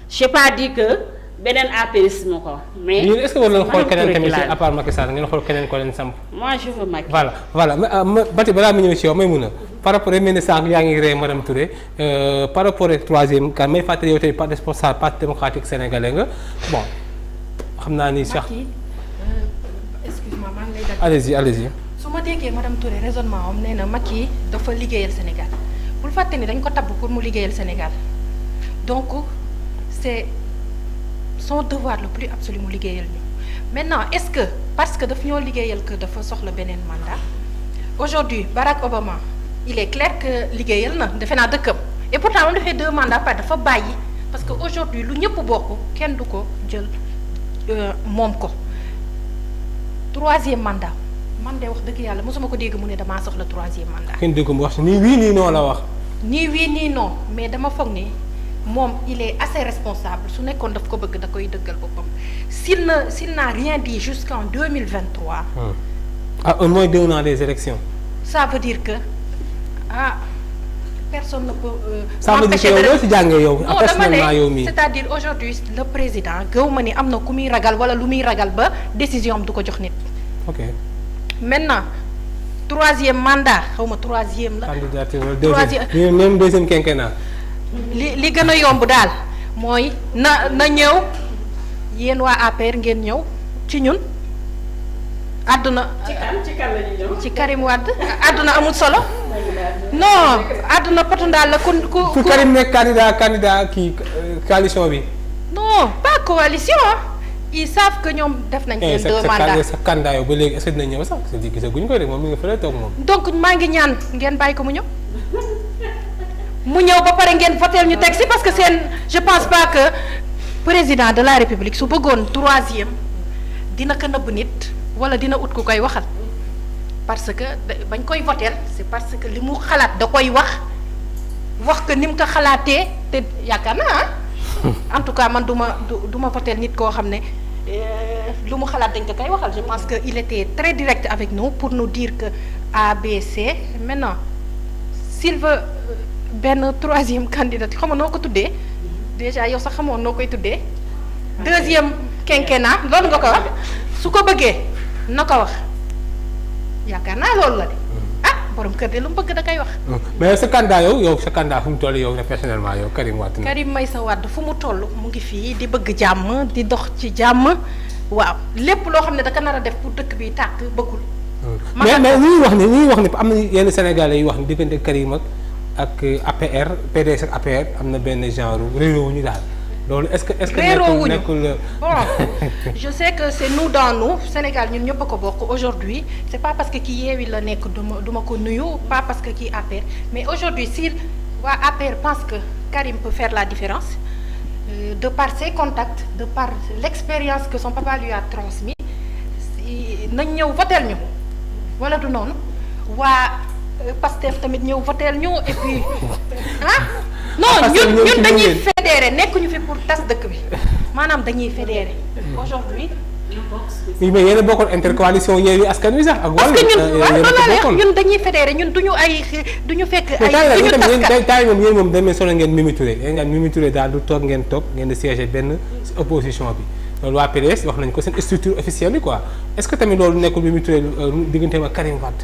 j'ai pas dit que beneen apériste moo ko mais. yéen est-ce que war nañu xool keneen tamit à part Macky Sall ngeen xool keneen ko leen samp. moi je veux Macky. voilà Bati balaa ma ñëw ci yow may mun a par rapport ak mel ni sànq yaa ngi rey madame Touré par rapport ak troisième kan may fàttali yow tey pas responsable parti démocratique sénégalais nga bon xam naa ni sax. excuse-moi maa ngi lay dagg. allez-y. su ma déggee madame Touré raisonnement am nee na Macky dafa liggéeyal Sénégal bul fàtte ni dañ ko tabb pour mu liggéeyal Sénégal donc c'est son devoir le plus absolu mu liggéeyal ñu maintenant est-ce que parce que daf ñoo liggéeyal que dafa soxla beneen mandat aujourd'hui Barack Obama il est clair que liggéeyal na defe naa dëkkam et pourtant moom dafay 2 mandats par dafa bàyyi parce que aujourd'hui lu ñëpp bokk kenn du ko jël moom ko 3e mandat man de wax dëgg yàlla mosuma ko dégg mu ne damaa soxla 3e mandat. kenn dégg mu wax nii wii nii non la wax. nii wii nii non mais dama foog ni moom il est assez responsable su nekkoon daf ko bëgg da koy dëggal boppam s'il n'a rien dit jusqu'en 2023. à un mois 2 ans des élections. ça veut dire que personne ne peut. ça veut dire que yow loo ci jàngee yow. personnellement yow mii c'est-à-dire aujourd'hui le président gëw ma ni am na ku muy ragal wala lu muy ragal ba décision am du ko jox nit. ok maintenant 3e mandat xaw ma 3e la. candidature wala 2e même 2e quinquennat. li gën a yomb daal mooy na ñëw yéen waa APR ngeen ñëw ci ñun àdduna. ci kan la ñuy ñëw. ci Karim Wade àdduna amul solo. non àdduna potundaal la ku Karim nekk candidat kii coalition bi. non pas coalition ils savent que ñoom def nañ seen 2 mandats sa candidat yow ba léegi est-ce que dina ñëw sax gisaguñ ko de moom mi nga fële toog moom. donc maa ngi ñaan ngeen bàyyi ko mu ñëw. mu ñëw ba pare ngeen voter ñu teg si parce que je pense pas que président de la république su bëggoon 3e dina ko nëbb nit wala dina ut ku koy waxal parce que bañ koy voter c'est parce que li mu xalaat da koy wax que ni mu ko xalaatee te yaakaar naa en tout cas man du ma voter nit koo xam ne lu mu xalaat dañ ko koy waxal je pense que il était très direct avec nous pour nous dire que ABC maintenant s'il veut benn 3e candidat xam nga noo ko tuddee déjà yow sax xamoon noo koy tuddee 2e quinquennat loolu nga ko wax su ko bëggee na ko wax yaakaar naa loolu la de borom kër de lu mu bëgg da koy wax. mais sa candidat yow sa candidat fu mu toll yow personnellement yow Karim Wade. Karim Meïssa Wade fu mu toll mu ngi fii di bëgg jàmm di dox ci jàmm waaw lépp loo xam ne da ka nar a def pour dëkk bi tàkk bëggul. mais ñuy wax ni am na yenn Sénégalais yi wax ni diggante Karim ak APR PDS ak APR am na benn genre réeróo ñu daal loolu est-ce que nekkul bon je sais que c'est nous dans nous Sénégal ñun ñëpp a ko bokk aujourd'hui c'est pas parce que kii Yewwi la nekk duma ko nuyu pas parce que kii APR mais aujourd'hui si waa APR pense que Karim peut faire la différence de par ses contacts de par l'expérience que son papa lui a transmis nañ ñëw votel ñu wala du noonu waa Pastef tamit ñëw votel ñu et puis non ñun dañuy fédérer nekkuñu fi pour tas dëkk bi maanaam dañuy fédérer aujourd'hui mais yéen a bokkoon intercoalition Yewwi Askan Wi sax ak wàllu. parce que ñun dañuy fédérer ñun duñu fekk ay duñu taskat taay moom yéen moom demee solo ngeen Mimi Touré yéen ngeen Mimi Touré daal du toog ngeen di siéger benn opposition bi loolu waa PDS wax nañ ko seen structure officielle bi quoi est-ce que tamit loolu nekkul Mimi Touré digganteem ak Karim Wade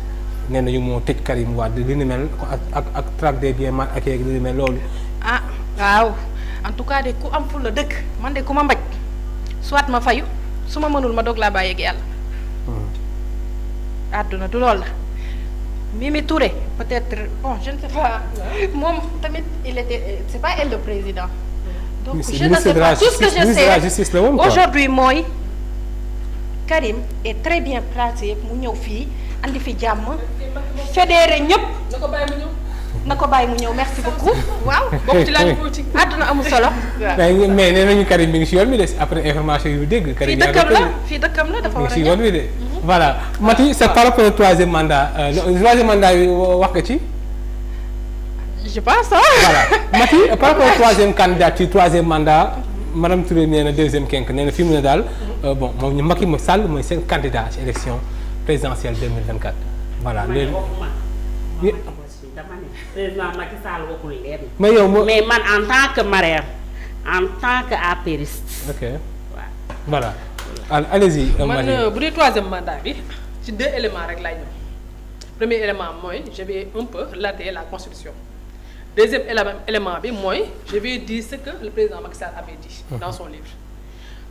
nee nañu moo tëj Karim Wade li ni mel ak traque des biens mal acquis li ni mel loolu. waaw en tout cas de ku am ful la dëkk man de ku ma mbaj soit ma fayu su ma mënul ma doog laa bàyyeeg yàlla. àdduna du loolu la Mimi Touré peut-être bon je ne sais pas moom tamit il était c'est pas elle le président. donc je ne sais pas tout ce que je sais aujourd'hui mooy Karim est très bien placé mu ñëw fii andi fi jàmm fédéré ñëpp. na ko bàyyi mu ñëw merci beaucoup waaw. bokk ci laaj politique. àdduna amul solo. mais nee nañu Karim mi ngi si yoon bi de après information yu dégg. Karim fii dëkkam la dafa war a si yoon bi de. voilà Maty c'est par rapport au troisième mandat troisième mandat yi wax nga ci. je pense voilà Maty par rapport au troisième candidature troisième mandat madame Touré nee na deuxième quinquennat nee na fi mu ne daal bon moom ñu Macky Sall mooy seen candidat ci élection présidentielle 2024 voilà léegi. dama ne président Macky Sall waxul leen. mais yow mais man en tant que Marème en tant que apériste. ok waaw voilà. allez-y. man bu dee troisième mandat bi ci 2 éléments rek laay ñëw premier élément mooy je vais un peu relater la constitution deuxième élément bi mooy je vais dire ce que le président Macky Sall avait dit dans son livre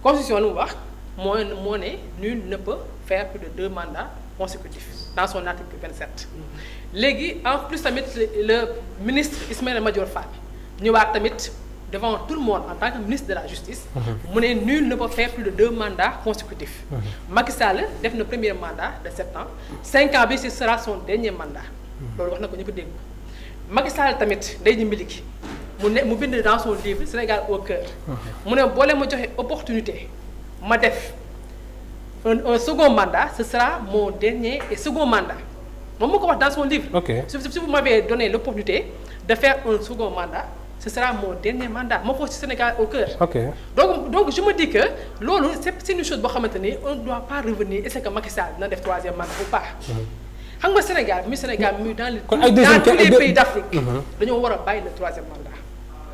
constitution lu mu wax moo ne nul ne peut faire plus de 2 mandats consécutifs dans son article 27 léegi en plus tamit le ministre Ismaïla Madior Fall ñëwaat tamit devant tout le monde en tant que ministre de la justice mu ne nul ne peut faire plus de 2 mandats consécutifs Macky Sall def na premier mandat de 7 ans 5 ans bi ce sera son dernier mandat loolu wax na ko ñëpp dégg Macky Sall tamit day ñu miliki mu bind dans son livre Sénégal au cœur mu ne boole ma joxe opportunité ma def un second mandat ce sera mon dernier et second mandat moom moo ko wax dans son livre. ok si vous m'avez donné l'opportunité de faire un second mandat ce sera mon dernier mandat moo ko ci Sénégal au cœur. ok donc je me dis que loolu c'est une chose boo xamante ni on ne doit pas revenir est-ce que Macky Sall dina def troisième mandat ou pas. xam nga Sénégal muy dans tous les pays d'Afrique. dañoo war a bàyyi le troisième mandat.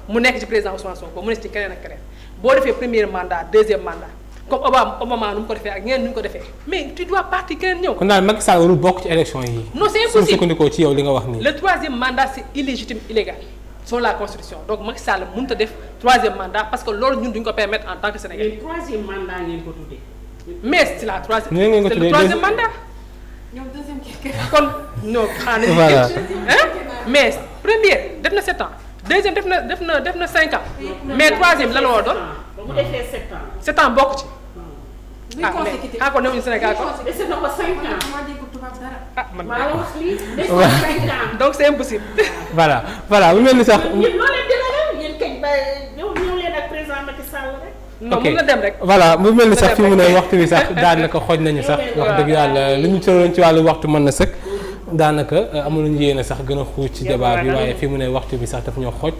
mu nekk ci président Ousmane Sonko mu nekk ci keneen ak keneen boo defee premier mandat deuxième mandat. comme Obama nu mu ko defee ak ñeneen nu mu ko defee mais tu dois partir keneen ñëw. kon daal Macky Sall warul bokk ci élection yi. non c'est impossible sukkandikoo ci yow li nga wax nii. le troisième mandat c'est illégitime illégal selon la constitution donc Macky Sall mënut a def troisième mandat parce que loolu ñun duñ ko permettre en tant que Sénégalais. mais troisième mandat ngeen ko tuddee. mais c'est la troisième. c'est le troisième mandat. ñoom deuxième quinquennat. kon non xanaa voilà mais première def na 7 ans deuxième def na 5 ans mais troisième lan la war a doon. ba mu defee 7 ans. 7 ans bokk ci. buy consécutif kon newuñu Sénégal ko. dese na ko 5 ans. maa dégg tubaab dara. ah man maa la wax lii dese na 5 ans. donc c'est impossible. voilà bu mel ni sax. yéen loo leen di ragal yéen kañ ba ñëw leen ak président Macky Sall rek. non mën na dem rek. voilà mu mel ni sax fi mu ne waxtu bi sax daanaka xooj nañu sax wax dëgg yàlla li ñu tolloon ci wàllu waxtu mën na sëkk. daanaka amuñu yéene sax gën a xuus ci débat bi waaye fi mu ne waxtu bi sax daf ñoo xooj.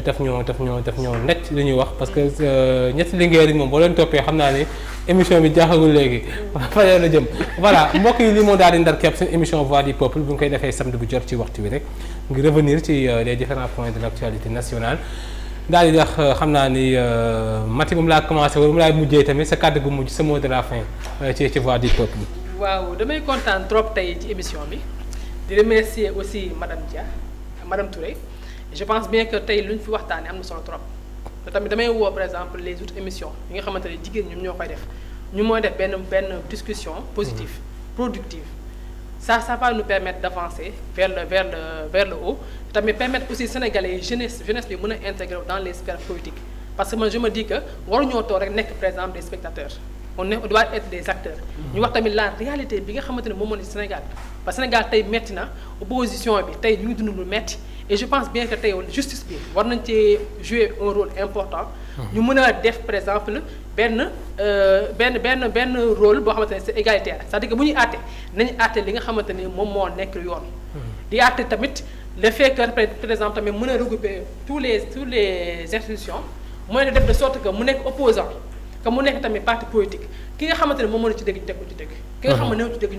daf ñoo necc li ñuy wax parce que ñetti liggéey rek moom boo leen toppee xam naa ne émission bi jaaxagul léegi fa la jëm. voilà mbokk yi li moo daal di ndar képp seen émission Voix du Peuple bu ñu koy defee samedi bu jot ci waxtu bi rek ngir revenir ci les différents points de l'actualité nationale. daal di wax xam naa ni Maty moom laa commencé wala mu laay mujjee tamit sa kàddu gu mujj sa mot de la fin ci Voix du Peuple. waaw damay kontaan trop tey ci émission bi. di remercier aussi madame Touré je pense bien que tey lu ñu fi waxtaanee am na solo trop te tamit damay woo par exemple les autres émissions yi nga xamante ne jigéen ñoom ñoo koy def ñu mooy def benn discussion positive productive ça va nous permettre d'avancer vers le haut tamit permettre aussi sénégalais yi jeunesse bi mën a intégrer dans les sphères politiques parce que man je me dis que waruñoo toog rek nekk par exemple des spectateurs on doit être des acteurs ñu wax tamit la réalité bi nga xamante ne moom moo ne Sénégal parce que Sénégal tey metti na opposition bi tey ñu ngi dund lu metti et je pense bien que tey justice bi war nañ cee jouer un rôle important ñu mën a def par exemple benn rôle boo xamante ne c'est égalitaire c'est-à-dire que bu ñuy àtte nañu àtte li nga xamante ni moom moo nekk yoon di àtte tamit le fait que par exemple tamit mën a regrouper tous les institutions mooy def de sorte que mu nekk opposant que mu nekk tamit parti politique ki nga xamante ne moom moo ci dëgg ñu teg ko ci dëgg ki nga xamante ne ci dëgg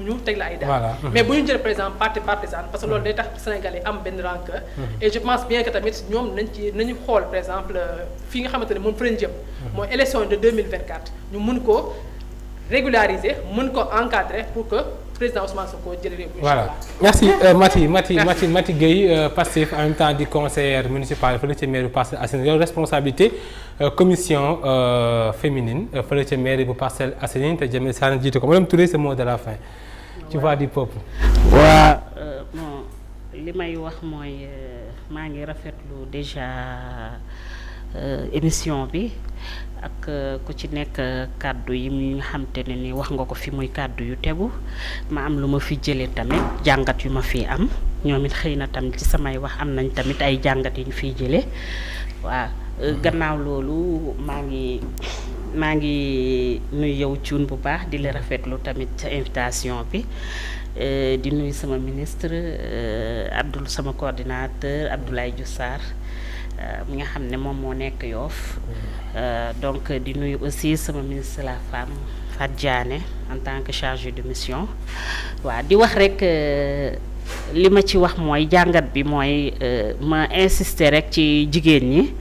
ñu teg la ay daal mais bu ñu jël par exemple parti partisan parce que loolu day tax Sénégalais am benn rancœur et je pense bien que tamit ñoom nañu xool par exemple fii nga xamante ne moom fa lañ jëm mooy élection de 2024 ñu mun ko régulariser mën ko encadrer pour que président Ousmane Sonko jëlee réew mi. voilà merci Maty Gueye Pastef en même temps di conseillère municipale fële ca mairie bu Parcelles Assainies yow responsabilité commission féminine fële ca mairie bu Parcelles Assainies te Jamil Sané jiite ko madame Touré sa mot de la fin. ci Voix du Peuple. waa bon li may wax mooy maa ngi rafetlu déjà émission bi ak ku ci nekk kàddu yi nga xamante ne ni wax nga ko fi muy kàddu yu tegu ma am lu ma fi jëlee tamit jàngat yu ma fi am ñoom it xëy na tamit ci samay wax am nañ tamit ay jàngat yu ñu fiy jëlee waaw gannaaw loolu maa ngi nuyu yow Thioune bu baax di la rafetlu tamit sa invitation bi di nuyu sama ministre sama coordinateur Abdoulaye Diouf Sarr mi nga xam ne moom moo nekk Yoff donc di nuyu aussi sama ministre de la femme Fatou Diané en tant que chargée de mission waaw di wax rek li ma ci wax mooy jàngat bi mooy ma insister rek ci jigéen ñi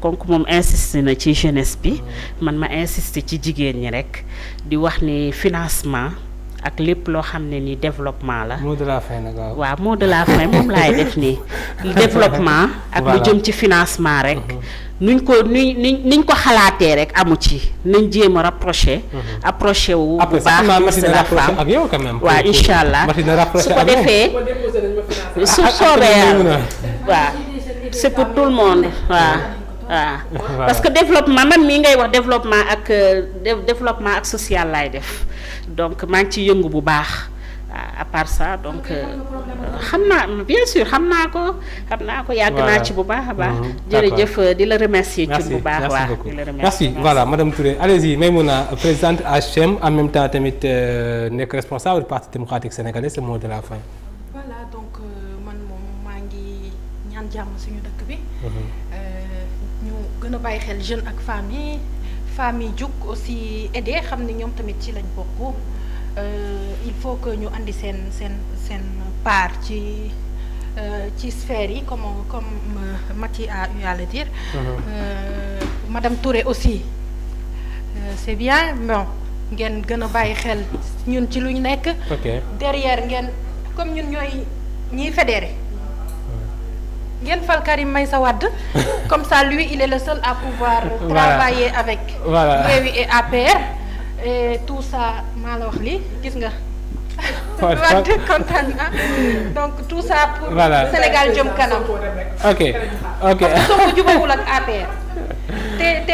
comme moom insister na ci jeunesse bi man ma insister ci jigéen ñi rek di wax ni financement ak lépp loo xam ne ni développement la. mot de la fin nag waaw mot de la fin moom laay def nii. développement ak lu jëm ci financement rek. nuñ ko xalaatee rek amu ci nañ jéem a approché wu. bu baax ministre de la femme ak yow quand même. waaw incha allah su ko defee su soobee waaw c'est pour tout le monde waaw. parce que développement man mii ngay wax développement ak social laay def donc maa ngi ci yëngu bu baax à part ça donc xam naa bien sûr xam naa ko yàgg naa ci bu baax a baax. jërëjëf di la remercier ci bu baax waaw di la remercier. merci voilà madame Touré allez-y Maïmouna présidente HM en même temps tamit nekk responsable du Parti démocratique sénégalais c'est mot de la fin. voilà donc man moom maa ngi ñaan jàmm suñu dëkk bi. ñu gën a bàyyi xel jeunes ak femmes yi jug aussi aider xam ne ñoom tamit ci lañ bokk. Il faut que ñu andi seen part ci sphère yi comme Maty a eu à le dire. Madame Touré aussi c'est bien bon ngeen gën a bàyyi xel ñun ci luñ nekk. derrière ngeen comme ñun ñooy ñiy fédéré. ngeen fal Karim Meïssa Wade comme ça lui il est le seul à pouvoir travailler avec Yewwi et APR. et tout ça maa la wax lii gis nga. Wade kontaan na donc tout ça pour Sénégal jëm kanam. ok parce que soo ko jubawul ak APR.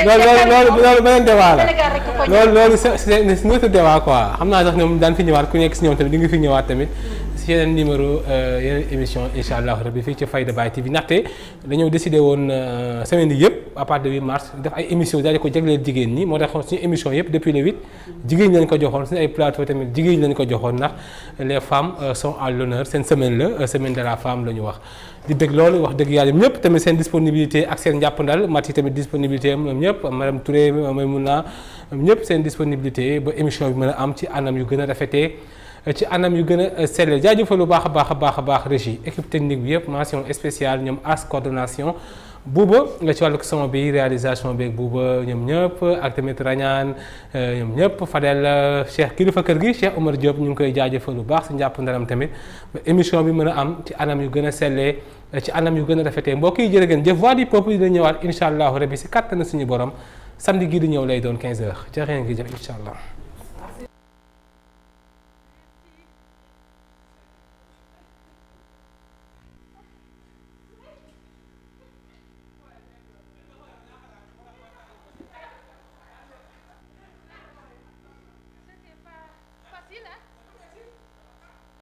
loolu beneen débat la Sénégal rek ko loolu c'est notre débat quoi xam naa sax ñoom daan fi ñëwaat ku nekk si ñoom tamit di nga fi ñëwaat tamit si yeneen numéro yeneen émission incha allah rabbi fii ci Fayda Baye TV ndaxte dañoo décidé woon semaine yi yëpp à partir de 8 mars def ay émission daal di ko jagleel jigéen ñi moo tax suñu émission yëpp depuis le 8 jigéen ñi lañ ko joxoon suñu ay plateau tamit jigéen ñi lañ ko joxoon ndax les femmes sont à l'honneur seen semaine la semaine de la femme la ñu wax di dëgg loolu wax dëgg yàlla ñëpp tamit seen disponibilité ak seen njàppandal Maty tamit disponibilité am ñoom ñëpp madame Touré Maïmouna ñëpp seen disponibilité ba émission bi mën a am ci anam yu gën a rafetee ci anam yu gën a sellé jaajëfal bu baax a baax régie équipe technique bi yëpp mention spéciale ñoom as coordination Bouba nga ci wàllu son bi réalisation beeg Bouba ñoom ñëpp ak tamit Rañaan ñoom ñëpp Fadel Cheikh kilifa kër gi Cheikh Omar Diop ñu ngi koy jaajëfal bu baax si njàpp ndaram tamit émission bi mën a am ci anam yu gën a sellee ci anam yu gën a rafetee mbokk yi jërë ngeen jëf voix du peuple dina ñëwaat incha allahu rabbi si kàttan suñu borom samedi gii di ñëw lay doon 15h jërë ngeen jëf incha allah.